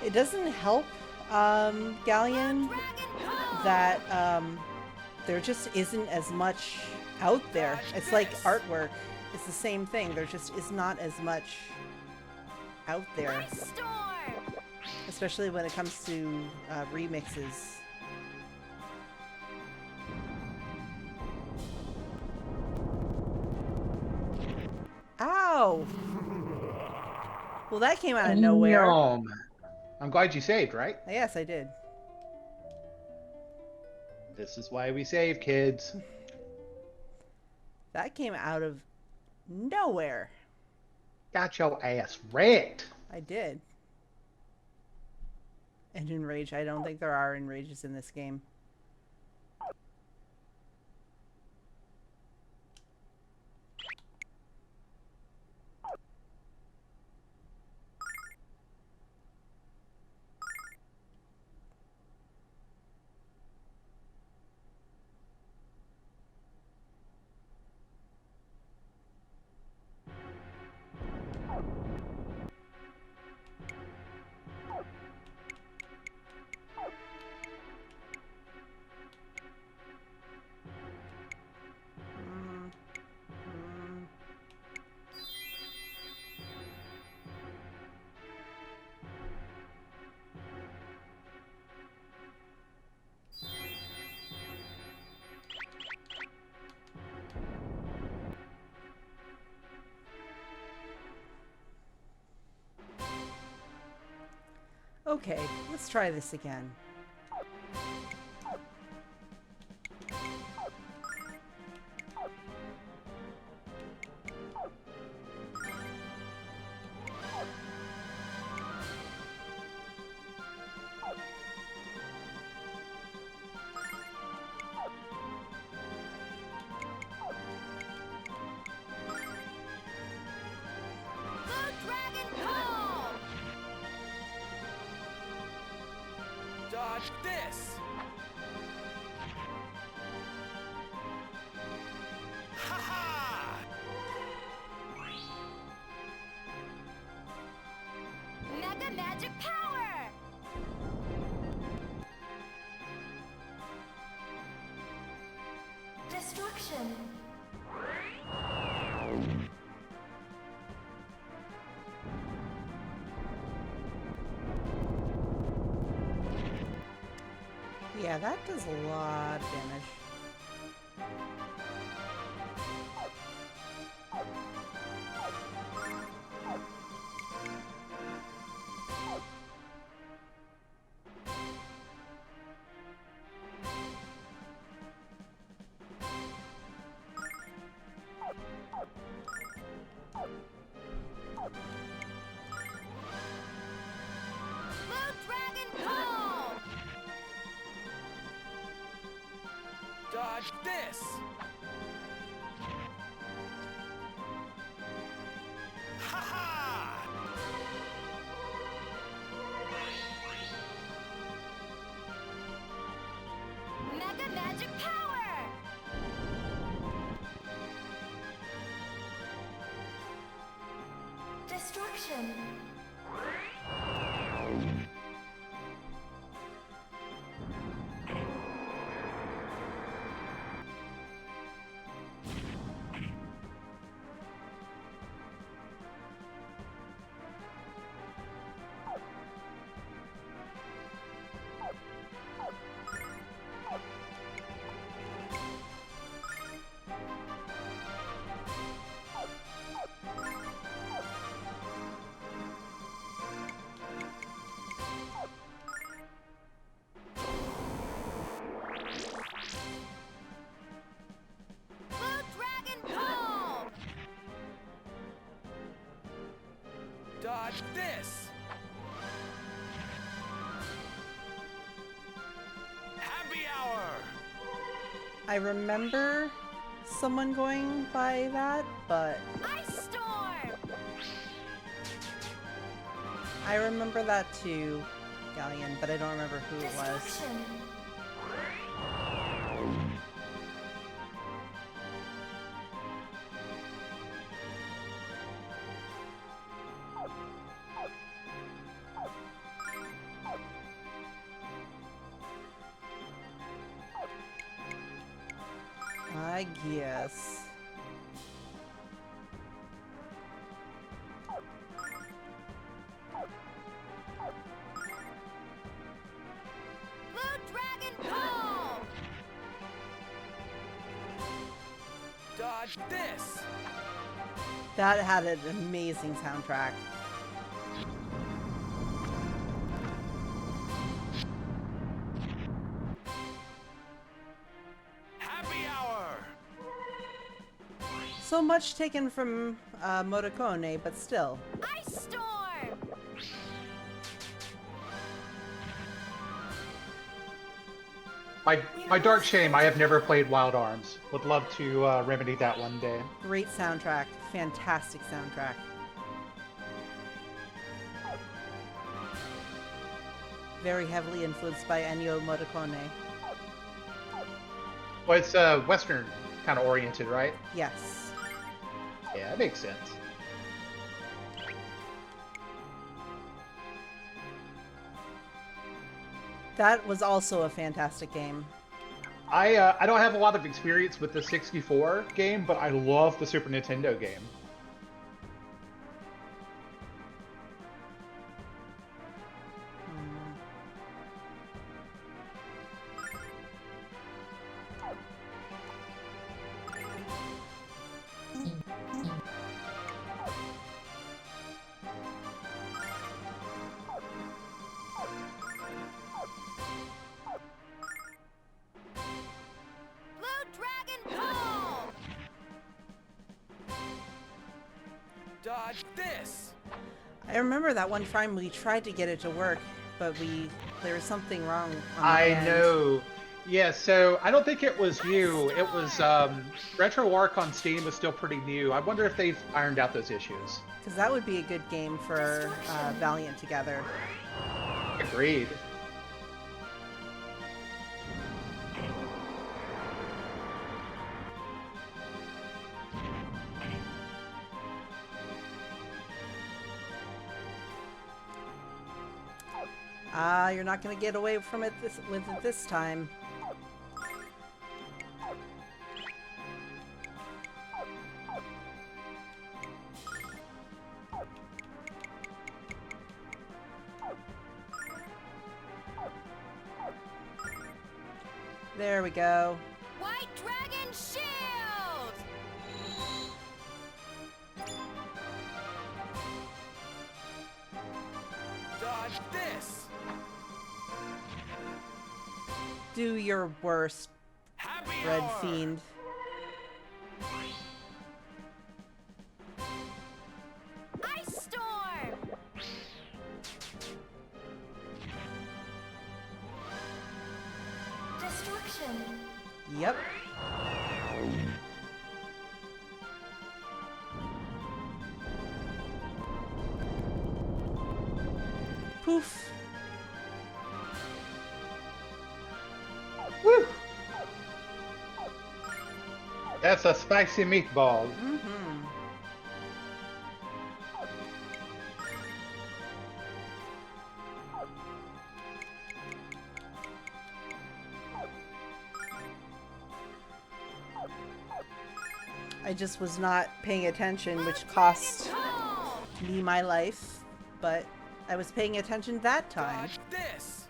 It doesn't help, Galleon, that there just isn't as much out there. It's like artwork. It's the same thing. There just is not as much out there. Especially when it comes to remixes. Ow! Well, that came out of nowhere. I'm glad you saved, right? Yes, I did. This is why we save, kids. That came out of nowhere. Got your ass wrecked. I did. And enrage. I don't think there are enrages in this game. Okay, let's try this again. Dodge this! Ha ha! Mega magic power! Destruction! Yeah, that does a lot of damage. Dodge this! Ha ha! Mega magic power! Destruction! Dodge this! Happy hour! I remember someone going by that, but Ice storm! I remember that too, Galleon, but I don't remember who it was. Destruction! I guess. Blue Dragon Call! Dodge this! That had an amazing soundtrack. Happy hour! So much taken from Motokone, but still. Ice storm! My dark shame, I have never played Wild Arms. Would love to remedy that one day. Great soundtrack. Fantastic soundtrack. Very heavily influenced by Ennio Morricone. Well, it's Western kind of oriented, right? Yes. Yeah, that makes sense. That was also a fantastic game. I don't have a lot of experience with the 64 game, but I love the Super Nintendo game. Blue Dragon Call! Dodge this! I remember that one time we tried to get it to work, but there was something wrong on the I end. know. Yeah, so I don't think it was you. It was RetroArch on Steam was still pretty new. I wonder if they've ironed out those issues. Because that would be a good game for Valiant together. Agreed. You're not going to get away from it with it this time. There we go. White Dragon Shield! Dodge this! Do your worst, Happy Red hour! Fiend. Ice storm! Destruction! Yep. Poof. Woo! That's a spicy meatball. Mm-hmm. I just was not paying attention, which cost Call! me my life, but I was paying attention that time. Dodge this!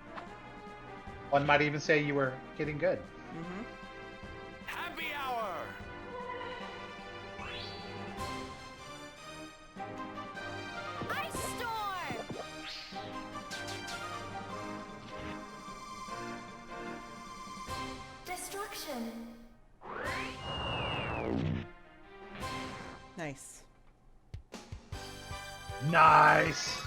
One might even say you were getting good. Mm-hmm. Happy hour! Ice storm! Destruction! Nice. Nice.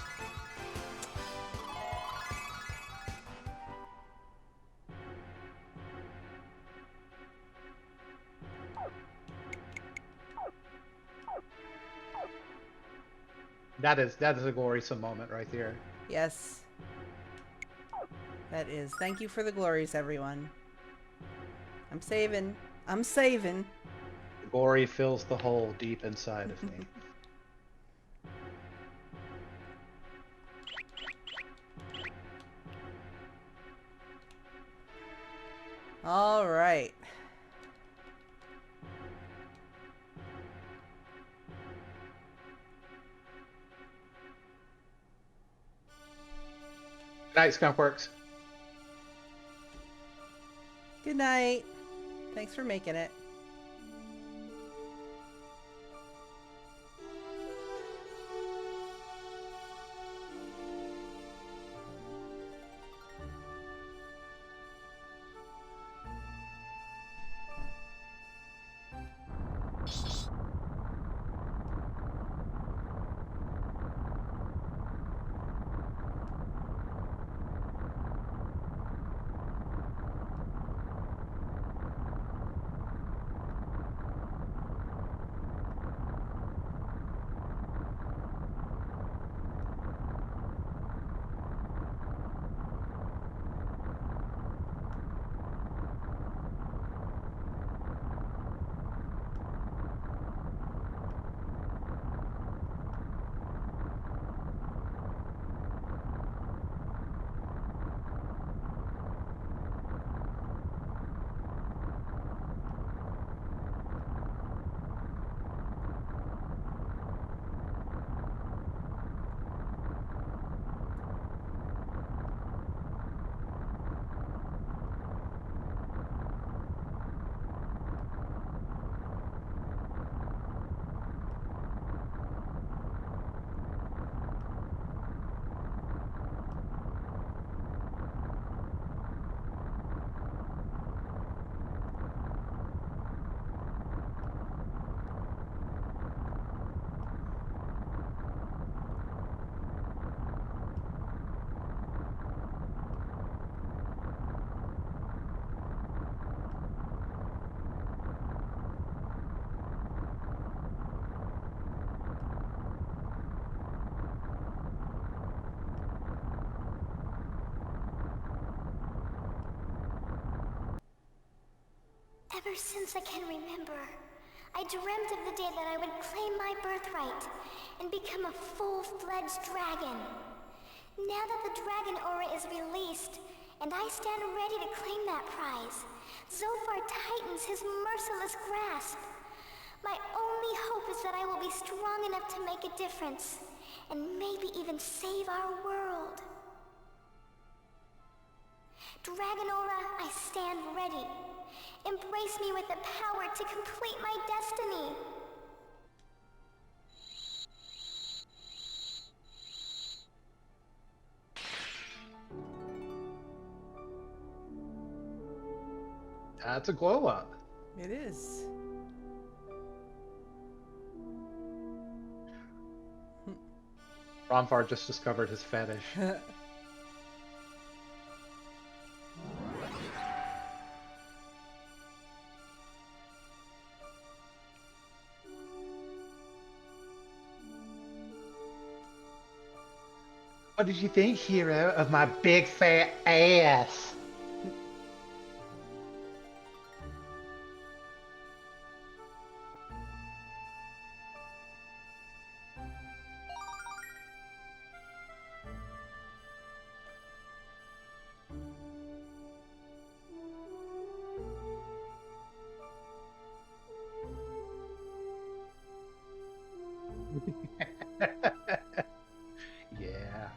That is a glorious moment right there. Yes. That is. Thank you for the glories, everyone. I'm saving. I'm saving. The glory fills the hole deep inside of me. All right. Good night, Skunkworks. Good night. Thanks for making it. Ever since I can remember, I dreamt of the day that I would claim my birthright and become a full-fledged dragon. Now that the dragon aura is released, and I stand ready to claim that prize, Zophar tightens his merciless grasp. My only hope is that I will be strong enough to make a difference, and maybe even save our world. Dragon aura, I stand ready. Embrace me with the power to complete my destiny. That's a glow up. It is. Romfar just discovered his fetish. What did you think, hero, of my big fat ass? Yeah.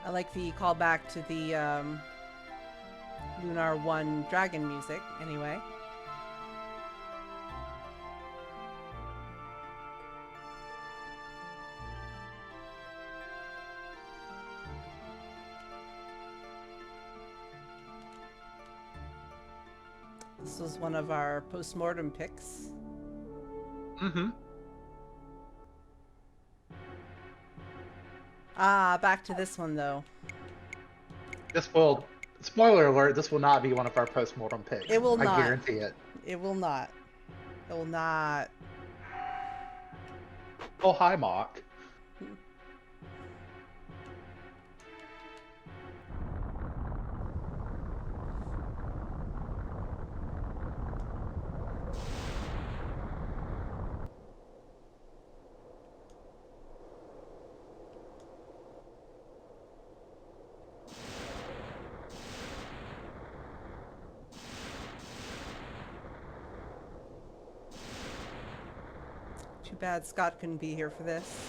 I like the callback to the Lunar 1 dragon music, anyway. This was one of our post-mortem picks. Mm-hmm. Ah, back to this one, though. This will, spoiler alert, this will not be one of our post-mortem picks. It will I not. guarantee it. It will not. It will not. Oh, hi, Mock. Too bad Scott couldn't be here for this.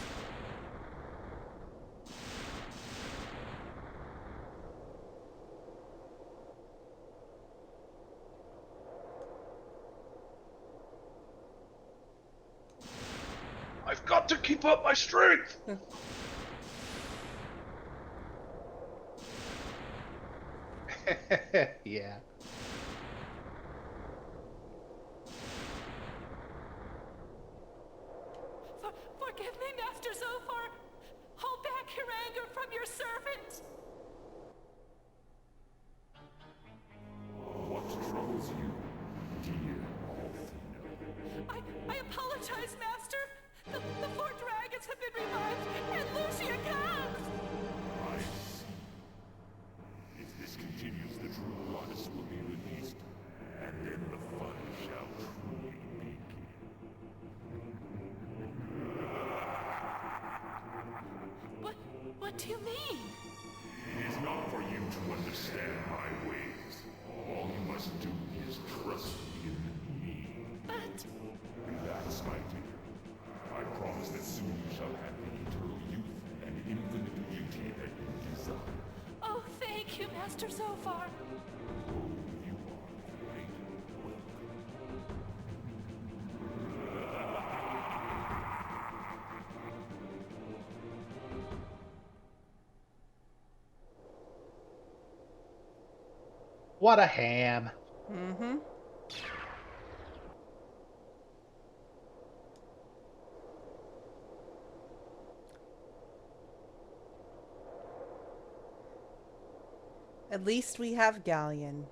I've got to keep up my strength! Yeah. Forgive me, Master Zophar. Hold back your anger from your servant. What troubles you, dear Althena? I apologize, Master. The four dragons have been revived, and Lucia comes! I see. If this continues, the true goddess will be released, and then the fun shall truly begin. What do you mean? It is not for you to understand my ways. All you must do is trust in me. But... Relax, my dear. I promise that soon you shall have the eternal youth and infinite beauty that you desire. Oh, thank you, Master Zophar. Oh, you are quite What a ham. Mm-hmm. At least we have Galleon.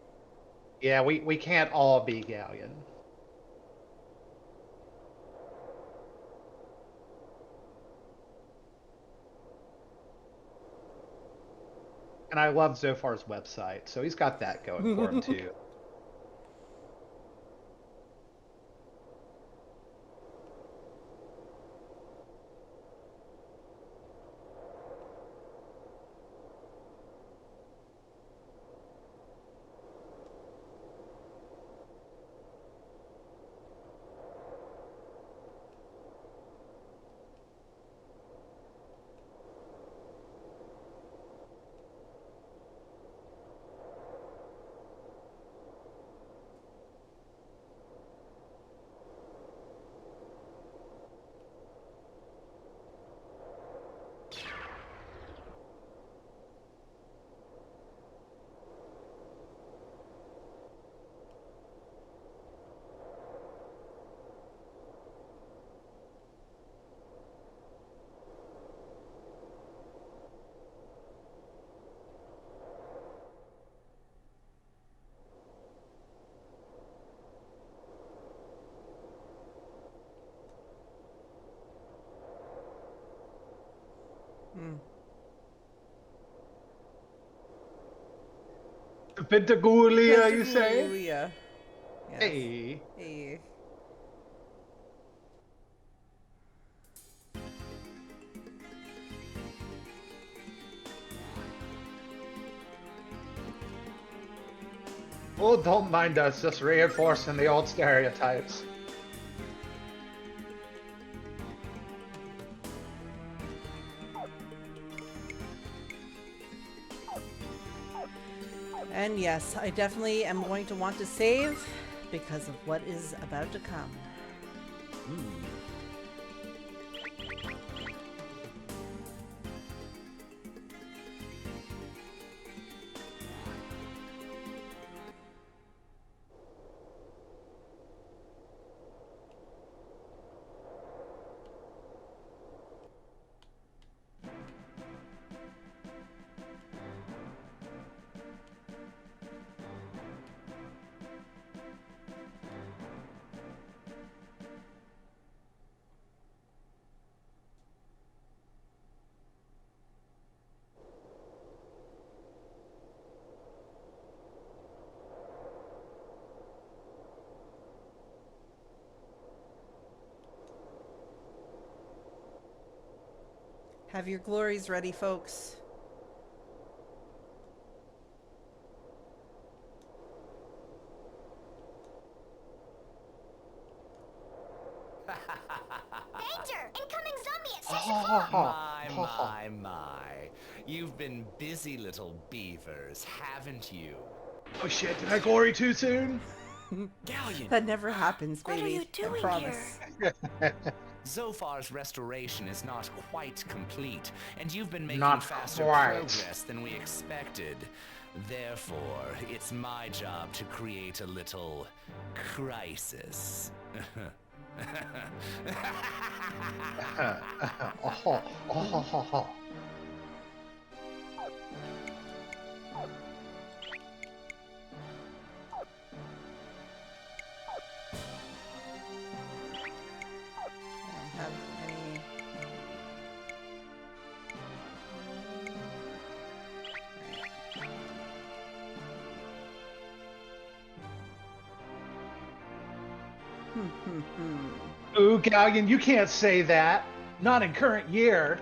Yeah, we can't all be Galleon. And I love Zophar's website, so he's got that going for him too. Pentagulia, you say? Pentagulia. Yes. Hey. Hey. Oh, don't mind us, just reinforcing the old stereotypes. And yes, I definitely am going to want to save because of what is about to come. Have your glories ready, folks. Danger! Incoming zombie at Ha 6 ha o'clock! ha My, ha ha. my. You've been busy little beavers, haven't you? Oh shit! Did I glory too soon? Galleon! That never happens, What are baby. you I doing promise. Zophar's restoration is not quite complete, and you've been making Not faster quite. progress than we expected. Therefore, it's my job to create a little crisis. Oh, oh, oh, oh. I don't have any. Ooh, Galleon, you can't say that. Not in current year.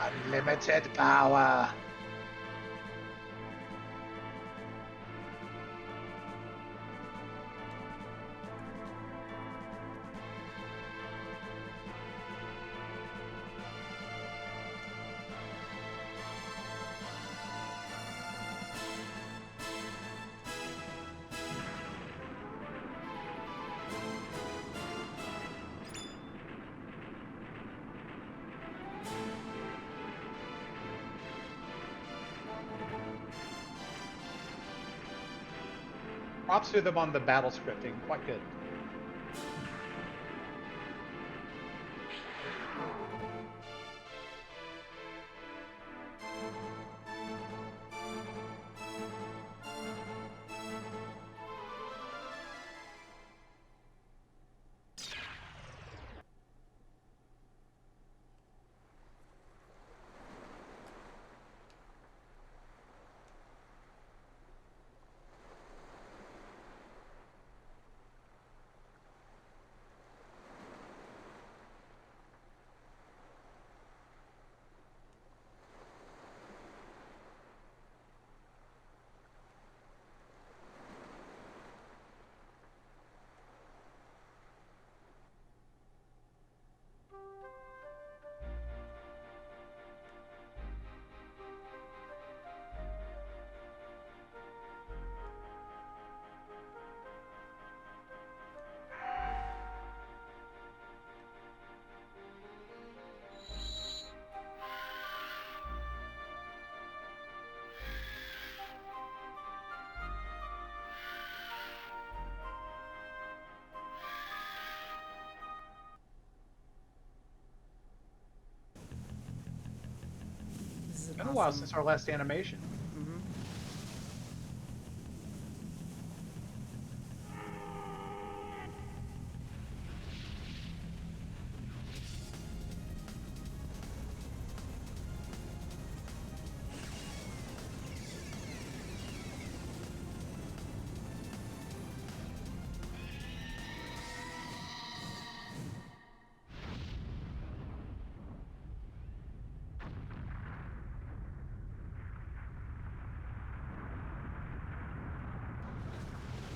Unlimited power. Props to them on the battle scripting. Quite good. This is It's an been a while awesome. since our last animation. Mhm.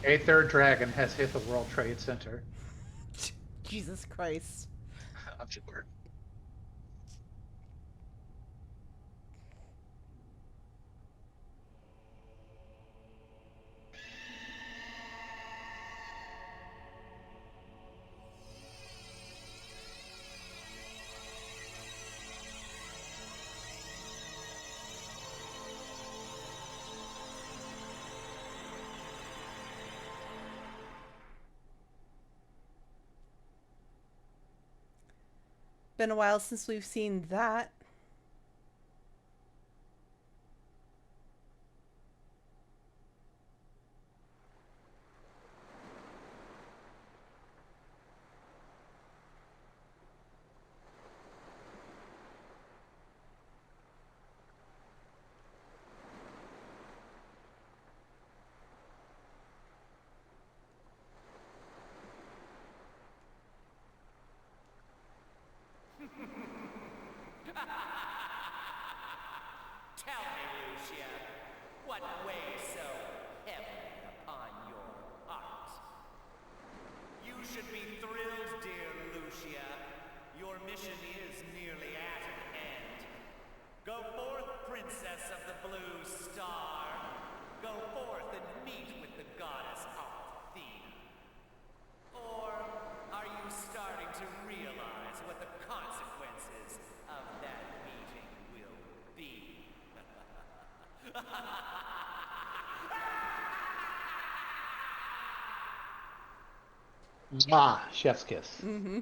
A third dragon has hit the World Trade Center. Jesus Christ. I'm sure. Been a while since we've seen that. Tell me, Lucia, what weighs so heavy upon your heart? You should be thrilled, dear Lucia. Your mission is nearly at an end. Go forth, Princess of the Blue Star. Go forth and meet with the goddess Athena. Or are you starting to realize what the consequences of that meeting will be? Chef's kiss. Mm-hmm.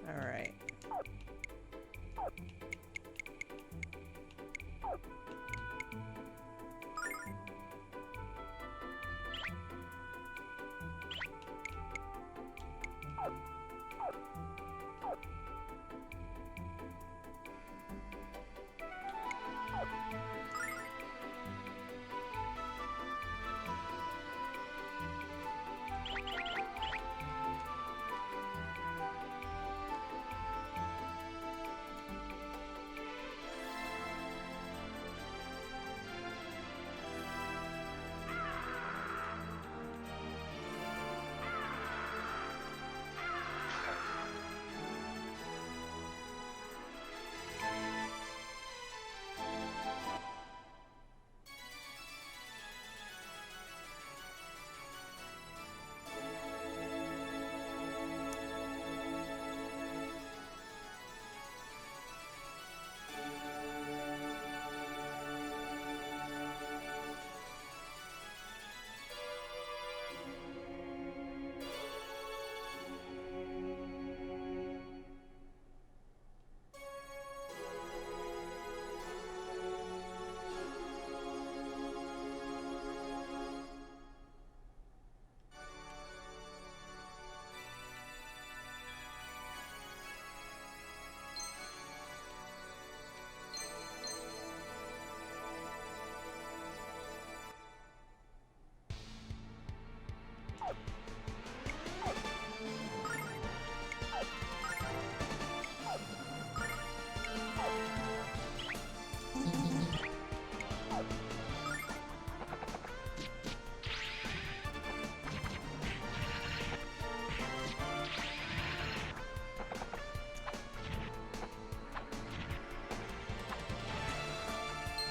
All right.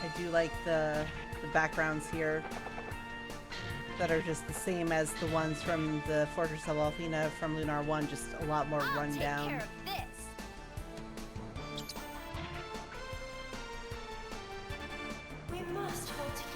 I do like the backgrounds here that are just the same as the ones from the Fortress of Athena from Lunar 1, just a lot more I'll take rundown. care of this. We must hold together.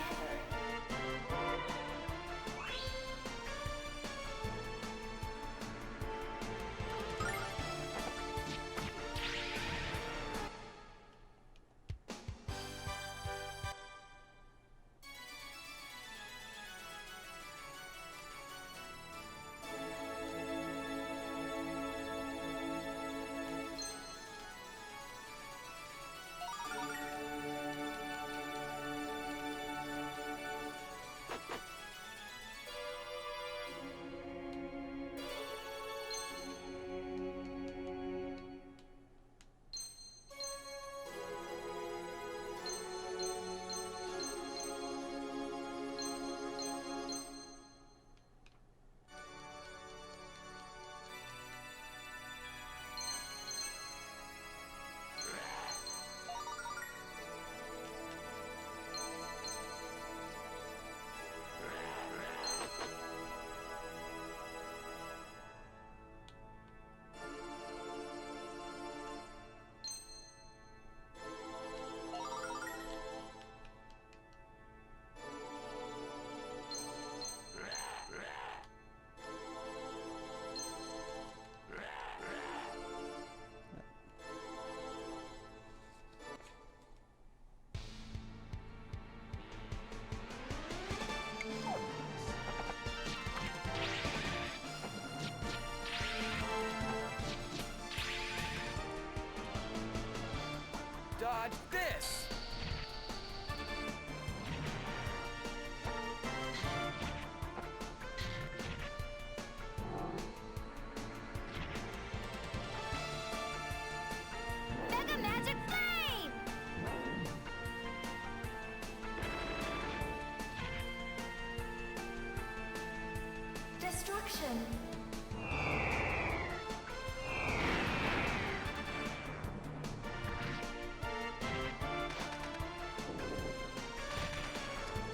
destruction.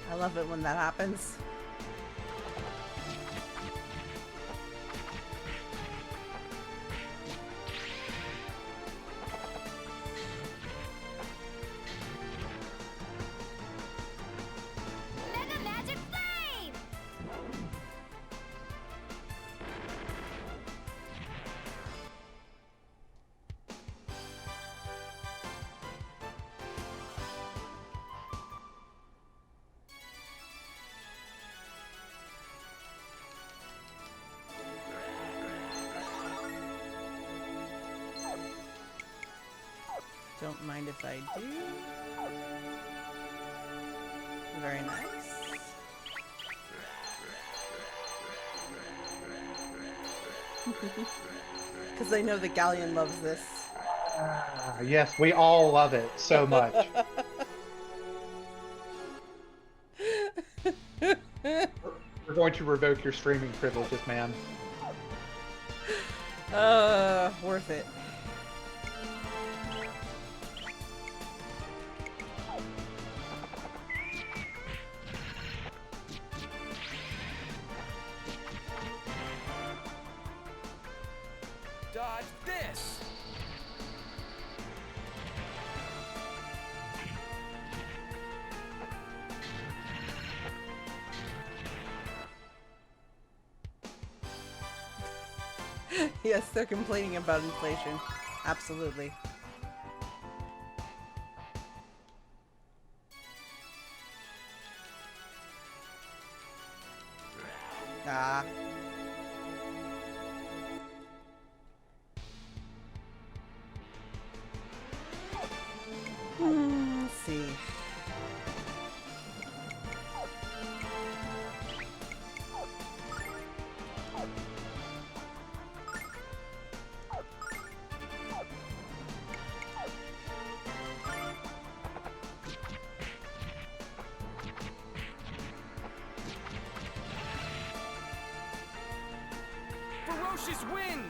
I love it when that happens. Mega Magic Flame! Don't mind if I do. Very nice. Because I know the Galleon loves this. Yes, we all love it so much. We're going to revoke your streaming privileges, man. Worth it. Dodge this! Yes, they're complaining about inflation. Absolutely. Ah. Let's see. Ferocious wind!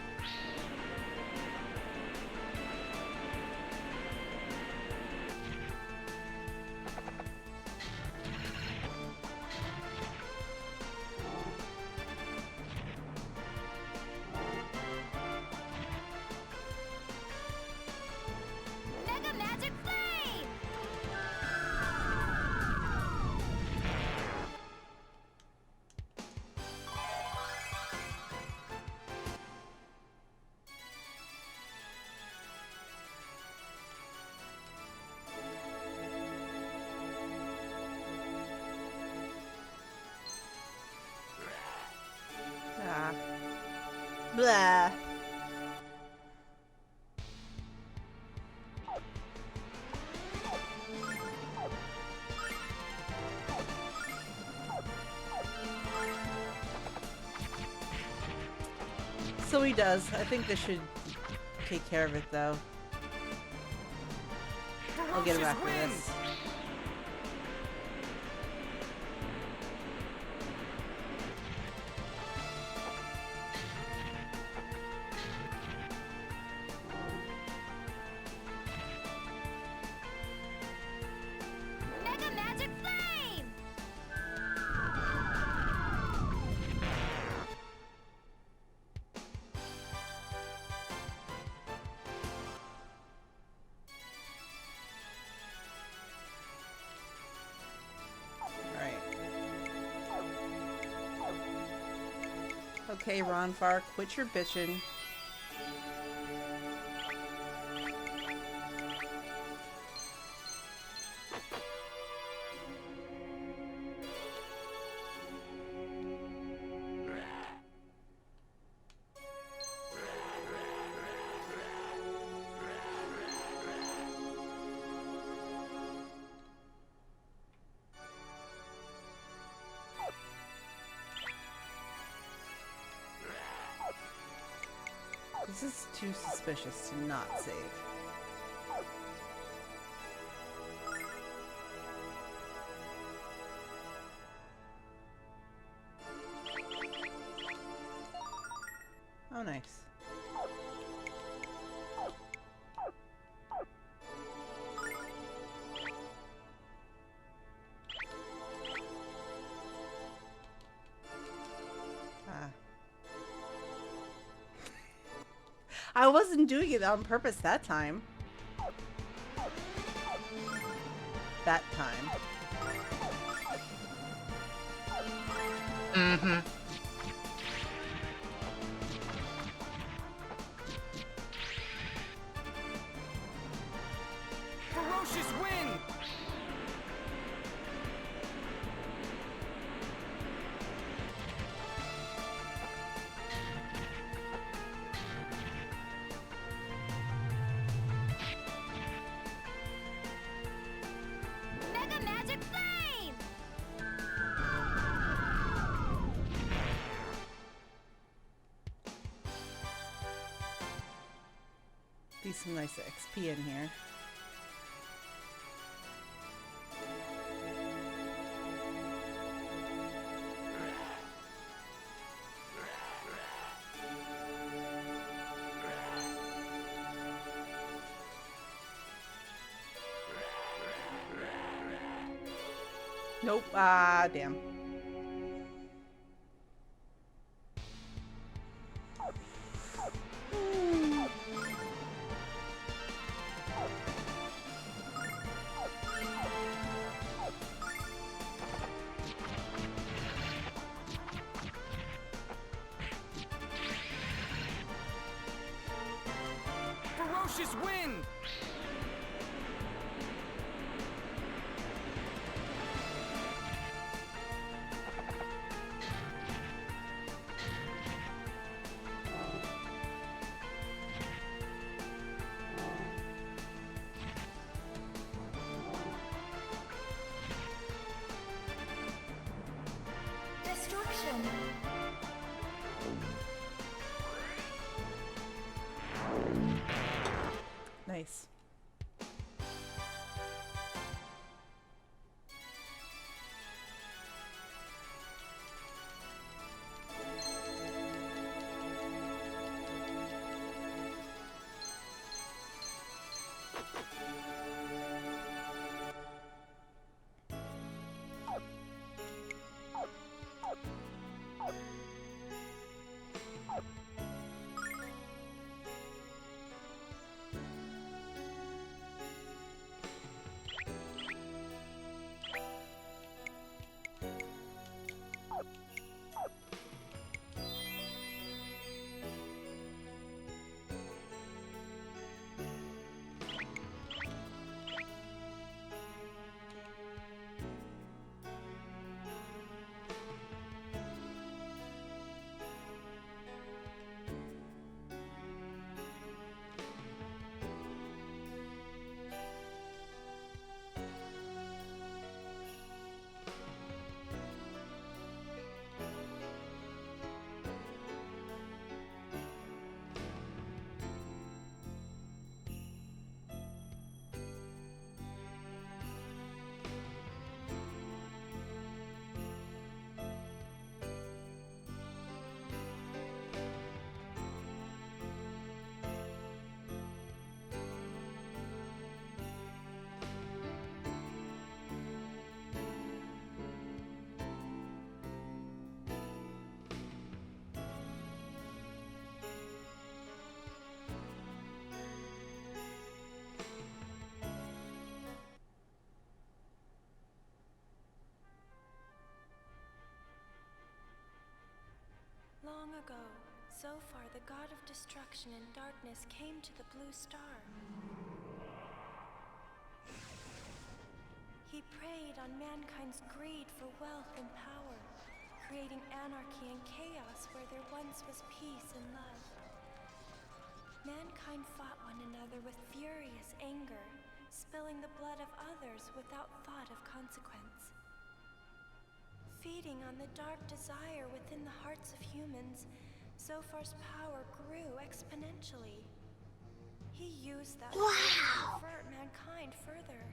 Mega Magic Flame! Ah. Blah. So he does. I think this should take care of it, though. I'll get him Ferocious after wind! this. Mega Magic Flame! Alright. Okay, Ronfar, quit your bitching. This is too suspicious to not save. Oh, nice. Ah. I wasn't doing it on purpose that time. That time. Mm-hmm. Ferocious wind! Mega Magic Flame! Be some nice XP in here. Nope. Ah, damn. Ferocious wind! Destruction! Nice. Long ago, so far the god of destruction and darkness came to the blue star. He preyed on mankind's greed for wealth and power, creating anarchy and chaos where there once was peace and love. Mankind fought one another with furious anger, spilling the blood of others without thought of consequence. Feeding on the dark desire within the hearts of humans, Zophar's power grew exponentially. He used that to pervert mankind further.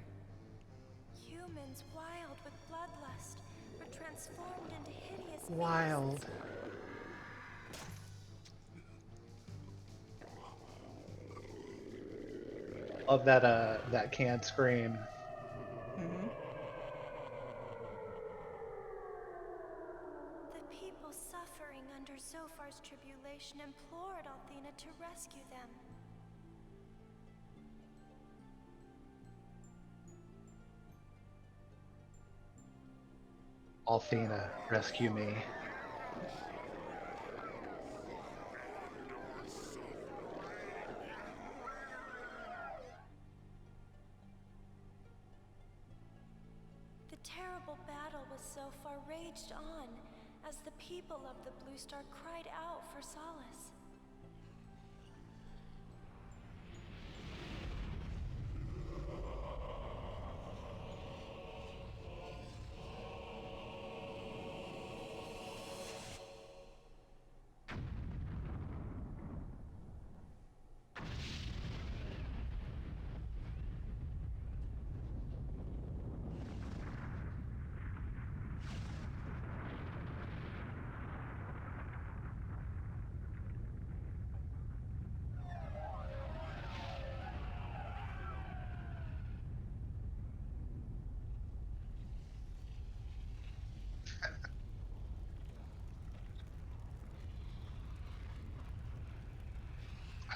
Humans, wild with bloodlust, were transformed into hideous Wild. beasts. Love that canned scream. Hmm. The people suffering under Zophar's tribulation implored Althena to rescue them. Althena, rescue me. The terrible battle with Zophar raged on as the people of the Blue Star cried out for solace.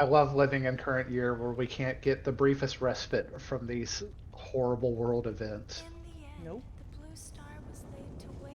I love living in current year where we can't get the briefest respite from these horrible world events. In the end, Nope. the Blue Star was laid to waste.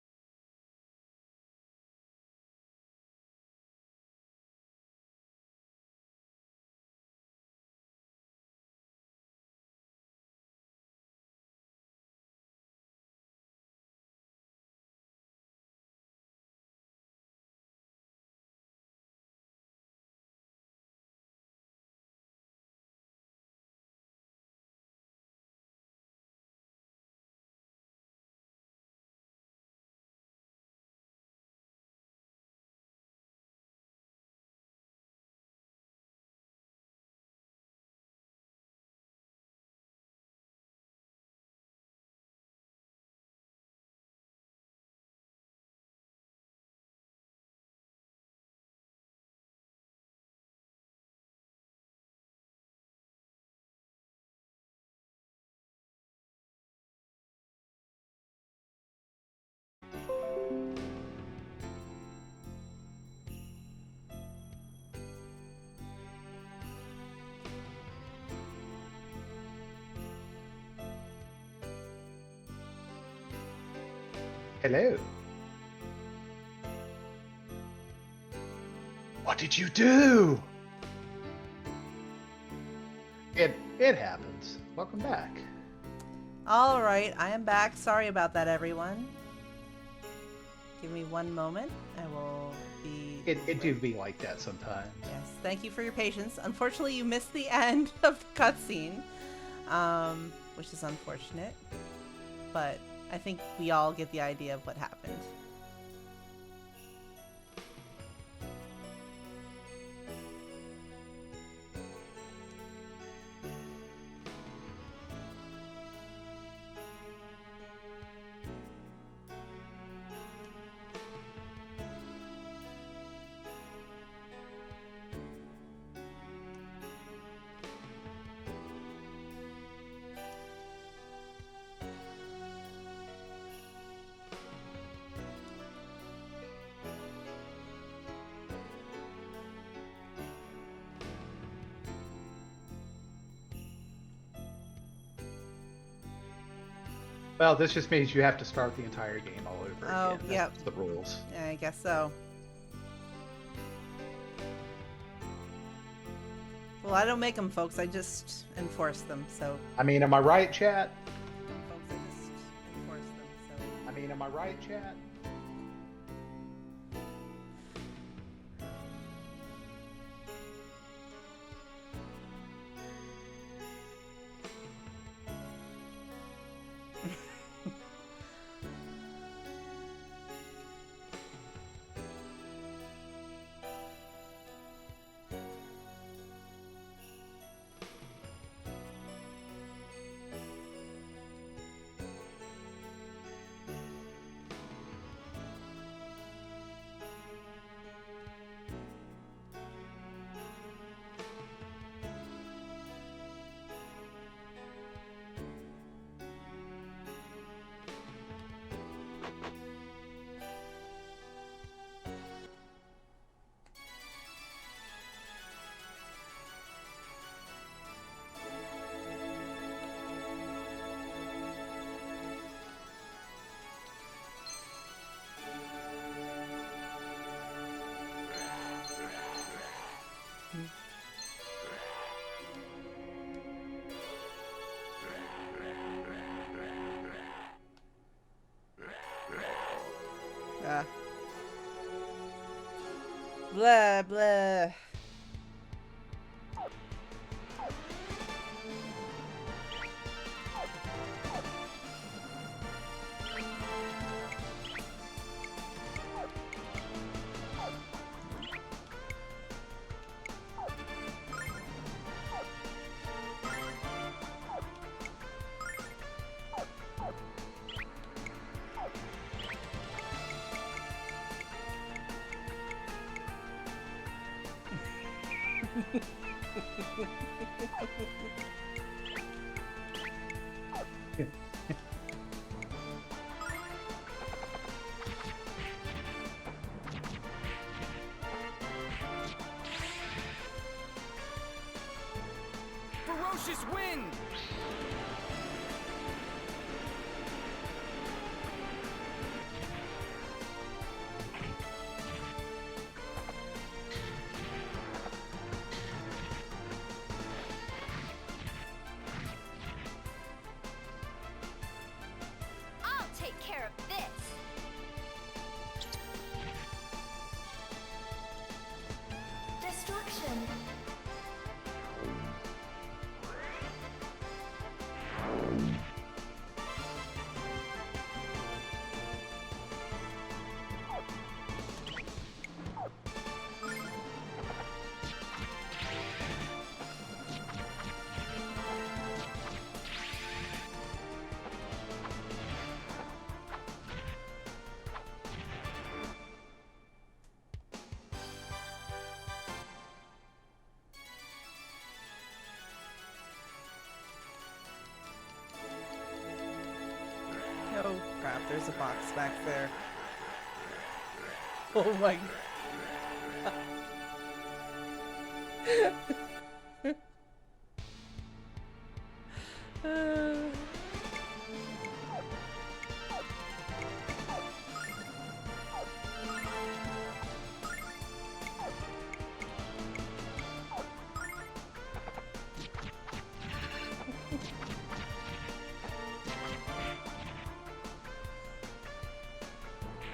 Hello. What did you do? It happens. Welcome back. All right, I am back. Sorry about that, everyone. Give me one moment. I will be... It do be like that sometimes. Yes, thank you for your patience. Unfortunately, you missed the end of the cutscene, which is unfortunate. But I think we all get the idea of what happened. Well, this just means you have to start the entire game all over Oh, again. yep. That's the rules. Yeah, I guess so. Well, I don't make them, folks. I just enforce them, so... I mean, am I right, chat? Folks, I just enforce them, so... I mean, am I right, chat? Blah, blah. Ferocious wind! I'll take care of this. Destruction. Oh crap, there's a box back there. Oh my god.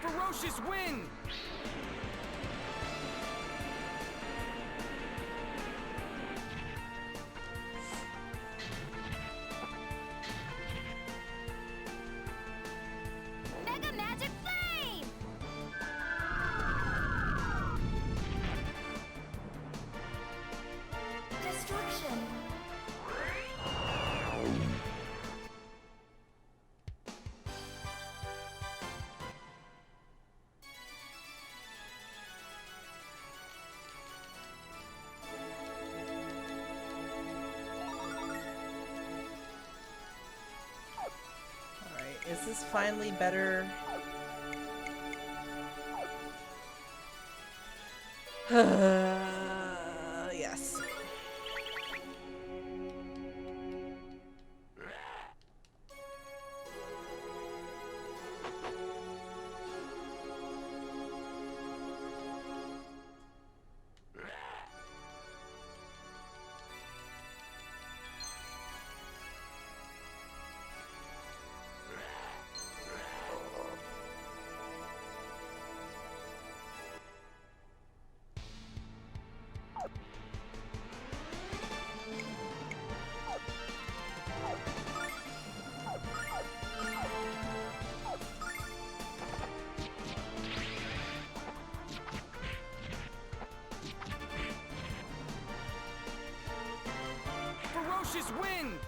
Ferocious wind! Mega Magic Flame! Destruction. Alright, is this finally better? Yes. Ferocious wind!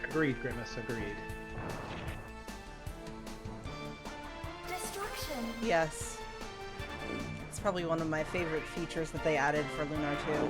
Agreed, Grimace, agreed. Destruction. Yes. It's probably one of my favorite features that they added for Lunar 2.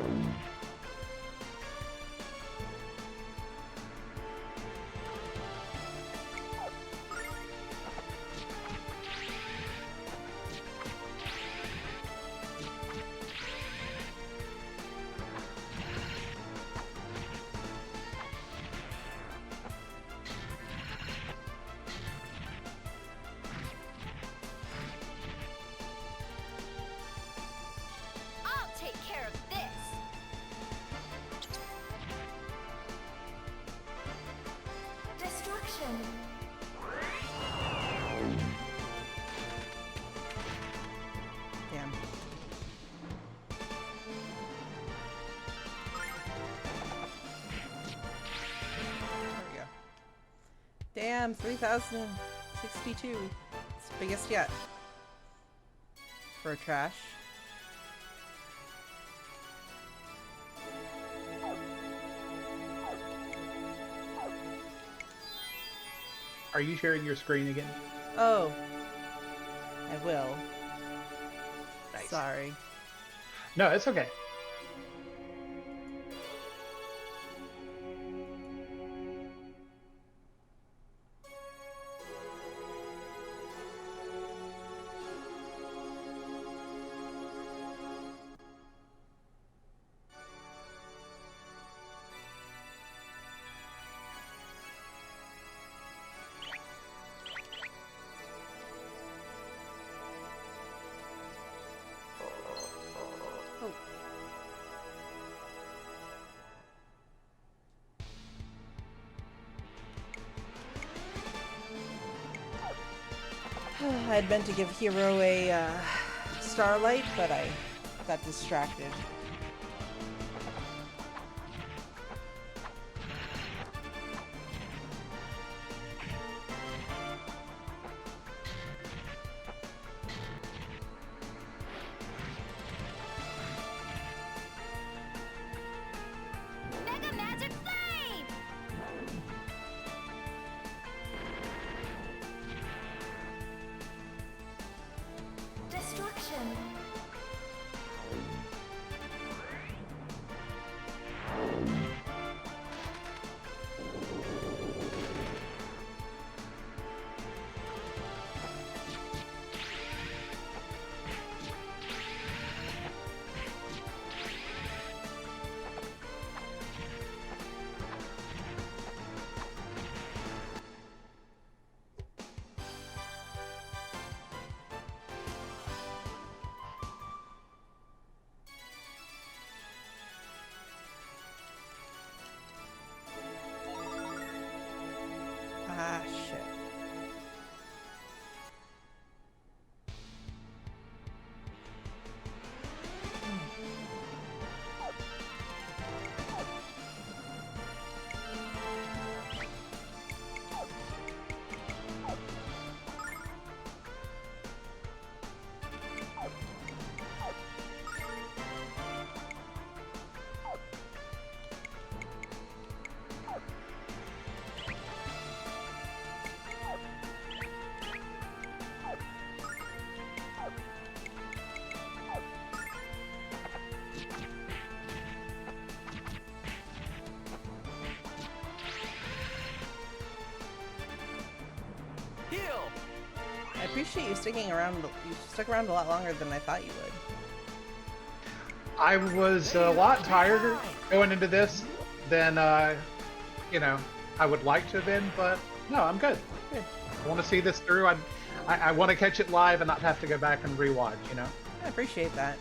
I'll take care of this. Damn, 3,062. It's the biggest yet. For trash. Are you sharing your screen again? Oh. I will. Nice. Sorry. No, it's okay. I had meant to give Hero a starlight, but I got distracted. Mega Magic Flame! Destruction! Ah, shit. Heal! I appreciate you sticking around. You stuck around a lot longer than I thought you would. I was a lot tired going into this than, you know, I would like to have been, but no, I'm good. Good. I want to see this through. I want to catch it live and not have to go back and rewatch, you know? I appreciate that.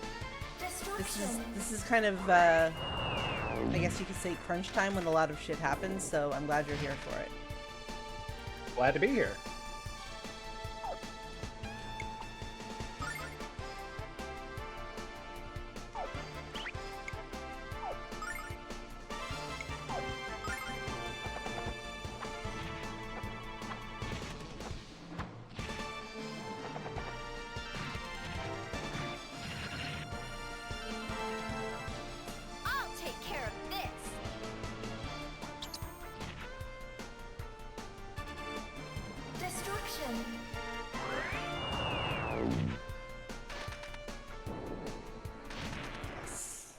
Destruction! This is kind of, I guess you could say crunch time when a lot of shit happens, so I'm glad you're here for it. Glad to be here. I'll take care of this! Destruction! Yes.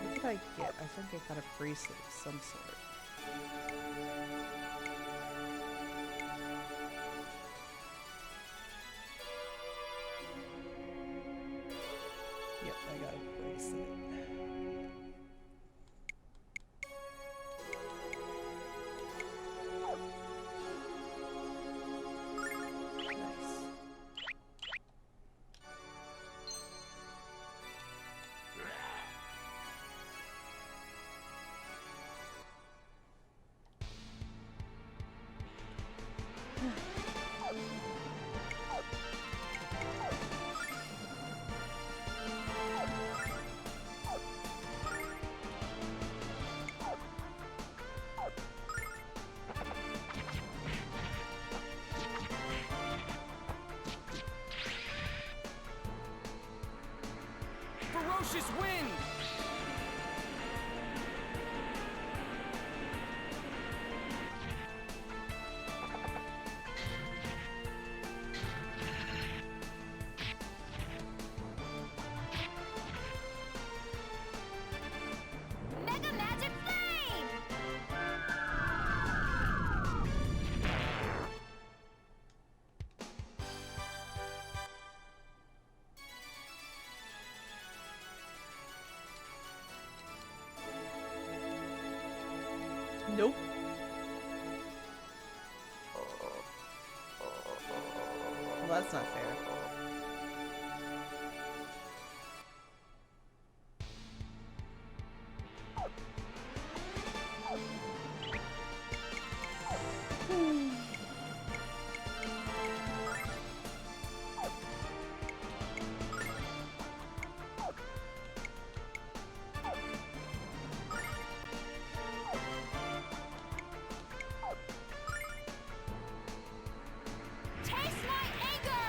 What did I get? I think I got a bracelet of some sort. Yep, I got a bracelet. Nice. Ferocious wind! Mega Magic Flame! Nope. Well, that's not fair. Taste my anger!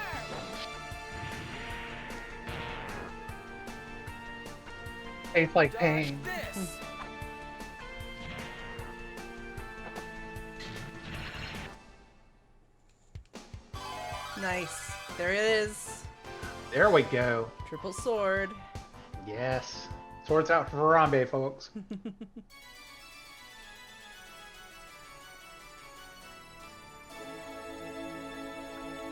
Tastes like pain. This! Nice. There it is. There we go. Triple sword. Yes. Swords out for Harambe, folks.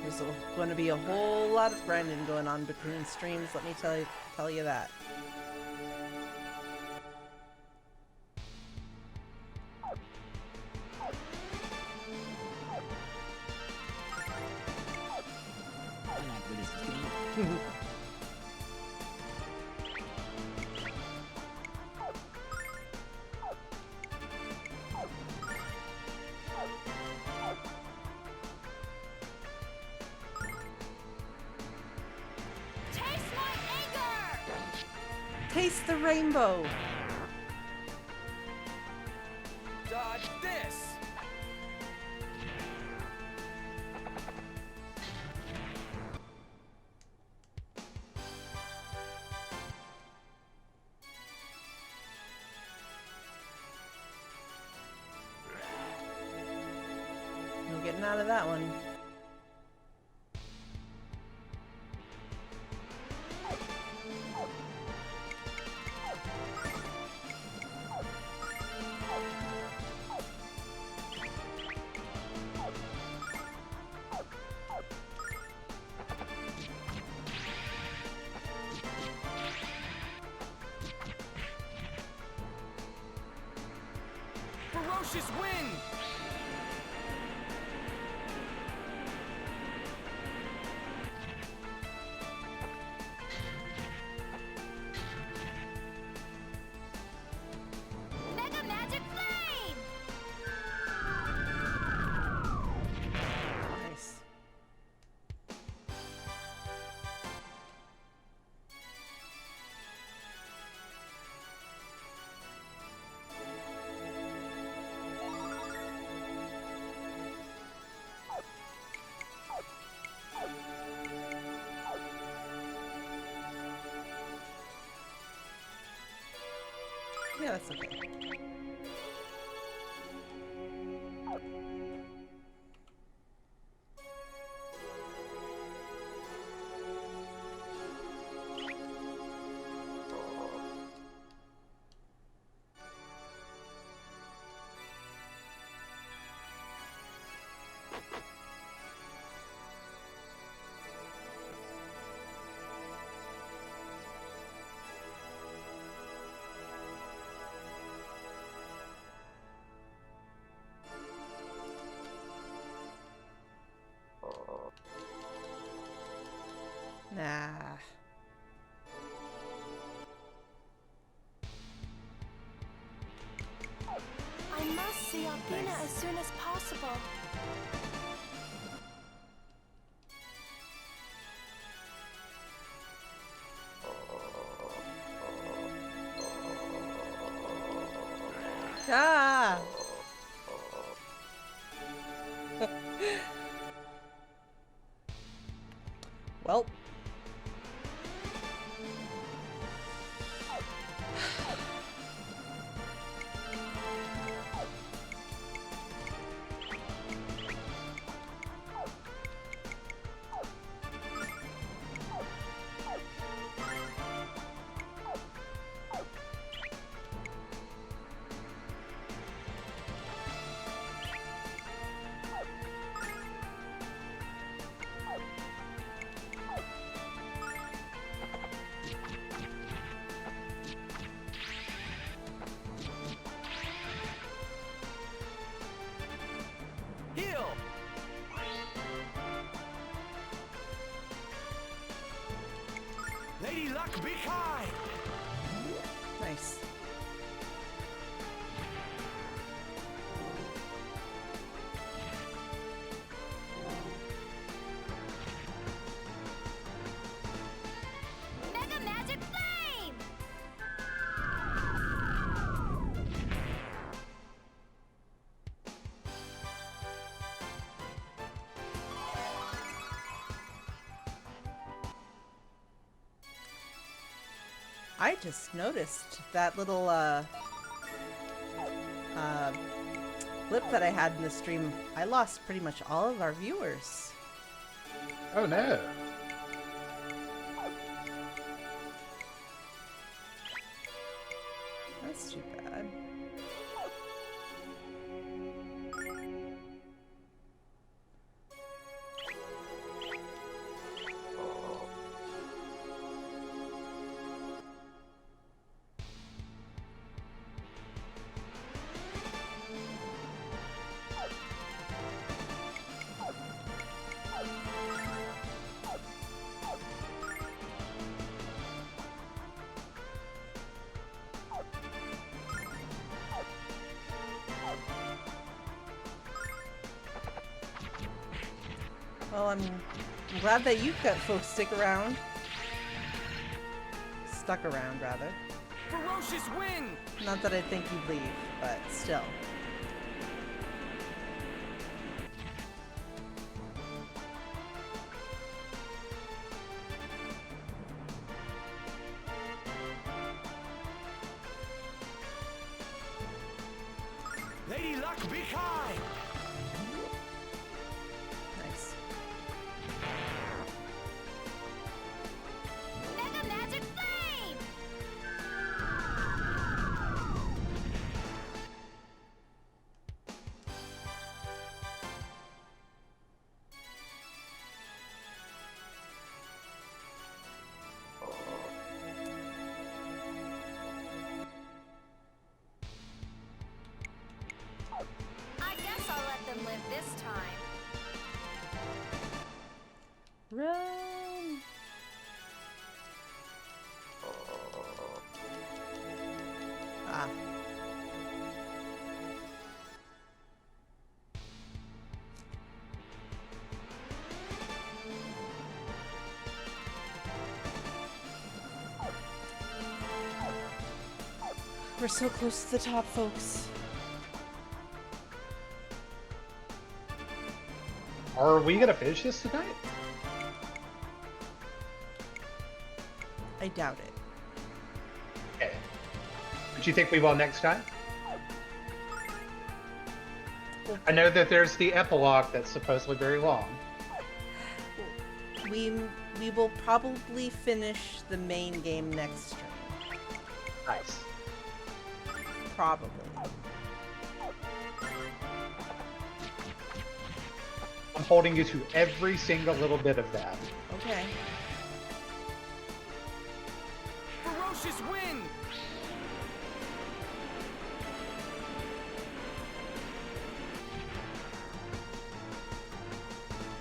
There's going to be a whole lot of grinding going on between streams, let me tell you that. Taste my anger! Taste the rainbow. Dodge this! No getting out of that one. Ferocious wind! Mega Magic Flame! Nice. Yeah, that's okay. Nah. I must see Alpina as soon as possible. Ah! Well. be kind! Nice. Mega Magic Flame! I just noticed that little blip that I had in the stream. I lost pretty much all of our viewers. Oh no. That's too bad. Well, I'm glad that you got folks stick around. Stuck around, rather. Ferocious wind! Not that I think you'd leave, but still. Lady Luck, be kind! Nice. Mega Magic Flame! I guess I'll let them live this time. Run! Ah. We're so close to the top, folks. Are we gonna finish this tonight? I doubt it. Okay. But you think we will next time? I know that there's the epilogue that's supposedly very long. We will probably finish the main game next stream. Nice. Probably. I'm holding you to every single little bit of that. Okay. Ferocious wind!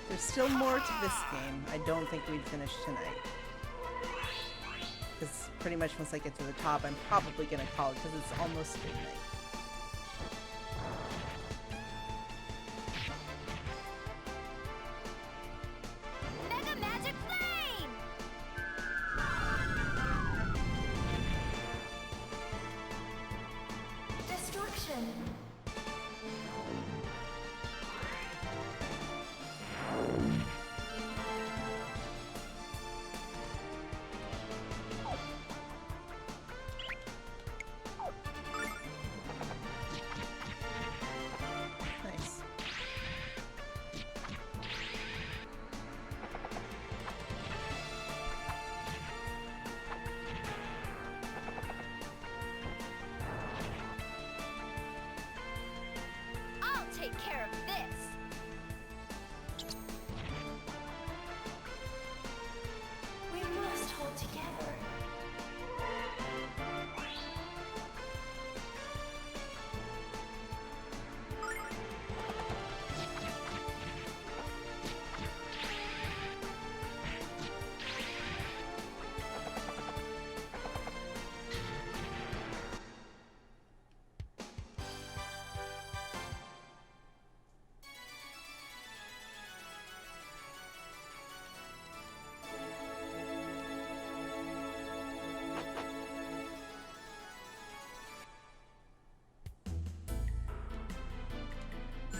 There's still more to this game. I don't think we'd finish tonight. Because pretty much once I get to the top, I'm probably going to call it because it's almost midnight. Mega Magic Flame! Destruction. Nice. I'll take care of this. We must hold together.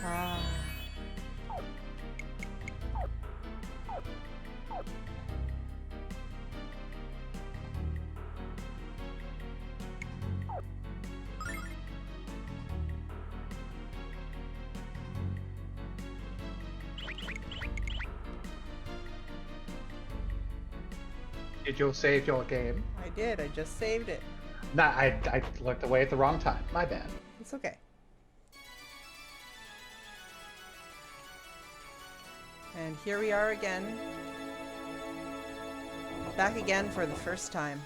Ah. Did you save your game? I did. I just saved it. Nah, I looked away at the wrong time. My bad. It's okay. And here we are again. Back again for the first time.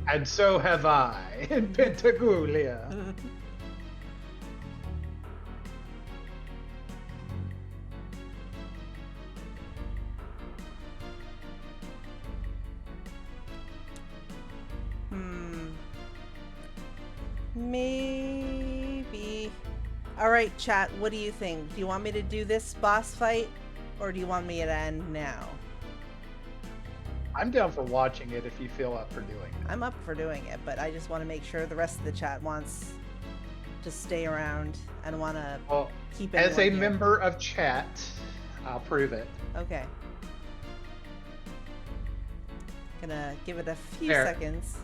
And so have I in Pentagoulia. Maybe. Alright, chat, what do you think? Do you want me to do this boss fight? Or do you want me to end now? I'm down for watching it if you feel up for doing it. I'm up for doing it, but I just want to make sure the rest of the chat wants to stay around and want to Well, keep as a anyone here. member of chat, I'll prove it. Okay. Gonna give it a few There. seconds.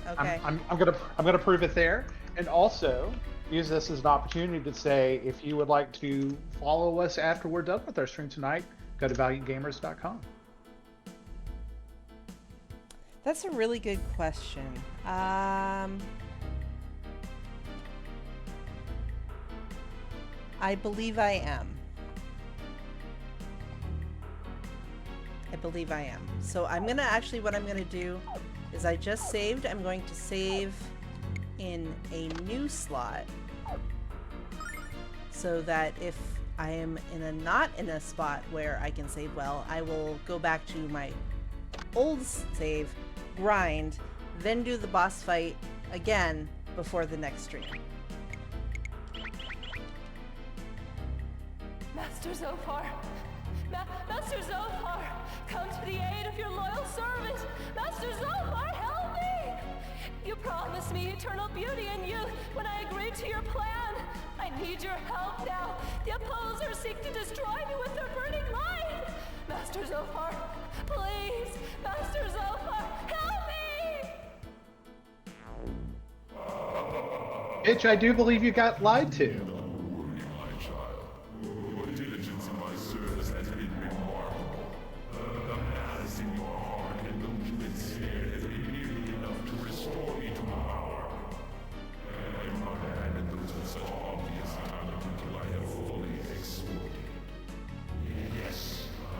Okay. I'm gonna prove it there, and also use this as an opportunity to say if you would like to follow us after we're done with our stream tonight, go to valiantgamers.com. That's a really good question. I believe I am. I believe I am. So I'm gonna actually, what I'm gonna do is I just saved. I'm going to save in a new slot so that if I am not in a spot where I can save well, I will go back to my old save, grind, then do the boss fight again before the next stream. Master Zophar! Master Zophar! Come to the aid of your loyal servant! Master Zophar, help me! You promised me eternal beauty and youth when I agreed to your plan. I need your help now. The opposers seek to destroy me with their burning light. Master Zophar, please! Master Zophar, help me! Bitch, I do believe you got lied to. My child, your diligence in my service has been remarkable. The malice in your heart and the wicked snare has been nearly enough to restore me to power. I am not abandoned those with such obvious talent until I have fully exploited. Yes,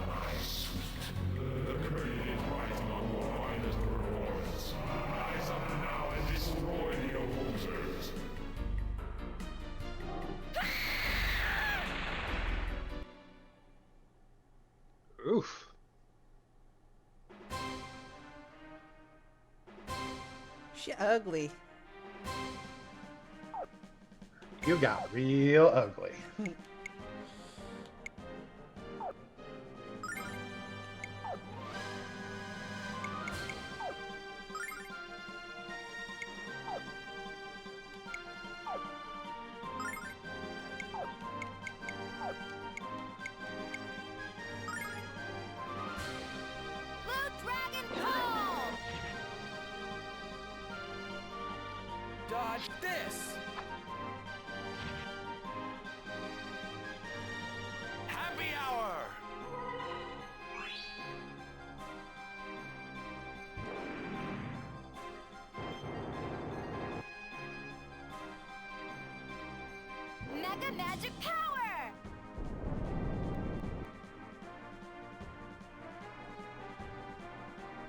my sweet. The curtain is rising on your finest performance. Rise up now and destroy the opposers. Oof. She ugly. You got real ugly. Blue Dragon Call! Dodge this! Happy hour! Mega magic power!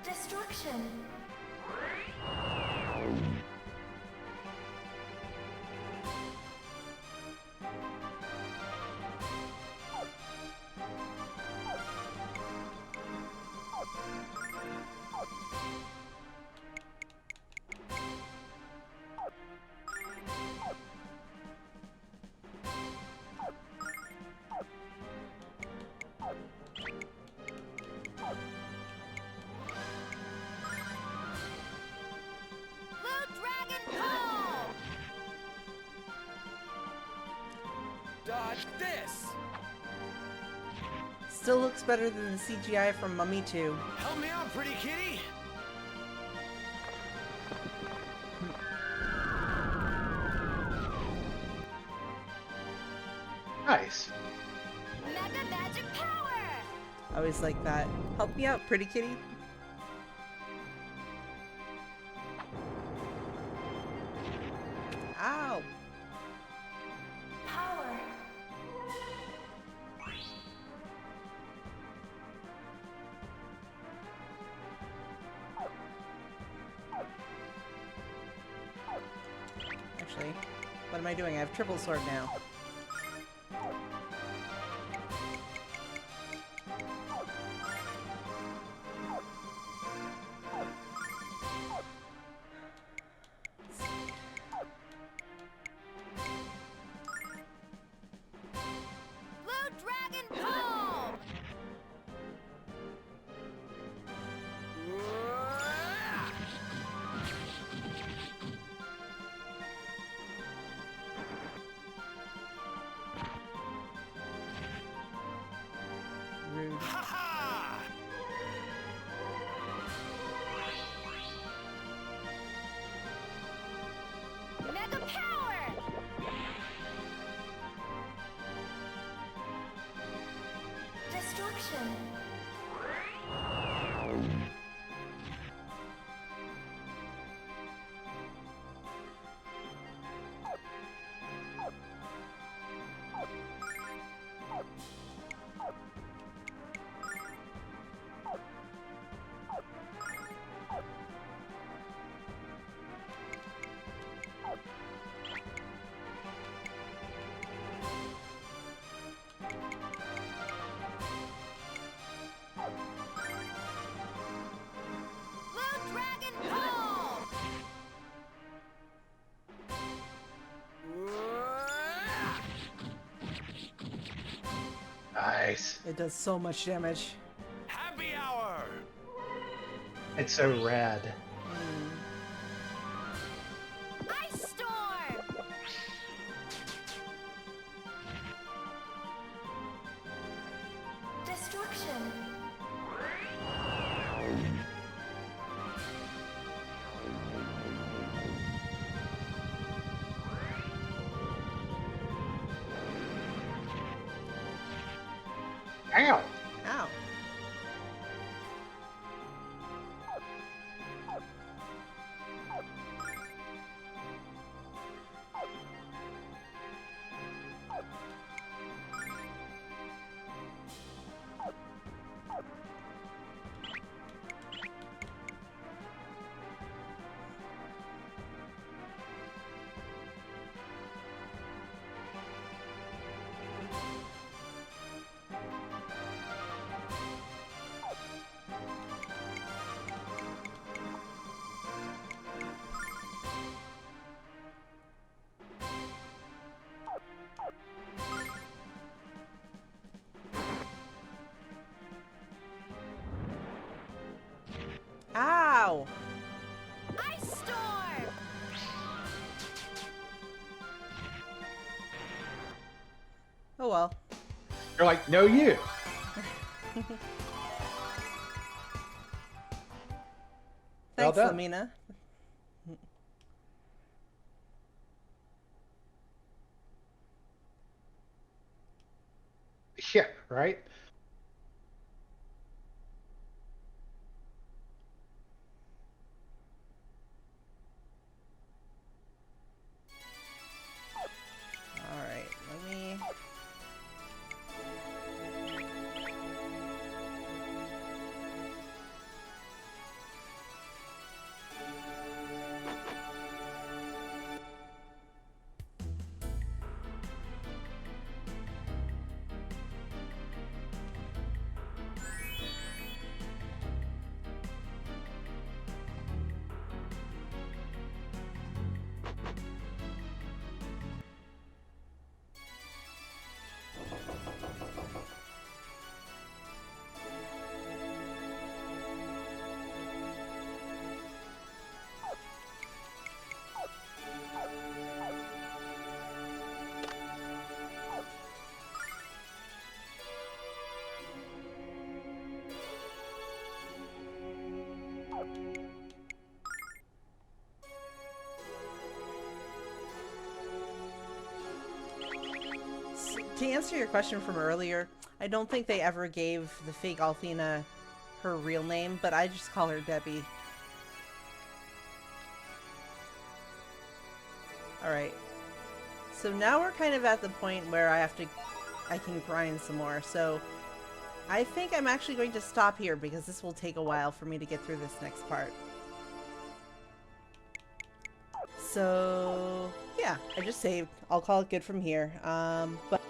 Destruction. Dodge this! Still looks better than the CGI from Mummy 2. Help me out, pretty kitty! Nice. Mega magic power! I always like that. Help me out, pretty kitty. Ow! Power. Actually, what am I doing? I have triple sword now. Blue dragon palm! Rude. Ha ha! Mega power! Destruction. Blue dragon palm! Nice. It does so much damage. Happy hour! It's so rad. Ice storm! Destruction. Ow! Ow. Ow! Ice storm! Oh well. You're like, no, you. Well Thanks, done. Lamina. Yeah, right? Alright, To answer your question from earlier, I don't think they ever gave the fake Althena her real name, but I just call her Debbie. Alright. So now we're kind of at the point where I can grind some more. So I think I'm actually going to stop here because this will take a while for me to get through this next part. So yeah, I just saved. I'll call it good from here. But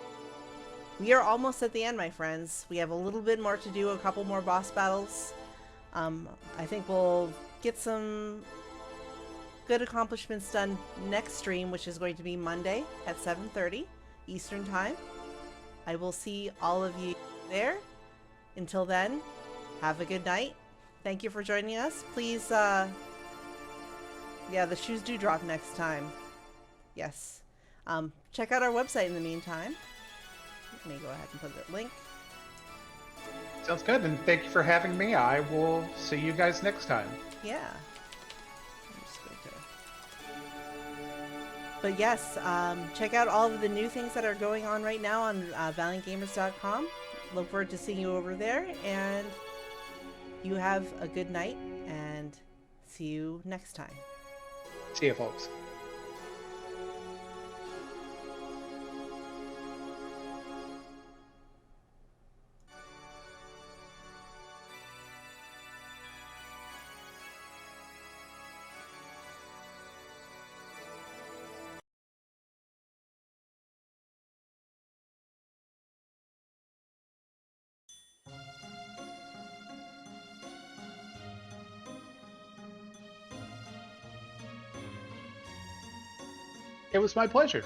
we are almost at the end, my friends. We have a little bit more to do, a couple more boss battles. I think we'll get some good accomplishments done next stream, which is going to be Monday at 7:30 Eastern Time. I will see all of you there. Until then, have a good night. Thank you for joining us. Please, yeah, the shoes do drop next time. Yes. Check out our website in the meantime. Let me go ahead and put that link. Sounds good, and thank you for having me. I will see you guys next time. Yeah. I'm just going to... But yes, check out all of the new things that are going on right now on valiantgamers.com. Look forward to seeing you over there, and you have a good night, and see you next time. See you, folks. It was my pleasure.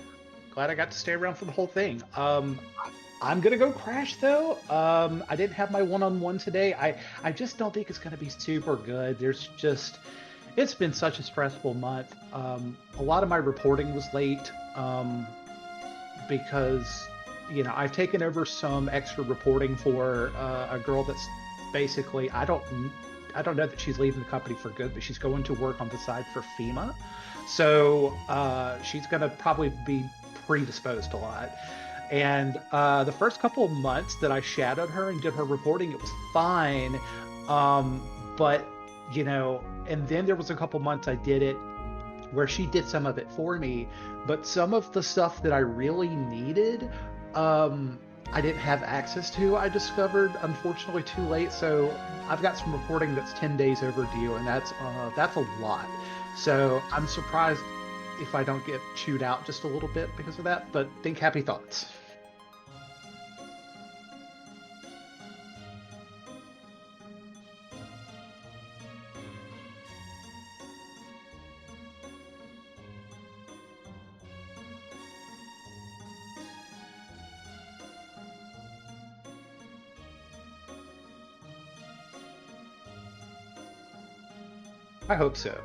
Glad I got to stay around for the whole thing. I'm gonna go crash though. I didn't have my one-on-one today. I just don't think it's gonna be super good. It's been such a stressful month. A lot of my reporting was late because I've taken over some extra reporting for a girl that's basically I don't know that she's leaving the company for good, but she's going to work on the side for FEMA. So she's going to probably be predisposed a lot. And the first couple of months that I shadowed her and did her reporting, it was fine. But, and then there was a couple months I did it where she did some of it for me. But some of the stuff that I really needed, I didn't have access to, I discovered, unfortunately, too late. So I've got some reporting that's 10 days overdue, and that's a lot. So I'm surprised if I don't get chewed out just a little bit because of that, but think happy thoughts. I hope so.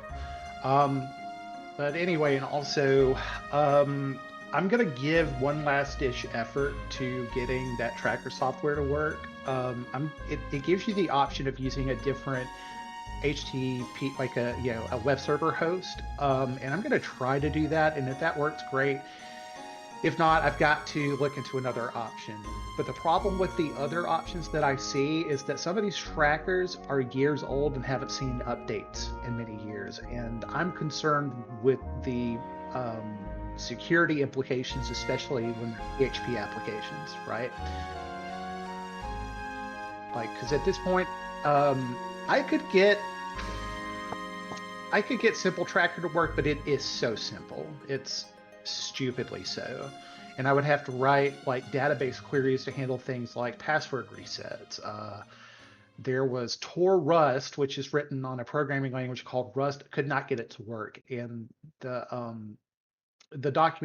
But anyway, and also, I'm gonna give one last dish effort to getting that tracker software to work. It gives you the option of using a different HTTP, like a web server host, and I'm gonna try to do that. And if that works, great. If not, I've got to look into another option. But the problem with the other options that I see is that some of these trackers are years old and haven't seen updates in many years. And I'm concerned with the security implications, especially when they're PHP applications, right? Like, because at this point, I could get Simple Tracker to work, but it is so simple. It's stupidly so. And I would have to write like database queries to handle things like password resets. There was Tor Rust, which is written on a programming language called Rust, could not get it to work. And the documentation